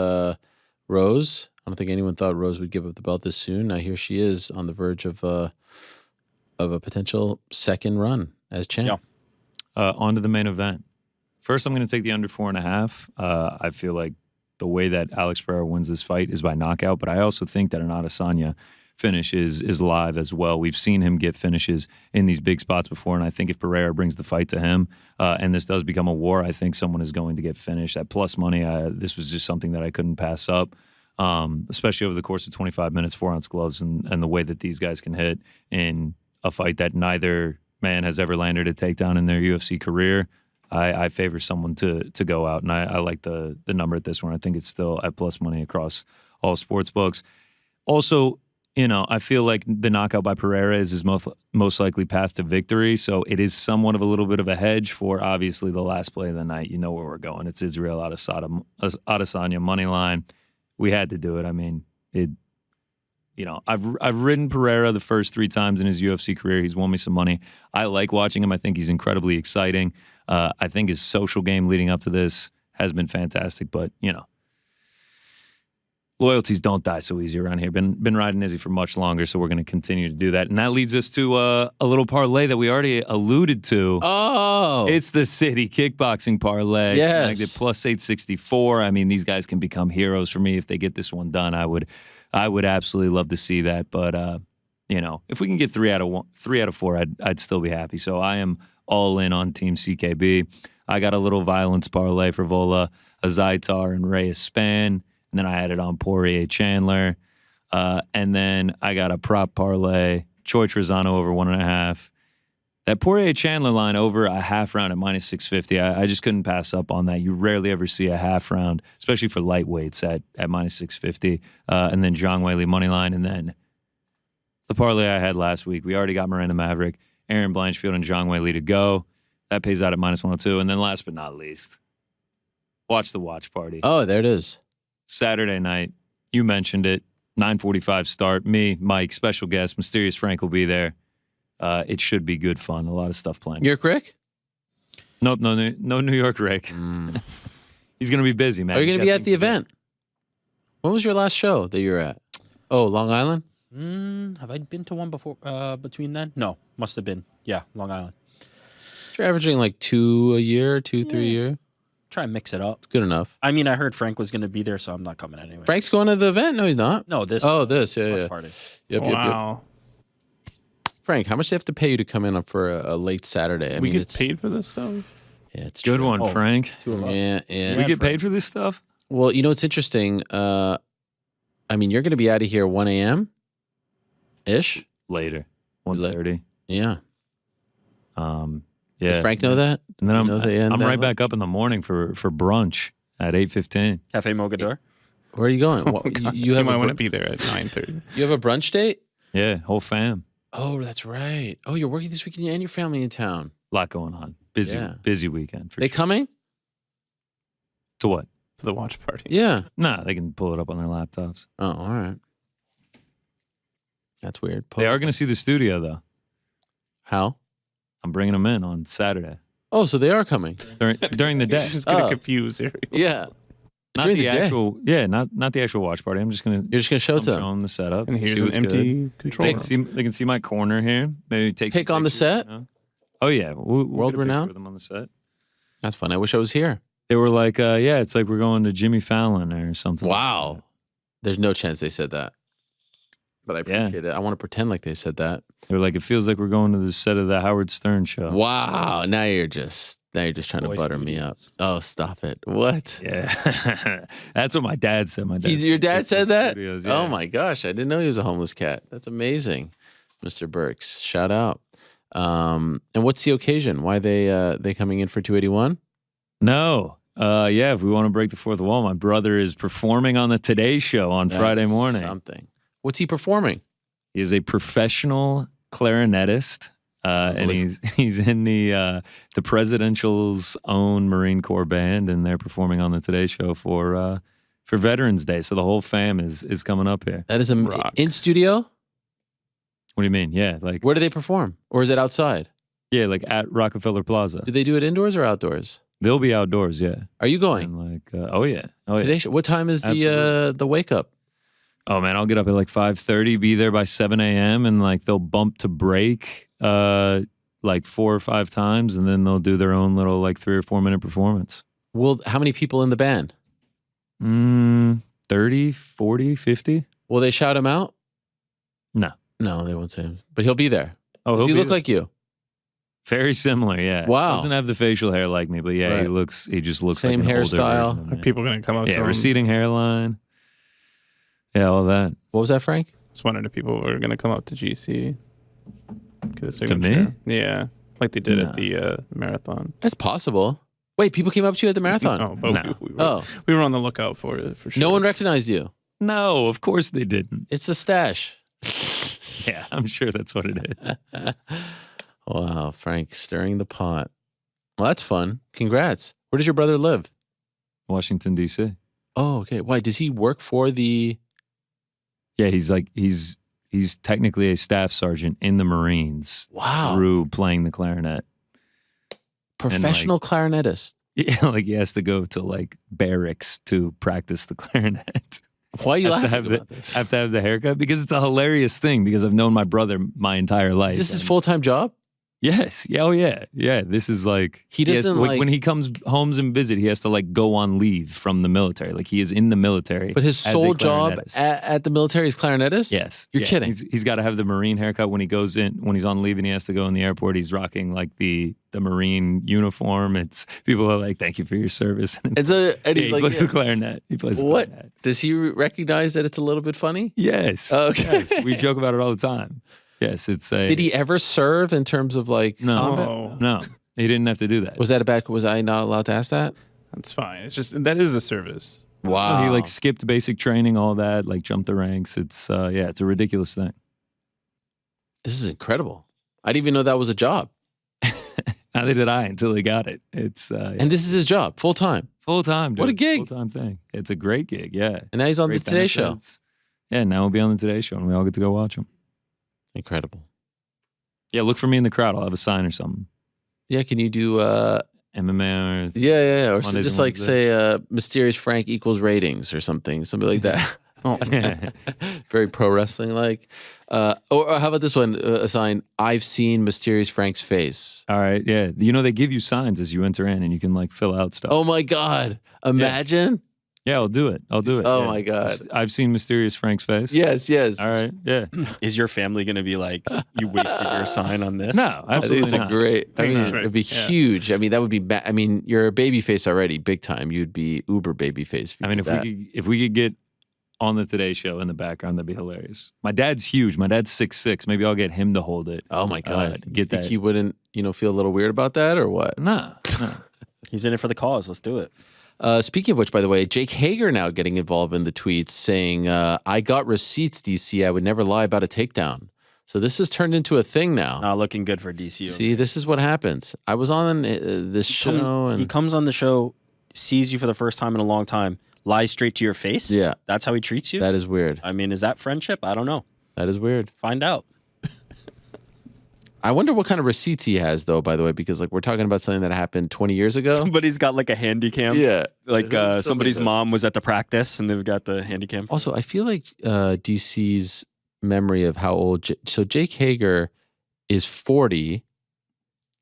Rose. I don't think anyone thought Rose would give up the belt this soon. Now here she is on the verge of a potential second run as champ. Yeah. On to the main event. First, I'm going to take the under 4.5. I feel like the way that Alex Pereira wins this fight is by knockout, but I also think that an Adesanya finish is live as well. We've seen him get finishes in these big spots before, and I think if Pereira brings the fight to him, and this does become a war, I think someone is going to get finished. At plus money, this was just something that I couldn't pass up, especially over the course of 25 minutes, 4-ounce gloves, and the way that these guys can hit in a fight that neither man has ever landed a takedown in their UFC career. I favor someone to go out, and I like the number at this one. I think it's still at plus money across all sports books. Also, I feel like the knockout by Pereira is his most likely path to victory, so it is somewhat of a little bit of a hedge for, obviously, the last play of the night. You know where we're going. It's Israel Adesanya money line. We had to do it. I mean, I've ridden Pereira the first 3 times in his UFC career. He's won me some money. I like watching him. I think he's incredibly exciting. I think his social game leading up to this has been fantastic, but, loyalties don't die so easy around here. Been riding Izzy for much longer, so we're going to continue to do that. And that leads us to a little parlay that we already alluded to. Oh. It's the City Kickboxing Parlay. Yes. Snagged at plus 864. I mean, these guys can become heroes for me if they get this one done. I would absolutely love to see that. But, if we can get 3 out of 4, I'd still be happy. So I am all in on Team CKB. I got a little violence parlay for Vola, Azaitar, and Reyes Span. And then I added on Poirier Chandler. And then I got a prop parlay, Choi Trezano over 1.5. That Poirier Chandler line over a half round at minus 650. I just couldn't pass up on that. You rarely ever see a half round, especially for lightweights at minus 650. And then Zhang Weili money line. And then the parlay I had last week, we already got Miranda Maverick, Aaron Blanchfield, and Zhang Weili to go. That pays out at minus 102. And then last but not least, watch the watch party. Oh, there it is. Saturday night, you mentioned it, 9:45 start. Me, Mike, special guest, Mysterious Frank will be there. It should be good fun. A lot of stuff planned. York Rick? Nope, no New York Rick. He's going to be busy, man. Are you going to be at the event? When was your last show that you were at? Oh, Long Island? Have I been to one before? Between then? No, must have been. Yeah, Long Island. You're averaging like 2 a year, 3 a year. Try and mix it up. It's good enough. I mean, I heard Frank was going to be there, so I'm not coming anyway. Frank's going to the event? No, he's not. No, this. Oh, this. Yeah. Party. Yep. Wow. Frank, how much do they have to pay you to come in for a late Saturday? We get paid for this stuff? Yeah, it's good true. one, Frank. Yeah. We get paid for this stuff? Well, it's interesting. I mean, you're going to be out of here 1 a.m.-ish? Later. 1:30. Yeah. Yeah. Does Frank know that? And then I'm right back up in the morning for brunch at 8:15. Cafe Mogador. Where are you going? You have might want to be there at 9:30. You have a brunch date? Yeah, whole fam. Oh, that's right. Oh, you're working this weekend and your family in town. A lot going on. Busy weekend. They coming? To what? To the watch party. Yeah. Nah, they can pull it up on their laptops. Oh, all right. That's weird. They are going to see the studio, though. How? I'm bringing them in on Saturday. Oh, so they are coming during the day. It's just gonna confuse everyone. Yeah, not the actual. Yeah, not the actual watch party. You're just gonna show them the setup. And here's an empty control room. They can see my corner here. Maybe take on the set. Oh yeah, we'll world renowned. With them on the set. That's fun. I wish I was here. They were like, yeah, it's like we're going to Jimmy Fallon or something. Wow. Like There's no chance they said that. But I appreciate it. I want to pretend like they said that. They were like, it feels like we're going to the set of the Howard Stern show. Wow. Now you're just trying to butter me up. Oh, stop it. What? Yeah. That's what my dad said. Your dad said that? Studios, yeah. Oh my gosh. I didn't know he was a homeless cat. That's amazing. Mr. Burks. Shout out. And what's the occasion? Why they coming in for 281? No. Yeah, if we want to break the fourth wall, my brother is performing on the Today Show on Friday morning. Something. What's he performing? He is a professional clarinetist, and he's in the presidential's own Marine Corps band, and they're performing on the Today Show for Veterans Day. So the whole fam is coming up here. That is in studio. What do you mean? Yeah, like where do they perform, or is it outside? Yeah, like at Rockefeller Plaza. Do they do it indoors or outdoors? They'll be outdoors. Yeah. Are you going? And oh yeah. Today Show. What time is the wake up? Oh man, I'll get up at like 5:30, be there by 7 a.m. and like they'll bump to break like 4 or 5 times, and then they'll do their own little like 3 or 4 minute performance. Well, how many people in the band? 30, 40, 50? Will they shout him out? No. No, they won't say him. But he'll be there. Oh, Does he he'll look be like you? very similar, yeah. Wow. Doesn't have the facial hair like me, but yeah, Right. he just looks Same like an older hairstyle. version of Are me. people going to come up to Yeah, him? receding hairline. Yeah, all that. What was that, Frank? Just wondering if people were going to come up to GC. Get a me? signature. Yeah, like they did No. at the marathon. That's possible. Wait, people came up to you at the marathon? No, but No. we were on the lookout for it for sure. No one recognized you. No, of course they didn't. It's a stash. Yeah, I'm sure that's what it is. Wow, Frank stirring the pot. Well, that's fun. Congrats. Where does your brother live? Washington, D.C. Oh, okay. Why does he work for the? Yeah, he's technically a staff sergeant in the Marines. Wow. Through playing the clarinet. Professional clarinetist. Yeah, like he has to go to like barracks to practice the clarinet. Why are you Has to laughing have about the, this? have to have the haircut because it's a hilarious thing because I've known my brother my entire life. Is this his and- full-time job? Yes. Yeah. Oh, yeah. Yeah. This is like He has doesn't to- like- when he comes home and visit, he has to like go on leave from the military. Like he is in the military. But his as a sole job clarinetist. at the military is clarinetist? Yes. You're Yeah. kidding. He's got to have the Marine haircut when he goes in, when he's on leave and he has to go in the airport. He's rocking like the Marine uniform. It's people are like, thank you for your service. And And so and yeah, he's he like, plays yeah. the clarinet. He plays the What? clarinet. Does he recognize that it's a little bit funny? Yes. Okay. Yes. We joke about it all the time. Yes. It's a. Did he ever serve in terms of like No. combat? Oh, No. He didn't have to do that. Was that a back? Was I not allowed to ask that? that's fine. It's just that is a service. Wow. He like skipped basic training, all that, like jumped the ranks. It's yeah, it's a ridiculous thing. This is incredible. I didn't even know that was a job. Neither did I until he got it. It's yeah. And this is his job, full time. full time. What a gig. Full time thing. It's a great gig. Yeah. And now he's on Great the Today Show. benefits. Yeah. Now we'll be on the Today Show, and we all get to go watch him. Incredible. Yeah. Look for me in the crowd. I'll have a sign or something. Yeah, can you do MMA or yeah, or Mondays just and like say Mysterious Frank equals ratings or something like that. Very pro wrestling like. Or how about this one? A sign, I've seen Mysterious Frank's face. All right. Yeah. You know, they give you signs as you enter in and you can like fill out stuff. Oh my God. Imagine. Yeah, I'll do it. I'll do it. Oh Yeah. my God. I've seen Mysterious Frank's face. Yes. All right. Yeah. Is your family going to be like, you wasted your sign on this? No, I think absolutely it's a not. great. I mean, That's right. it'd be Yeah. huge. I mean, that would be. I mean, you're a baby face already, big time. You'd be uber baby face. I mean, if we could get on the Today Show in the background, that'd be hilarious. My dad's huge. My dad's 6'6". Maybe I'll get him to hold it. Oh my God. You get think that. he wouldn't, feel a little weird about that or what? Nah. He's in it for the cause. Let's do it. Speaking of which, by the way, Jake Hager now getting involved in the tweets saying, I got receipts, DC. I would never lie about a takedown. So this has turned into a thing now. Not looking good for DC. See, this is what happens. I was on this show He and comes on the show, sees you for the first time in a long time, lies straight to your face. Yeah. That's how he treats you. that is weird. I mean, is that friendship? I don't know. That is weird. Find out. I wonder what kind of receipts he has, though, by the way, because like we're talking about something that happened 20 years ago. Somebody's got like a handy cam. Yeah. Like Something somebody's does. mom was at the practice and they've got the handy cam. Also, I feel like DC's memory of how old. So Jake Hager is 40.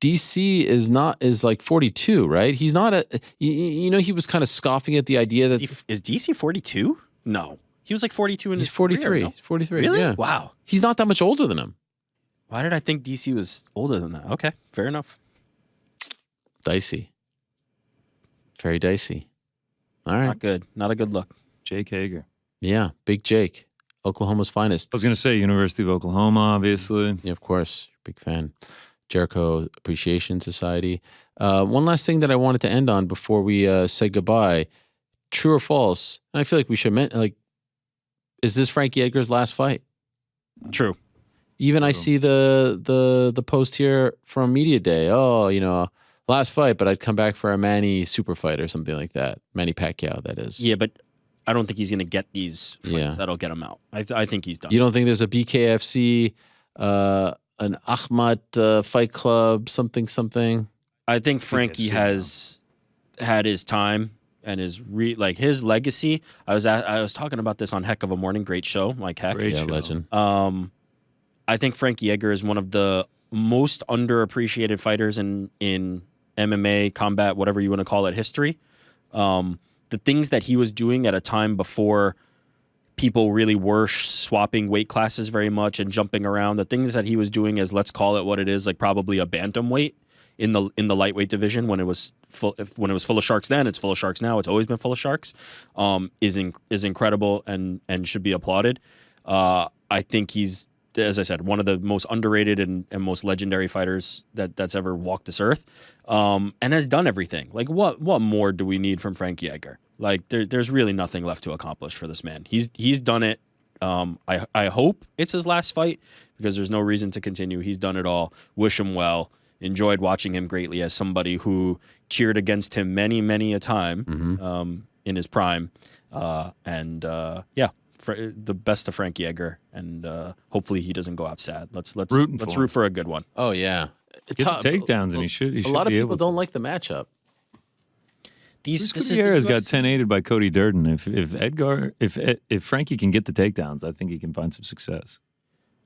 DC is like 42, right? He's not a. He was kind of scoffing at the idea that Is DC 42? No. He was like 42 in he's his 43. career, no? 43. Really? Yeah. Wow. He's not that much older than him. Why did I think DC was older than that? Okay, fair enough. Dicey. Very dicey. All right. Not good. Not a good look. Jake Hager. Yeah. Big Jake. Oklahoma's finest. I was going to say University of Oklahoma, obviously. Yeah, of course. Big fan. Jericho Appreciation Society. One last thing that I wanted to end on before we say goodbye. True or false? And I feel like we should is this Frankie Edgar's last fight? True. Even I see the post here from Media Day. Oh, last fight, but I'd come back for a Manny super fight or something like that. Manny Pacquiao, that is. Yeah, but I don't think he's going to get these fights Yeah. that'll get him out. I think he's done. You don't think there's a BKFC, an Ahmad Fight Club, something? I think Frankie seen has had his time and his his legacy. I was talking about this on Heck of a Morning, great show, like heck. Great Yeah, show. legend. I think Frankie Edgar is one of the most underappreciated fighters in MMA, combat, whatever you want to call it, history. the things that he was doing at a time before people really were swapping weight classes very much and jumping around, the things that he was doing as, let's call it what it is, like probably a bantamweight in the lightweight division when it was full of sharks then, it's full of sharks now, it's always been full of sharks, is incredible and should be applauded. I think he's, as I said, one of the most underrated and most legendary fighters that's ever walked this earth, and has done everything. Like, what more do we need from Frankie Edgar? Like, there's really nothing left to accomplish for this man. He's done it. I hope it's his last fight because there's no reason to continue. He's done it all. Wish him well. Enjoyed watching him greatly as somebody who cheered against him many a time in his prime. The best of Frankie Edgar, and hopefully he doesn't go out sad. Let's root for a good one. Oh yeah, Get the takedowns, and he should. A lot of people don't like the matchup. Gutierrez got 10-8'd by Cody Durden. If Frankie can get the takedowns, I think he can find some success.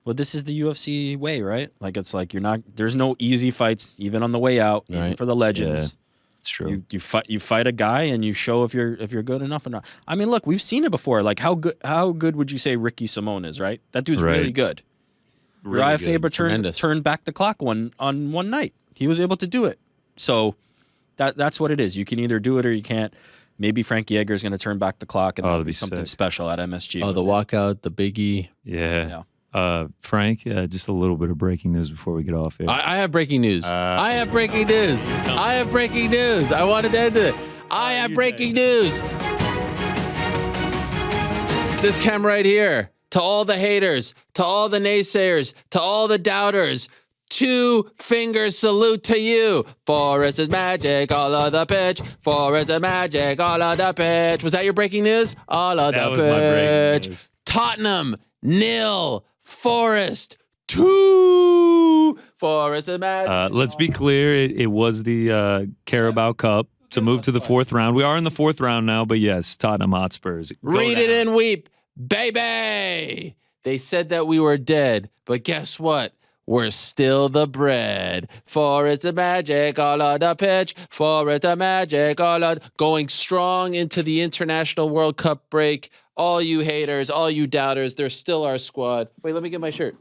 Well, this is the UFC way, right? Like, it's like there's no easy fights even on the way out, even for the legends. Yeah, it's true. You fight a guy and you show if you're good enough or not. I mean, look, we've seen it before. Like, how good would you say Ricky Simone is, right? That dude's really good. Uriah Faber turned back the clock on one night. He was able to do it. So that's what it is. You can either do it or you can't. Maybe Frankie Edgar is going to turn back the clock and that'll be something special at MSG. Oh, the walkout, the biggie. Yeah. Frank, just a little bit of breaking news before we get off here. I have breaking news. I have breaking news. I have breaking news. I wanted to end it. I have breaking news. This cam right here. To all the haters, to all the naysayers, to all the doubters, 2-finger salute to you. Forrest is magic, all of the pitch. Forrest is magic, all of the pitch. Was that your breaking news? All of the pitch. That was my breaking news. Tottenham, 0. Forrest, 2. Forrest is magic. Let's be clear. It was the Carabao Cup to move to the 4th round. We are in the 4th round now, but yes, Tottenham Hotspurs. Read it and weep, baby. They said that we were dead, but guess what? We're still the bread. Forrest the magic, all of the pitch. Forrest the magic, all of going strong into the International World Cup break. All you haters, all you doubters, they're still our squad. Wait, let me get my shirt.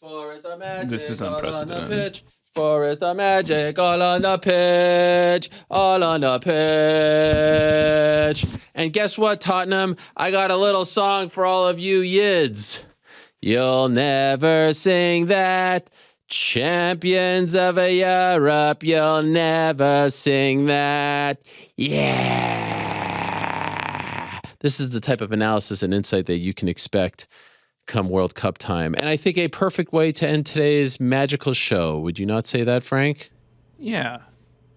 Forrest the magic, This is all on the unprecedented. pitch. Forrest the magic, all on the pitch, all on the pitch. And guess what, Tottenham? I got a little song for all of you yids. You'll never sing that. Champions of Europe, you'll never sing that. Yeah. This is the type of analysis and insight that you can expect come World Cup time. And I think a perfect way to end today's magical show. Would you not say that, Frank? Yeah.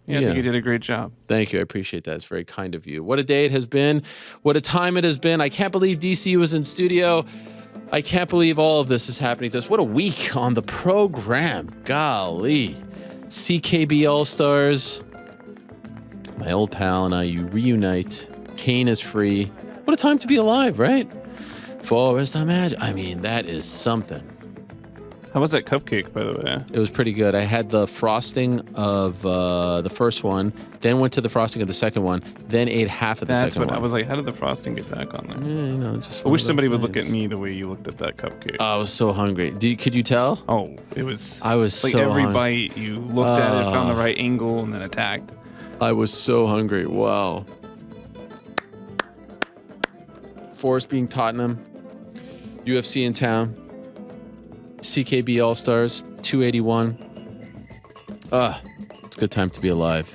I think you did a great job. Thank you. I appreciate that. It's very kind of you. What a day it has been. What a time it has been. I can't believe DC was in studio. I can't believe all of this is happening to us. What a week on the program. Golly. CKB All-Stars. My old pal and I, you reunite. Kane is free. What a time to be alive, right? Forrest the magic. I mean, that is something. How was that cupcake, by the way? It was pretty good. I had the frosting of the first one, then went to the frosting of the second one, then ate half of the That's second what one. I was like. How did the frosting get back on there? Yeah, just I wish one of somebody those would look at things. me the way you looked at that cupcake. Oh, I was so hungry. Could you tell? Oh, it was. I was like so every hungry. bite you looked at it, found the right angle, and then attacked. I was so hungry. Wow. Forrest being Tottenham, UFC in town, CKB All-Stars, 281. It's a good time to be alive.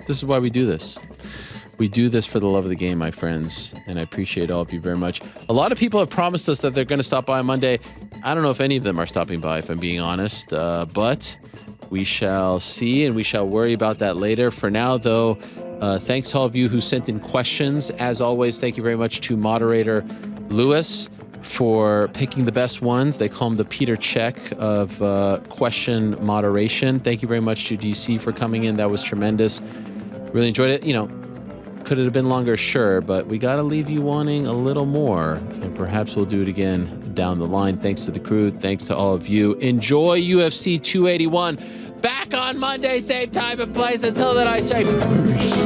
This is why we do this. We do this for the love of the game, my friends, and I appreciate all of you very much. A lot of people have promised us that they're going to stop by on Monday. I don't know if any of them are stopping by, if I'm being honest, but we shall see, and we shall worry about that later. For now, though, thanks to all of you who sent in questions. As always, thank you very much to moderator Lewis for picking the best ones. They call him the Peter Check of question moderation. Thank you very much to DC for coming in. That was tremendous. Really enjoyed it. Could it have been longer? Sure, but we got to leave you wanting a little more, and perhaps we'll do it again down the line. Thanks to the crew. Thanks to all of you. Enjoy UFC 281. Back on Monday, same time and place. Until then, I say peace.